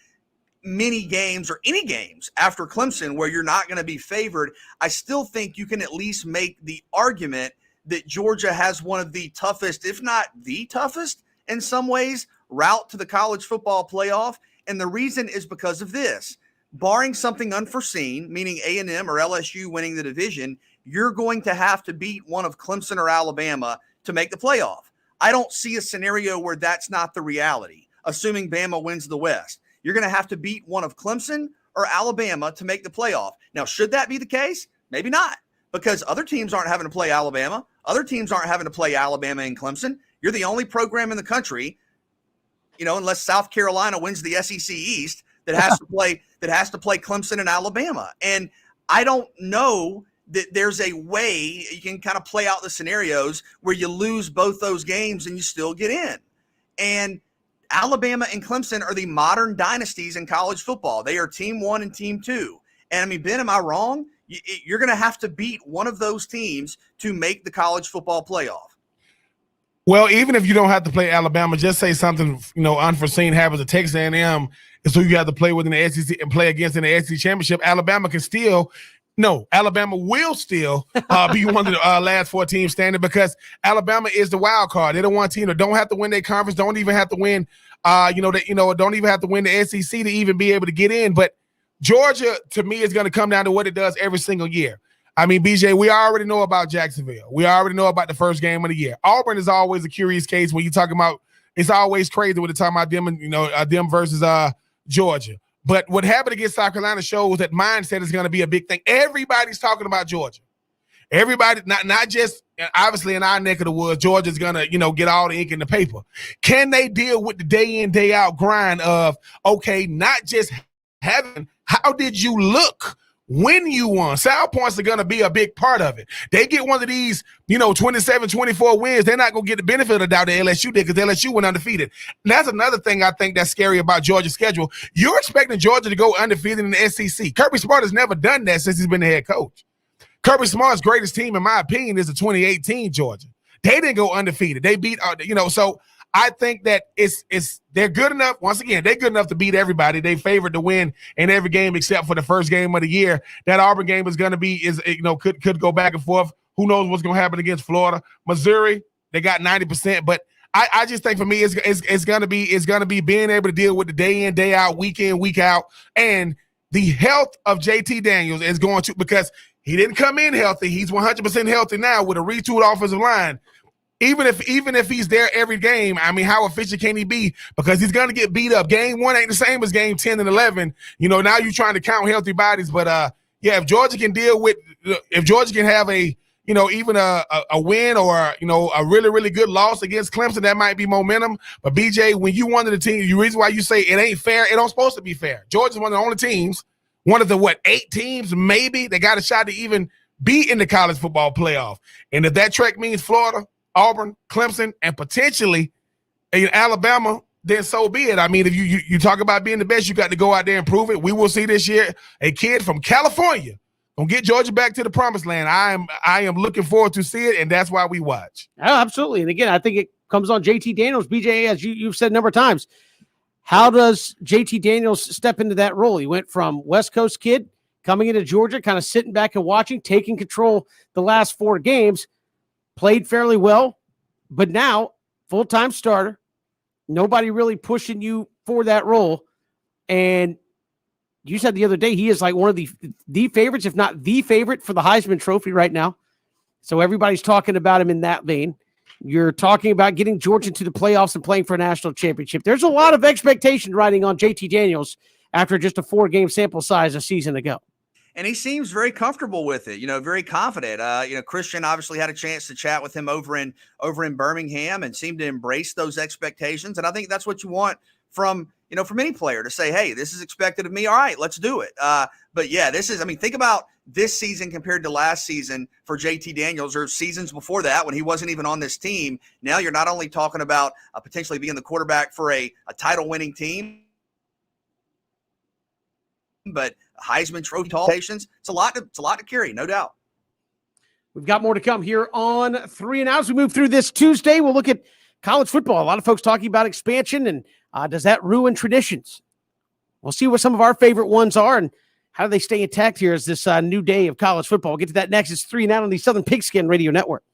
many games or any games after Clemson where you're not going to be favored, I still think you can at least make the argument that Georgia has one of the toughest, if not the toughest in some ways, route to the college football playoff. And the reason is because of this. barring something unforeseen, meaning A&M or LSU winning the division, you're going to have to beat one of Clemson or Alabama to make the playoff. I don't see a scenario where that's not the reality, assuming Bama wins the West. You're going to have to beat one of Clemson or Alabama to make the playoff. Now, should that be the case? Maybe not, because other teams aren't having to play Alabama. Other teams aren't having to play Alabama and Clemson. You're the only program in the country, unless South Carolina wins the SEC East, that has to play Clemson and Alabama. And I don't know that there's a way you can kind of play out the scenarios where you lose both those games and you still get in. And Alabama and Clemson are the modern dynasties in college football. They are team 1 and team 2. And I mean, Ben, am I wrong? You're going to have to beat one of those teams to make the college football playoff. Well, even if you don't have to play Alabama, just say something, unforeseen happens at Texas A&M, is who you have to play with in the SEC and play against in the SEC championship. Alabama will still be one of the last 4 teams standing, because Alabama is the wild card. They're the one team that don't have to win their conference, don't even have to win, don't even have to win the SEC to even be able to get in. But Georgia, to me, is going to come down to what it does every single year. I mean, BJ, we already know about Jacksonville. We already know about the first game of the year. Auburn is always a curious case when you're talking about. It's always crazy when you're talking about them, them versus Georgia. But what happened against South Carolina shows that mindset is going to be a big thing. Everybody's talking about Georgia. Everybody, not just obviously in our neck of the woods, Georgia's going to, get all the ink in the paper. Can they deal with the day in, day out grind of, okay, not just having, how did you look when you won? Sound points are going to be a big part of it. They get one of these, 27, 24 wins. They're not going to get the benefit of the doubt that LSU did, because LSU went undefeated. And that's another thing I think that's scary about Georgia's schedule. You're expecting Georgia to go undefeated in the SEC. Kirby Smart has never done that since he's been the head coach. Kirby Smart's greatest team, in my opinion, is the 2018 Georgia. They didn't go undefeated. They beat, so I think that they're good enough. Once again, they're good enough to beat everybody. They favored to win in every game except for the first game of the year. That Auburn game is going to be could go back and forth. Who knows what's going to happen against Florida, Missouri? They got 90%, but I just think for me it's going to be being able to deal with the day in, day out, week in, week out, and the health of JT Daniels is going to, because he didn't come in healthy. He's 100% healthy now with a retooled offensive line. Even if he's there every game, I mean, how efficient can he be? Because he's going to get beat up. Game 1 ain't the same as game 10 and 11. Now you're trying to count healthy bodies. But, if Georgia can if Georgia can have even a win or, a really, really good loss against Clemson, that might be momentum. But, BJ, when you one of the teams, the reason why you say it ain't fair, it don't supposed to be fair. Georgia's one of the only teams, one of the, 8 teams maybe, that got a shot to even be in the college football playoff. And if that trek means Florida, Auburn, Clemson, and potentially Alabama, then so be it. I mean, if you talk about being the best, you got to go out there and prove it. We will see this year a kid from California gonna get Georgia back to the promised land. I am looking forward to see it, and that's why we watch. Oh, absolutely. And again, I think it comes on JT Daniels. BJ, as you've said a number of times, how does JT Daniels step into that role? He went from West Coast kid coming into Georgia, kind of sitting back and watching, taking control the last 4 games. Played fairly well, but now full-time starter, nobody really pushing you for that role. And you said the other day, he is like one of the favorites, if not the favorite, for the Heisman Trophy right now. So everybody's talking about him in that vein. You're talking about getting Georgia to the playoffs and playing for a national championship. There's a lot of expectation riding on JT Daniels after just a 4-game sample size a season ago. And he seems very comfortable with it, very confident. Christian obviously had a chance to chat with him over in Birmingham and seemed to embrace those expectations. And I think that's what you want from any player, to say, hey, this is expected of me. All right, let's do it. But yeah, think about this season compared to last season for JT Daniels, or seasons before that when he wasn't even on this team. Now you're not only talking about potentially being the quarterback for a title winning team, but Heisman Trophy talkations. It's a lot to carry, no doubt. We've got more to come here on 3 and Out. As we move through this Tuesday, we'll look at college football. A lot of folks talking about expansion and does that ruin traditions? We'll see what some of our favorite ones are and how do they stay intact here as this new day of college football. We'll get to that next. It's 3 and Out on the Southern Pigskin Radio Network.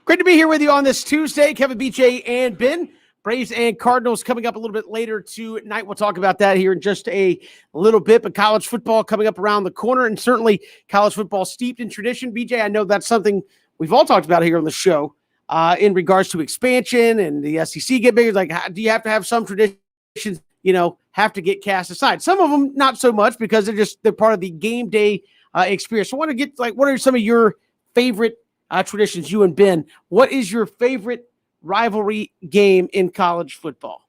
Great to be here with you on this Tuesday. Kevin, BJ, and Ben. Braves and Cardinals coming up a little bit later tonight. We'll talk about that here in just a little bit. But college football coming up around the corner, and certainly college football steeped in tradition. BJ, I know that's something we've all talked about here on the show in regards to expansion and the SEC get bigger. Like, do you have to have some traditions, have to get cast aside? Some of them not so much because they're part of the game day experience. So I want to get what are some of your favorite traditions, you and Ben? What is your favorite rivalry game in college football?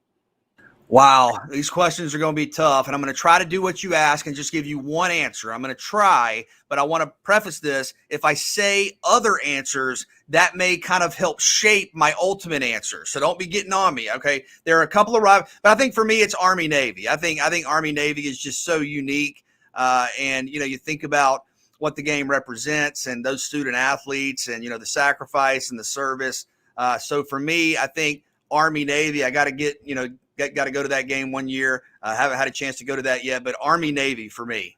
Wow, these questions are going to be tough, and I'm going to try to do what you ask and just give you one answer. I'm going to try, but I want to preface this. If I say other answers, that may kind of help shape my ultimate answer. So don't be getting on me, okay? There are a couple of rivals, but I think for me, it's Army-Navy. I think Army-Navy is just so unique, and, you think about what the game represents and those student athletes and, the sacrifice and the service. So for me, I think Army-Navy, I got to got to go to that game one year. I haven't had a chance to go to that yet, but Army-Navy for me.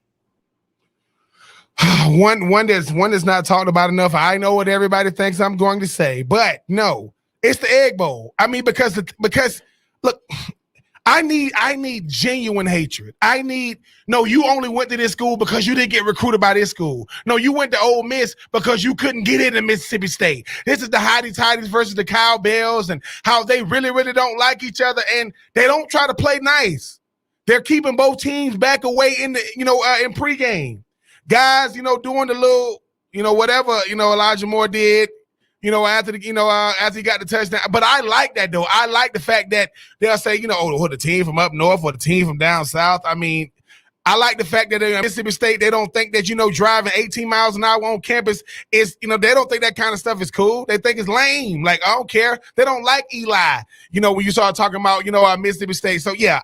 One that's not talked about enough. I know what everybody thinks I'm going to say, but no, it's the Egg Bowl. I mean, because look, I need genuine hatred. No, you only went to this school because you didn't get recruited by this school. No, you went to Ole Miss because you couldn't get into Mississippi State. This is the Hotty-Toddies versus the Cowbells and how they really, really don't like each other, and they don't try to play nice. They're keeping both teams back away in the, in pregame. Guys, doing the little, whatever, Elijah Moore did, after he got the touchdown. But I like that, though. I like the fact that they'll say, the team from up north or the team from down south. I mean, I like the fact that in Mississippi State, they don't think that, driving 18 miles an hour on campus is, they don't think that kind of stuff is cool. They think it's lame. Like, I don't care. They don't like Eli, when you start talking about, Mississippi State. So, yeah,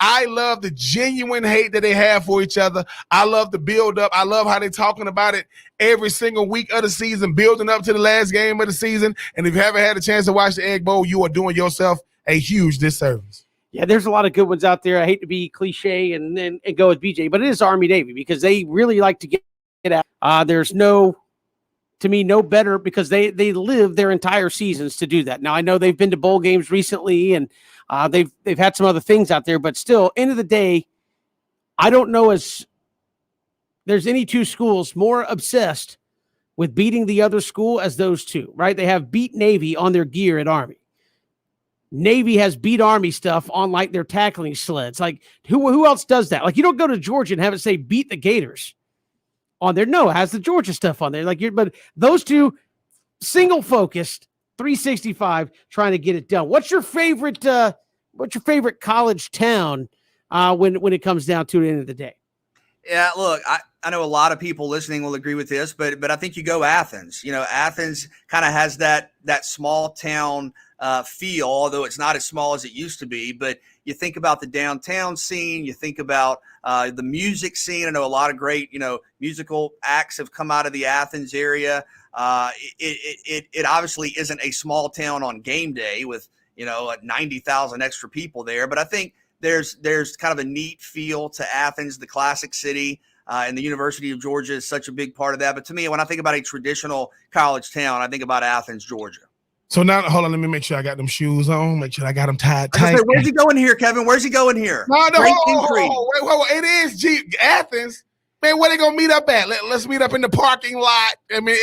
I love the genuine hate that they have for each other. I love the build up. I love how they're talking about it every single week of the season, building up to the last game of the season. And if you haven't had a chance to watch the Egg Bowl, you are doing yourself a huge disservice. Yeah, there's a lot of good ones out there. I hate to be cliche and go with BJ, but it is Army-Navy because they really like to get out. There's no better because they live their entire seasons to do that. Now, I know they've been to bowl games recently and they've had some other things out there, but still, end of the day, I don't know as there's any two schools more obsessed with beating the other school as those two, right? They have beat Navy on their gear at Army. Navy has beat Army stuff on like their tackling sleds. Like who else does that? Like you don't go to Georgia and have it say beat the Gators on there. No, it has the Georgia stuff on there. But those two single focused 365 trying to get it done. What's your favorite college town when it comes down to the end of the day? Yeah, look, I know a lot of people listening will agree with this, but I think you go Athens. Athens kind of has that small town feel, although it's not as small as it used to be. But you think about the downtown scene, you think about the music scene. I know a lot of great, musical acts have come out of the Athens area. It obviously isn't a small town on game day with 90,000 extra people there, but I think there's kind of a neat feel to Athens, the classic city, and the University of Georgia is such a big part of that. But to me, when I think about a traditional college town, I think about Athens, Georgia. So now, hold on, let me make sure I got them shoes on, make sure I got them tied tight. Where's he going here, Kevin? Where's he going here? No, wait, it is Athens. Man, where they gonna meet up at? Let's meet up in the parking lot. I mean,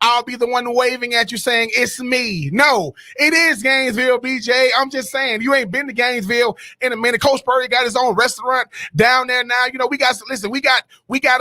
I'll be the one waving at you saying it's me. No, it is Gainesville, BJ. I'm just saying you ain't been to Gainesville in a minute. Coach Purdy got his own restaurant down there now. We got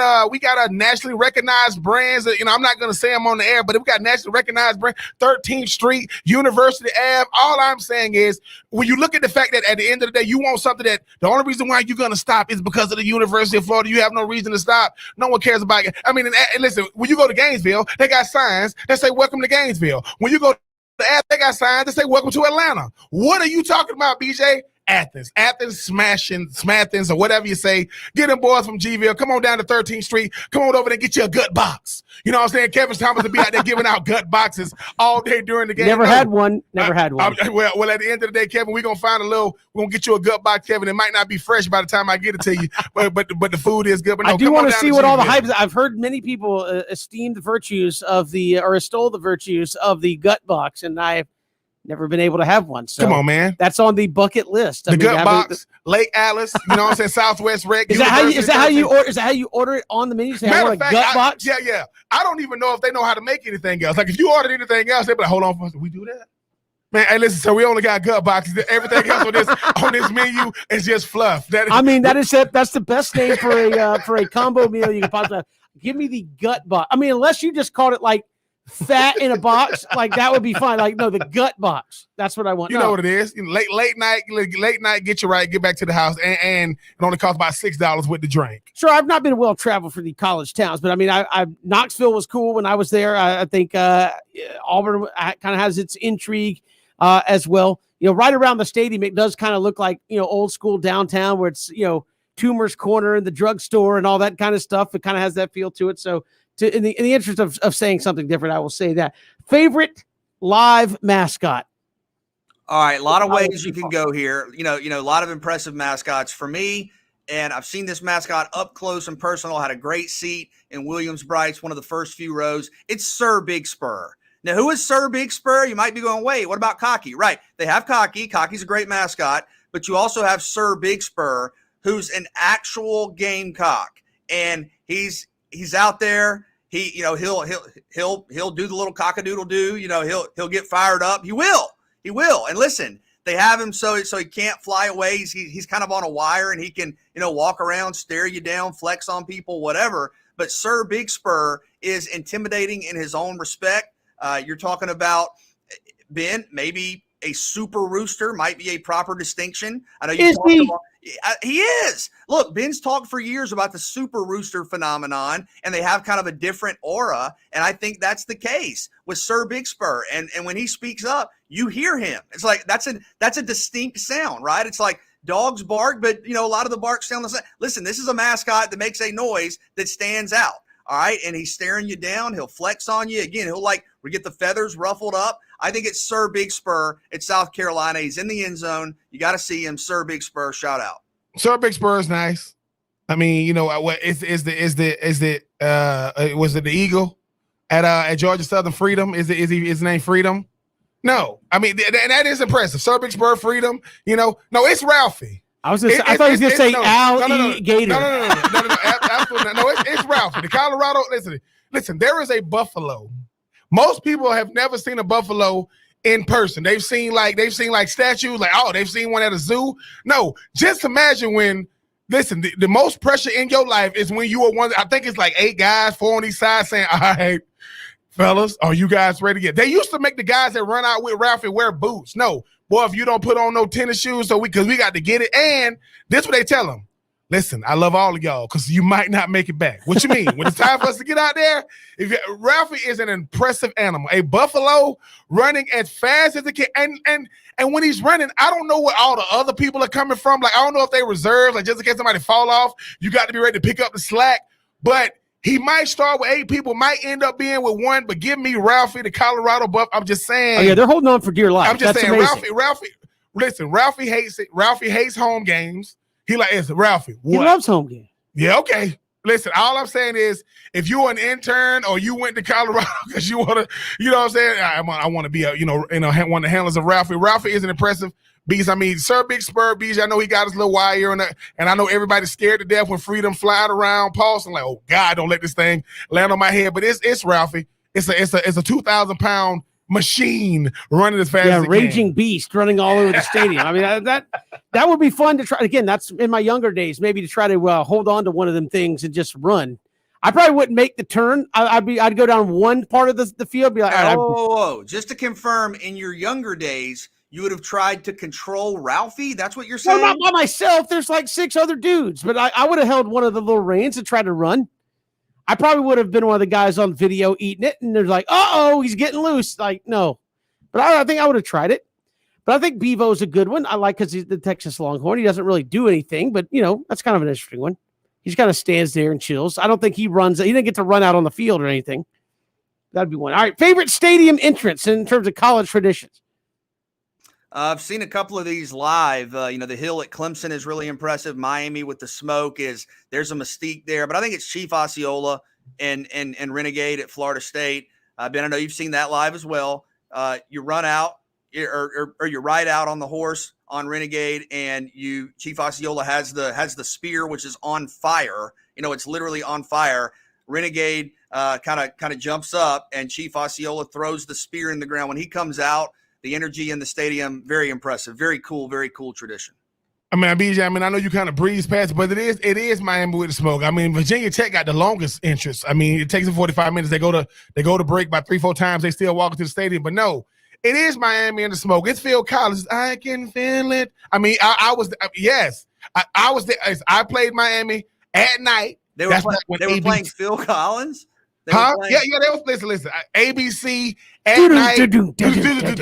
a nationally recognized brands. I'm not gonna say them on the air, but we got nationally recognized brand. 13th Street, University Ave. All I'm saying is when you look at the fact that at the end of the day you want something that the only reason why you're gonna stop is because of the University of Florida. You have no reason to stop. No one cares about it. I mean, and listen, when you go to Gainesville, they got signs that say welcome to Gainesville. When you go to Athens, they got signs that say welcome to Atlanta. What are you talking about, BJ? Athens, Smathens, or whatever you say. Get them boys from Gville. Come on down to 13th Street. Come on over there and get you a gut box. You know what I'm saying? Kevin Thomas will be out there giving out gut boxes all day during the game. Never had one. Never had one. Well, at the end of the day, Kevin, we're gonna get you a gut box, Kevin. It might not be fresh by the time I get it to you, but the food is good. But no, I do want to see what all the Gville. hype is. I've heard many people esteem the virtues of extol the virtues of the gut box, and I've never been able to have one. So Come on, man. that's on the bucket list. The gut box, Lake Alice, you know what I'm saying? Southwest Rec. Is that how you order it on the menu? Say, I Matter want of a fact, gut box? Yeah. I don't even know if they know how to make anything else. Like if you ordered anything else, they'd be like, hold on, we do that? Man, hey, listen, so we only got gut boxes. Everything else on this menu is just fluff. That's the best name for a combo meal you can possibly have. Give me the gut box. I mean, unless you just called it like fat in a box, like that would be fine. Like, no, the gut box. That's what I want. You know what it is. Late night, get you right, get back to the house, and it only costs about $6 with the drink. Sure, I've not been well traveled for the college towns, but I mean, I Knoxville was cool when I was there. I think Auburn kind of has its intrigue as well. You know, right around the stadium, it does kind of look like, you know, old school downtown where it's, you know, Toomer's Corner and the drugstore and all that kind of stuff. It kind of has that feel to it. So in the interest of saying something different, I will say that. Favorite live mascot? All right, a lot of ways you can go here. You know, a lot of impressive mascots for me, and I've seen this mascot up close and personal. Had a great seat in Williams-Brice, one of the first few rows. It's Sir Big Spur. Now, who is Sir Big Spur? You might be going, wait, what about Cocky? Right, they have Cocky. Cocky's a great mascot, but you also have Sir Big Spur, who's an actual gamecock, and he's out there. He'll do the little cock-a-doodle do. You know, he'll get fired up. He will. And listen, they have him so he can't fly away. He's kind of on a wire, and he can, you know, walk around, stare you down, flex on people, whatever. But Sir Big Spur is intimidating in his own respect. You're talking about, Ben, maybe a super rooster might be a proper distinction. I know you talked about. He is. Look, Ben's talked for years about the super rooster phenomenon, and they have kind of a different aura. And I think that's the case with Sir Big Spur. And when he speaks up, you hear him. It's like that's a distinct sound, right? It's like dogs bark, but you know, a lot of the barks sound the same. Listen, this is a mascot that makes a noise that stands out. All right. And he's staring you down. He'll flex on you. Again, he'll get the feathers ruffled up. I think it's Sir Big Spur at South Carolina. He's in the end zone. You got to see him. Sir Big Spur, shout out. Sir Big Spur is nice. I mean, you know what was it the Eagle at Georgia Southern Freedom? Is his name Freedom? No. I mean, and that is impressive. Sir Big Spur Freedom, you know. No, it's Ralphie. I thought he was going to say Al Gator. No, absolutely. No, it's Ralphie. The Colorado, listen, there is a buffalo. Most people have never seen a buffalo in person. They've seen like statues, like, oh, they've seen one at a zoo. No, just imagine when, listen, the most pressure in your life is when you are one, I think it's like 8 guys, 4 on each side saying, all right, fellas, are you guys ready to get? They used to make the guys that run out with Ralphie wear boots. No, boy, if you don't put on no tennis shoes, because we got to get it. And this is what they tell them. Listen, I love all of y'all because you might not make it back. What you mean? When it's time for us to get out there, Ralphie is an impressive animal. A buffalo running as fast as it can. And when he's running, I don't know where all the other people are coming from. Like, I don't know if they reserve, like just in case somebody fall off, you got to be ready to pick up the slack. But he might start with 8 people, might end up being with 1, but give me Ralphie, the Colorado Buff. I'm just saying. Oh, yeah, they're holding on for dear life. I'm just saying, amazing. Ralphie hates it. Ralphie hates home games. He like, it's Ralphie. What? He loves home games. Yeah, okay. Listen, all I'm saying is if you're an intern or you went to Colorado because you want to, you know what I'm saying? I want to be one of the handlers of Ralphie. Ralphie is an impressive beast. I mean, Sir Big Spur beast, I know he got his little wire and I know everybody's scared to death when Freedom flying around, pulse, and like, oh God, don't let this thing land on my head. But it's Ralphie. It's a 2,000-pound machine running as fast as it raging can. beast running all over the stadium. I mean, that would be fun to try. Again, that's in my younger days, maybe to try to hold on to one of them things and just run. I probably wouldn't make the turn. I'd go down one part of the field, be like, all right, whoa. Just to confirm, in your younger days, you would have tried to control Ralphie? That's what you're saying? No, not by myself. There's like 6 other dudes, but I would have held one of the little reins and tried to run. I probably would have been one of the guys on video eating it, and they're like, he's getting loose. Like, no. But I think I would have tried it. But I think Bevo's a good one. I like because he's the Texas Longhorn. He doesn't really do anything, but, that's kind of an interesting one. He just kind of stands there and chills. I don't think he runs. He didn't get to run out on the field or anything. That'd be one. All right, favorite stadium entrance in terms of college traditions? I've seen a couple of these live. The hill at Clemson is really impressive. Miami with the smoke there's a mystique there, but I think it's Chief Osceola and Renegade at Florida State. Ben, I know you've seen that live as well. You run out or you ride out on the horse on Renegade, and Chief Osceola has the spear, which is on fire. It's literally on fire. Renegade kind of jumps up, and Chief Osceola throws the spear in the ground. When he comes out, the energy in the stadium, very impressive, very cool tradition. I mean, BJ, I know you kind of breeze past it, but it is Miami with the smoke. I mean, Virginia Tech got the longest entrance. I mean, it takes them 45 minutes. They go to break by 3-4 times. They still walk into the stadium, but no, it is Miami in the smoke. It's Phil Collins. I can feel it. I mean, I was there. I played Miami at night. They were playing Phil Collins. Yeah, they was listen. ABC at night.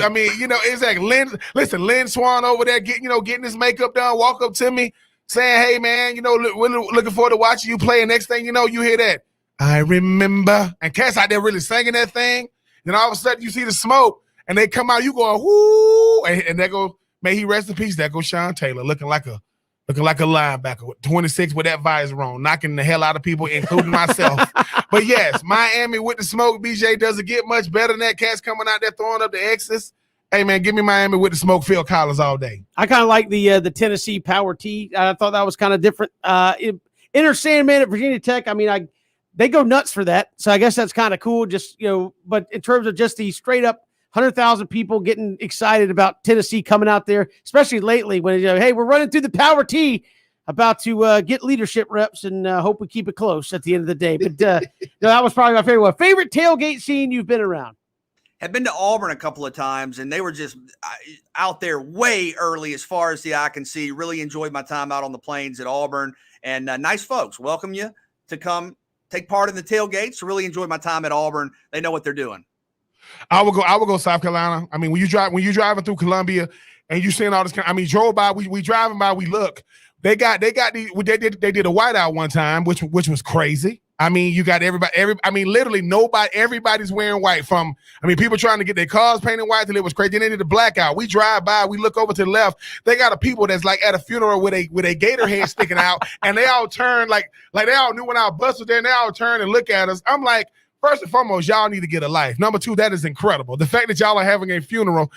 I mean, exactly. Lynn Swan over there getting his makeup done, walk up to me saying, "Hey man, we're looking forward to watching you play." And next thing you know, you hear that, "I remember," and cats out there really singing that thing. Then all of a sudden you see the smoke and they come out, you going, "Whoo!" And they go, "May he rest in peace." That goes Sean Taylor looking like a linebacker with 26 with that visor on, knocking the hell out of people, including myself. But yes, Miami with the smoke. BJ, does it get much better than that? Cats coming out there throwing up the X's. Hey man, give me Miami with the smoke. Phil Collins all day. I kind of like the Tennessee Power T. I thought that was kind of different. Enter Sandman at Virginia Tech. I mean, they go nuts for that. So I guess that's kind of cool. Just but in terms of just the straight up 100,000 people getting excited about Tennessee coming out there, especially lately when, hey, we're running through the Power T, about to get leadership reps, and hope we keep it close at the end of the day. But that was probably my favorite one. Favorite tailgate scene you've been around? Have been to Auburn a couple of times, and they were just out there way early as far as the eye can see. Really enjoyed my time out on the plains at Auburn, and nice folks welcome you to come take part in the tailgates. Really enjoyed my time at Auburn. They know what they're doing. I would go South Carolina. I mean, when you're driving through Columbia and you seeing all this, I mean, drove by, we driving by, we look. They did a whiteout one time, which was crazy. I mean, you got literally everybody's wearing white, from, people trying to get their cars painted white till it was crazy. Then they did the blackout. We drive by, we look over to the left. They got a people that's like at a funeral with a gator head sticking out, and they all turn like they all knew when our bus was there, and they all turn and look at us. I'm like, first and foremost, y'all need to get a life. Number two, that is incredible. The fact that y'all are having a funeral,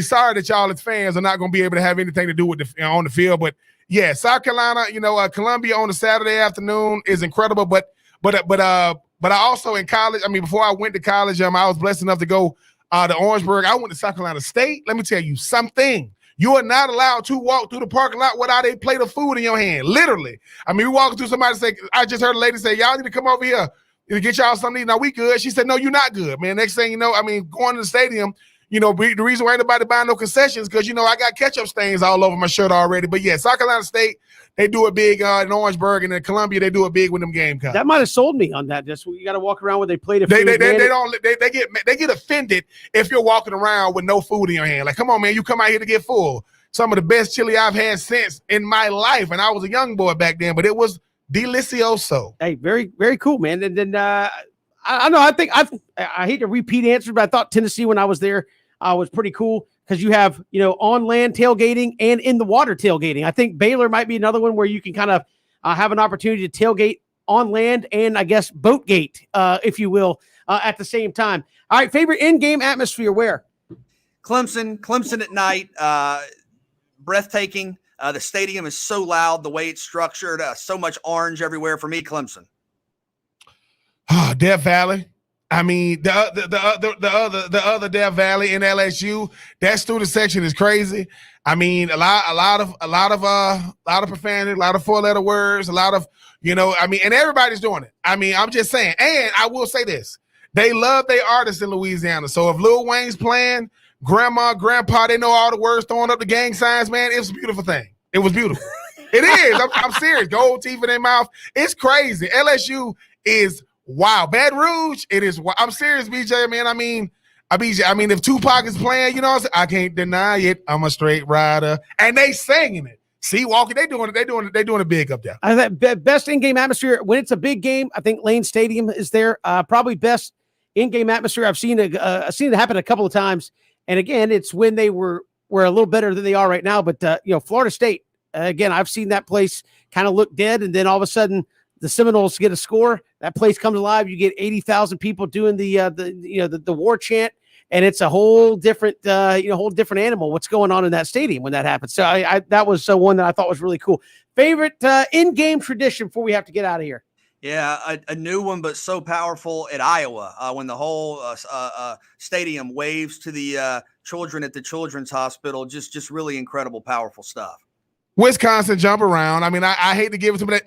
sorry that y'all as fans are not going to be able to have anything to do with on the field. But yeah, South Carolina, Columbia on a Saturday afternoon is incredible. But I also in college, before I went to college, I was blessed enough to go to Orangeburg. I went to South Carolina State. Let me tell you something. You are not allowed to walk through the parking lot without a plate of food in your hand. Literally. We walking through, somebody say, I just heard a lady say, y'all need to come over here to get y'all something to eat. Now we good. She said, no, you're not good, man. Next thing you know, going to the stadium, the reason why ain't nobody buying no concessions, because, I got ketchup stains all over my shirt already. But yeah, South Carolina State, they do it big in Orangeburg, and in Columbia, they do it big with them Gamecocks. That might have sold me on that. Just you got to walk around with a plate of food. They get offended if you're walking around with no food in your hand. Like, come on, man, you come out here to get full. Some of the best chili I've had since in my life, and I was a young boy back then, but it was delicioso. Hey, very, very cool, man. And then I know. I hate to repeat answers, but I thought Tennessee when I was there was pretty cool, because you have on land tailgating and in the water tailgating. I think Baylor might be another one where you can kind of have an opportunity to tailgate on land and I guess boatgate, if you will, at the same time. All right, favorite in-game atmosphere where? Clemson at night, breathtaking. The stadium is so loud, the way it's structured, so much orange everywhere. For me, Clemson. Death Valley. The other Death Valley in LSU, that student section is crazy. A lot of profanity, a lot of 4-letter words, a lot of, and everybody's doing it. I'm just saying. And I will say this. They love their artists in Louisiana. So if Lil Wayne's playing, grandma, grandpa, they know all the words, throwing up the gang signs, man. It was a beautiful thing. It was beautiful. It is. I'm serious. Gold teeth in their mouth. It's crazy. LSU is wow. Baton Rouge, it is. I'm serious, BJ, man. I mean, if Tupac is playing, you know, what I'm saying? I can't deny it. I'm a straight rider, and they singing it. See, Walker, they doing it big up there. I think best in-game atmosphere when it's a big game. I think Lane Stadium is there. Probably best in-game atmosphere. I've seen it happen a couple of times. And again, it's when they were a little better than they are right now. But Florida State, again, I've seen that place kind of look dead, and then all of a sudden the Seminoles get a score. That place comes alive. You get 80,000 people doing the war chant. And it's a whole different, whole different animal. What's going on in that stadium when that happens? So that was one that I thought was really cool. Favorite in-game tradition before we have to get out of here. Yeah, a new one, but so powerful at Iowa when the whole stadium waves to the children at the Children's Hospital. Just really incredible, powerful stuff. Wisconsin jump around. I mean, I hate to give it to them,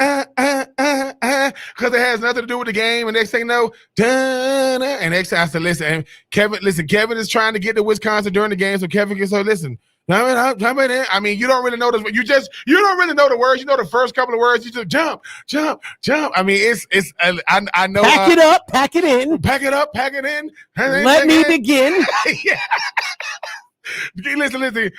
because it has nothing to do with the game. And they say no, and next time I said, listen, Kevin is trying to get to Wisconsin during the game, so Kevin can say, listen. I mean, you don't really know this. You don't really know the words. You know the first couple of words. You just jump. I mean, it's. I know. Pack it up, pack it in. Pack it up, pack it in. Let me begin. Yeah. Listen, DJ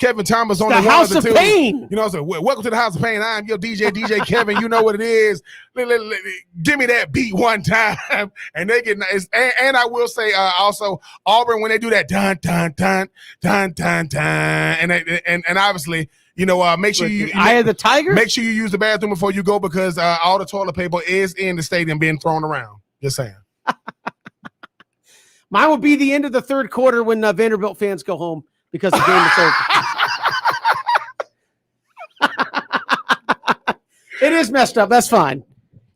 Kevin Thomas on the the House of too. Pain. You know, so welcome to the House of Pain. I'm your DJ Kevin. You know what it is. Give me that beat one time, and they get nice. And I will say also Auburn when they do that dun dun dun dun dun dun, and obviously. Make sure you Eye of the Tiger. Make sure you use the bathroom before you go because all the toilet paper is in the stadium being thrown around. Just saying. Mine will be the end of the third quarter when Vanderbilt fans go home because the game is over. It is messed up. That's fine.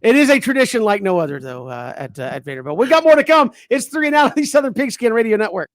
It is a tradition like no other, though, at Vanderbilt. We got more to come. It's 3 and Out on the Southern Pigskin Radio Network.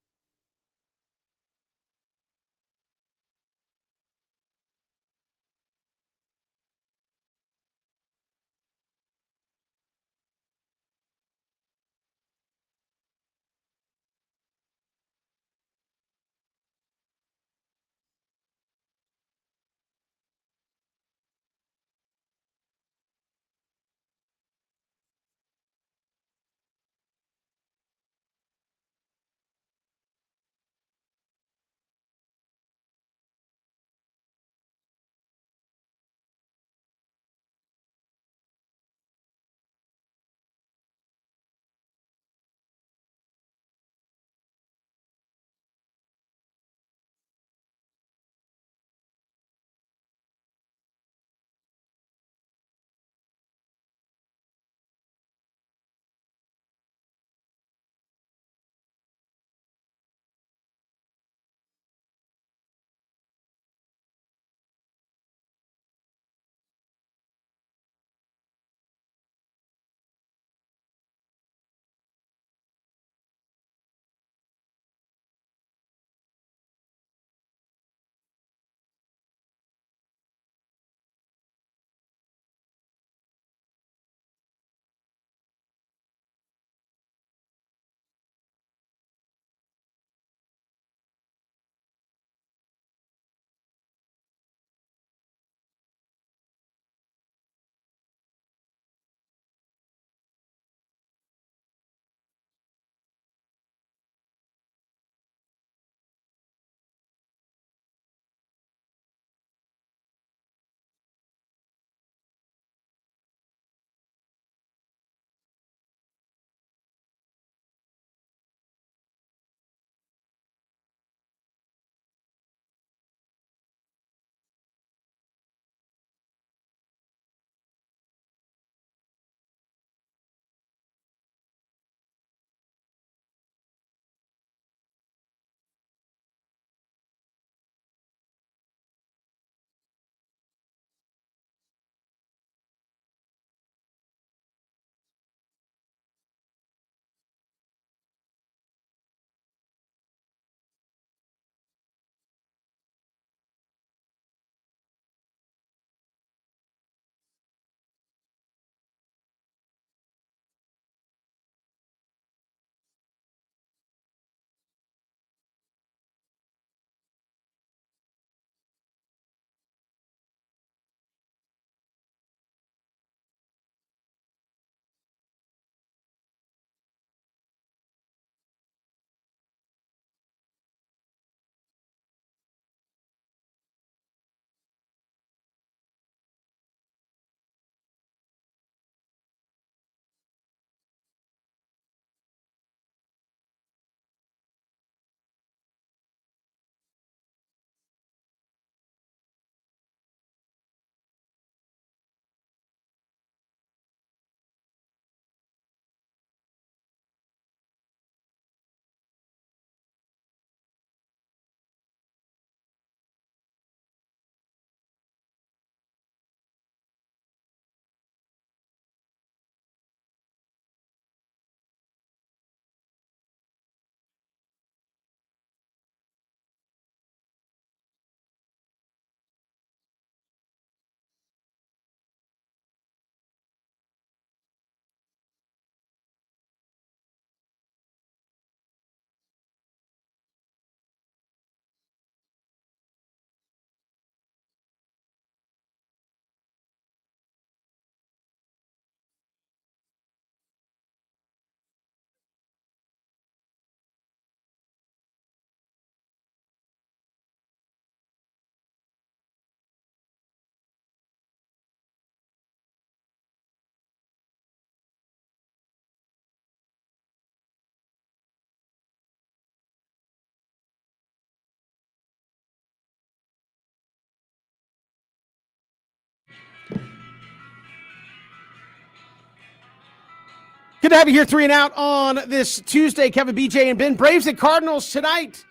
Good to have you here, 3 and Out on this Tuesday. Kevin, BJ, and Ben. Braves and Cardinals tonight.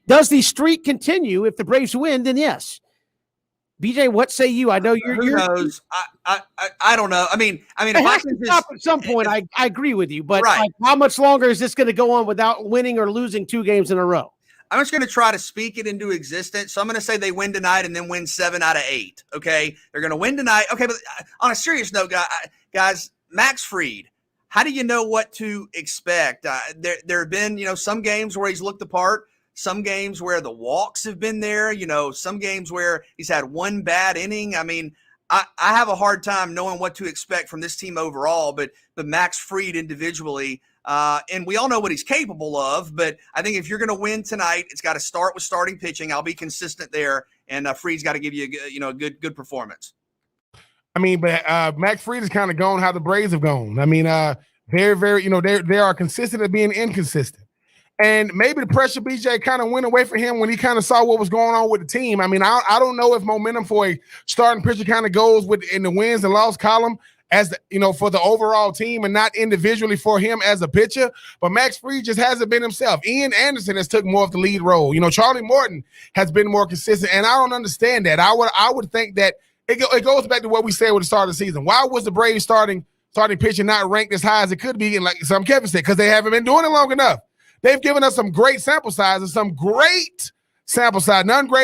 Does the streak continue? If the Braves win, then yes. BJ, what say you? I know Who knows? I don't know. I mean, it if I has can to stop at some point. I agree with you, but like, how much longer is this going to go on without winning or losing 2 games in a row? I'm just going to try to speak it into existence. So I'm going to say they win tonight and then win 7 out of 8. Okay, they're going to win tonight. Okay, but on a serious note, guys, Max Fried. How do you know what to expect? There have been, some games where he's looked the part. Some games where the walks have been there, some games where he's had one bad inning. I mean, I have a hard time knowing what to expect from this team overall, but Max Fried individually, and we all know what he's capable of, but I think if you're going to win tonight, it's got to start with starting pitching. I'll be consistent there, and Fried's got to give you a good performance. I mean, but Max Fried has kind of gone how the Braves have gone. I mean, very, very, they are consistent at being inconsistent. And maybe the pressure, BJ, kind of went away from him when he kind of saw what was going on with the team. I mean, I don't know if momentum for a starting pitcher kind of goes in the wins and loss column as for the overall team and not individually for him as a pitcher. But Max Fried just hasn't been himself. Ian Anderson has took more of the lead role. Charlie Morton has been more consistent, and I don't understand that. I would think that it goes back to what we said with the start of the season. Why was the Braves starting pitcher not ranked as high as it could be? And like some Kevin said, because they haven't been doing it long enough. They've given us some great sample sizes, none greater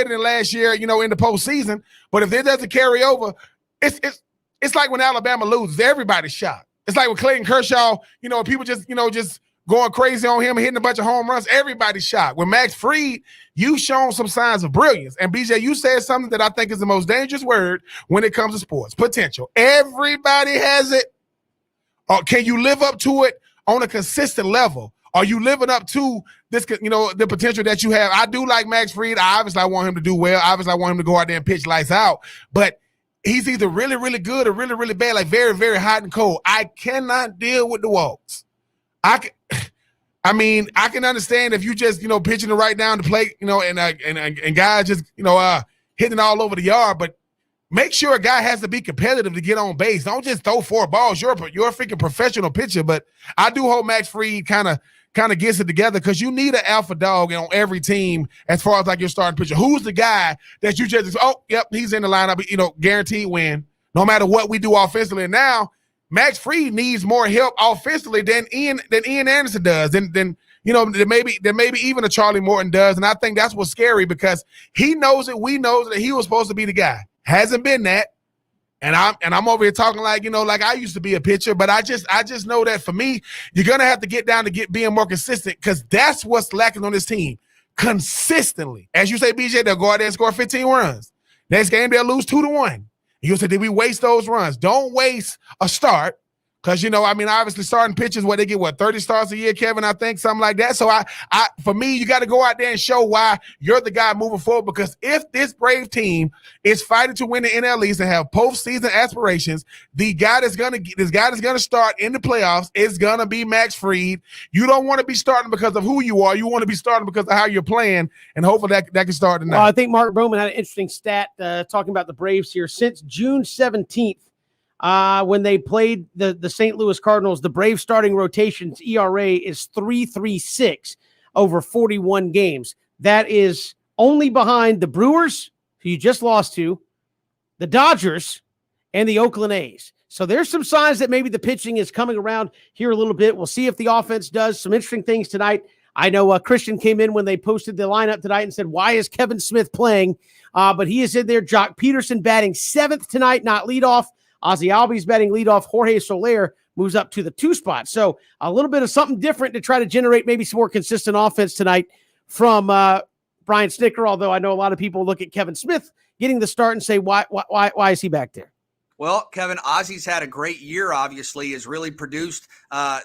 than last year, in the postseason. But if it doesn't carry over, it's like when Alabama loses, everybody's shocked. It's like with Clayton Kershaw, people just going crazy on him and hitting a bunch of home runs. Everybody's shocked. With Max Fried, you've shown some signs of brilliance. And BJ, you said something that I think is the most dangerous word when it comes to sports: potential. Everybody has it. Can you live up to it on a consistent level? Are you living up to this, the potential that you have? I do like Max Fried. I want him to do well. Obviously, I want him to go out there and pitch lights out. But he's either really, really good or really, really bad, like very, very hot and cold. I cannot deal with the walks. I can understand if you just, pitching it right down the plate, and guys just, hitting all over the yard. But make sure a guy has to be competitive to get on base. Don't just throw 4 balls. You're a freaking professional pitcher. But I do hope Max Fried kind of gets it together, because you need an alpha dog on every team as far as like your starting pitcher. Who's the guy that you just, he's in the lineup, guaranteed win, no matter what we do offensively. And now Max Fried needs more help offensively than Ian Anderson does, than maybe even a Charlie Morton does. And I think that's what's scary, because he knows it. We know that he was supposed to be the guy. Hasn't been that. And I'm over here talking like I used to be a pitcher, but I just know that for me, you're gonna have to get down to being more consistent, because that's what's lacking on this team. Consistently. As you say, BJ, they'll go out there and score 15 runs. Next game, they'll lose 2-1. You say, did we waste those runs? Don't waste a start. Because, obviously starting pitchers, they get, 30 starts a year, Kevin, I think, something like that. So, for me, you got to go out there and show why you're the guy moving forward. Because if this Brave team is fighting to win the NL East and have postseason aspirations, this guy that's going to start in the playoffs is going to be Max Fried. You don't want to be starting because of who you are. You want to be starting because of how you're playing, and hopefully that can start tonight. Well, I think Mark Bowman had an interesting stat talking about the Braves here. Since June 17th, when they played the St. Louis Cardinals, the Braves starting rotation's ERA is 3.36 over 41 games. That is only behind the Brewers, who you just lost to, the Dodgers, and the Oakland A's. So there's some signs that maybe the pitching is coming around here a little bit. We'll see if the offense does some interesting things tonight. I know Christian came in when they posted the lineup tonight and said, why is Kevin Smith playing? But he is in there. Jock Peterson batting 7th tonight, not leadoff. Ozzie Albies batting leadoff. Jorge Soler moves up to the 2 spot. So a little bit of something different to try to generate maybe some more consistent offense tonight from Brian Snitker, although I know a lot of people look at Kevin Smith getting the start and say, why is he back there? Well, Kevin, Ozzie's had a great year, obviously, has really produced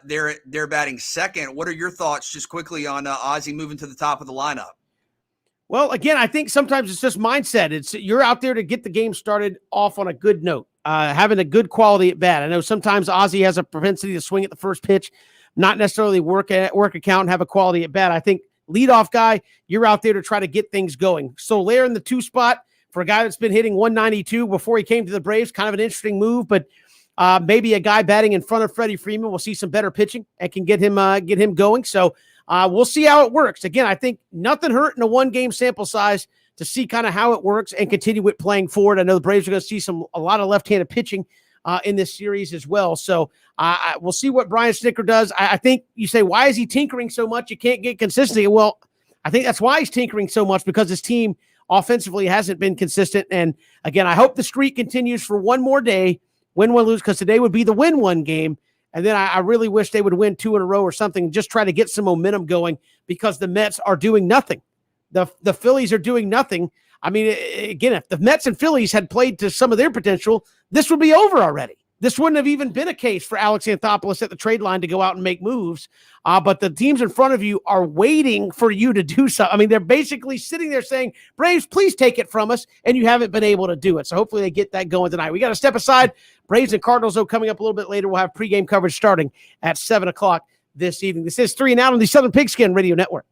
their batting second. What are your thoughts just quickly on Ozzie moving to the top of the lineup? Well, again, I think sometimes it's just mindset. You're out there to get the game started off on a good note, having a good quality at bat. I know sometimes Ozzie has a propensity to swing at the first pitch, not necessarily work account and have a quality at bat. I think leadoff guy, you're out there to try to get things going. Soler in the 2 spot for a guy that's been hitting 192 before he came to the Braves, kind of an interesting move. But maybe a guy batting in front of Freddie Freeman will see some better pitching and can get him going. So we'll see how it works. Again, I think nothing hurt in a 1-game sample size to see kind of how it works and continue with playing forward. I know the Braves are going to see a lot of left-handed pitching in this series as well. So we'll see what Brian Snitker does. I think you say, why is he tinkering so much? You can't get consistency. Well, I think that's why he's tinkering so much, because his team offensively hasn't been consistent. And again, I hope the streak continues for one more day, win, one, lose, because today would be the win one game. And then I really wish they would win 2 in a row or something, just try to get some momentum going, because the Mets are doing nothing. The Phillies are doing nothing. I mean, again, if the Mets and Phillies had played to some of their potential, this would be over already. This wouldn't have even been a case for Alex Anthopoulos at the trade line to go out and make moves. But the teams in front of you are waiting for you to do something. I mean, they're basically sitting there saying, Braves, please take it from us. And you haven't been able to do it. So hopefully they get that going tonight. We got to step aside. Braves and Cardinals, though, coming up a little bit later. We'll have pregame coverage starting at 7 o'clock this evening. This is 3 and Out on the Southern Pigskin Radio Network.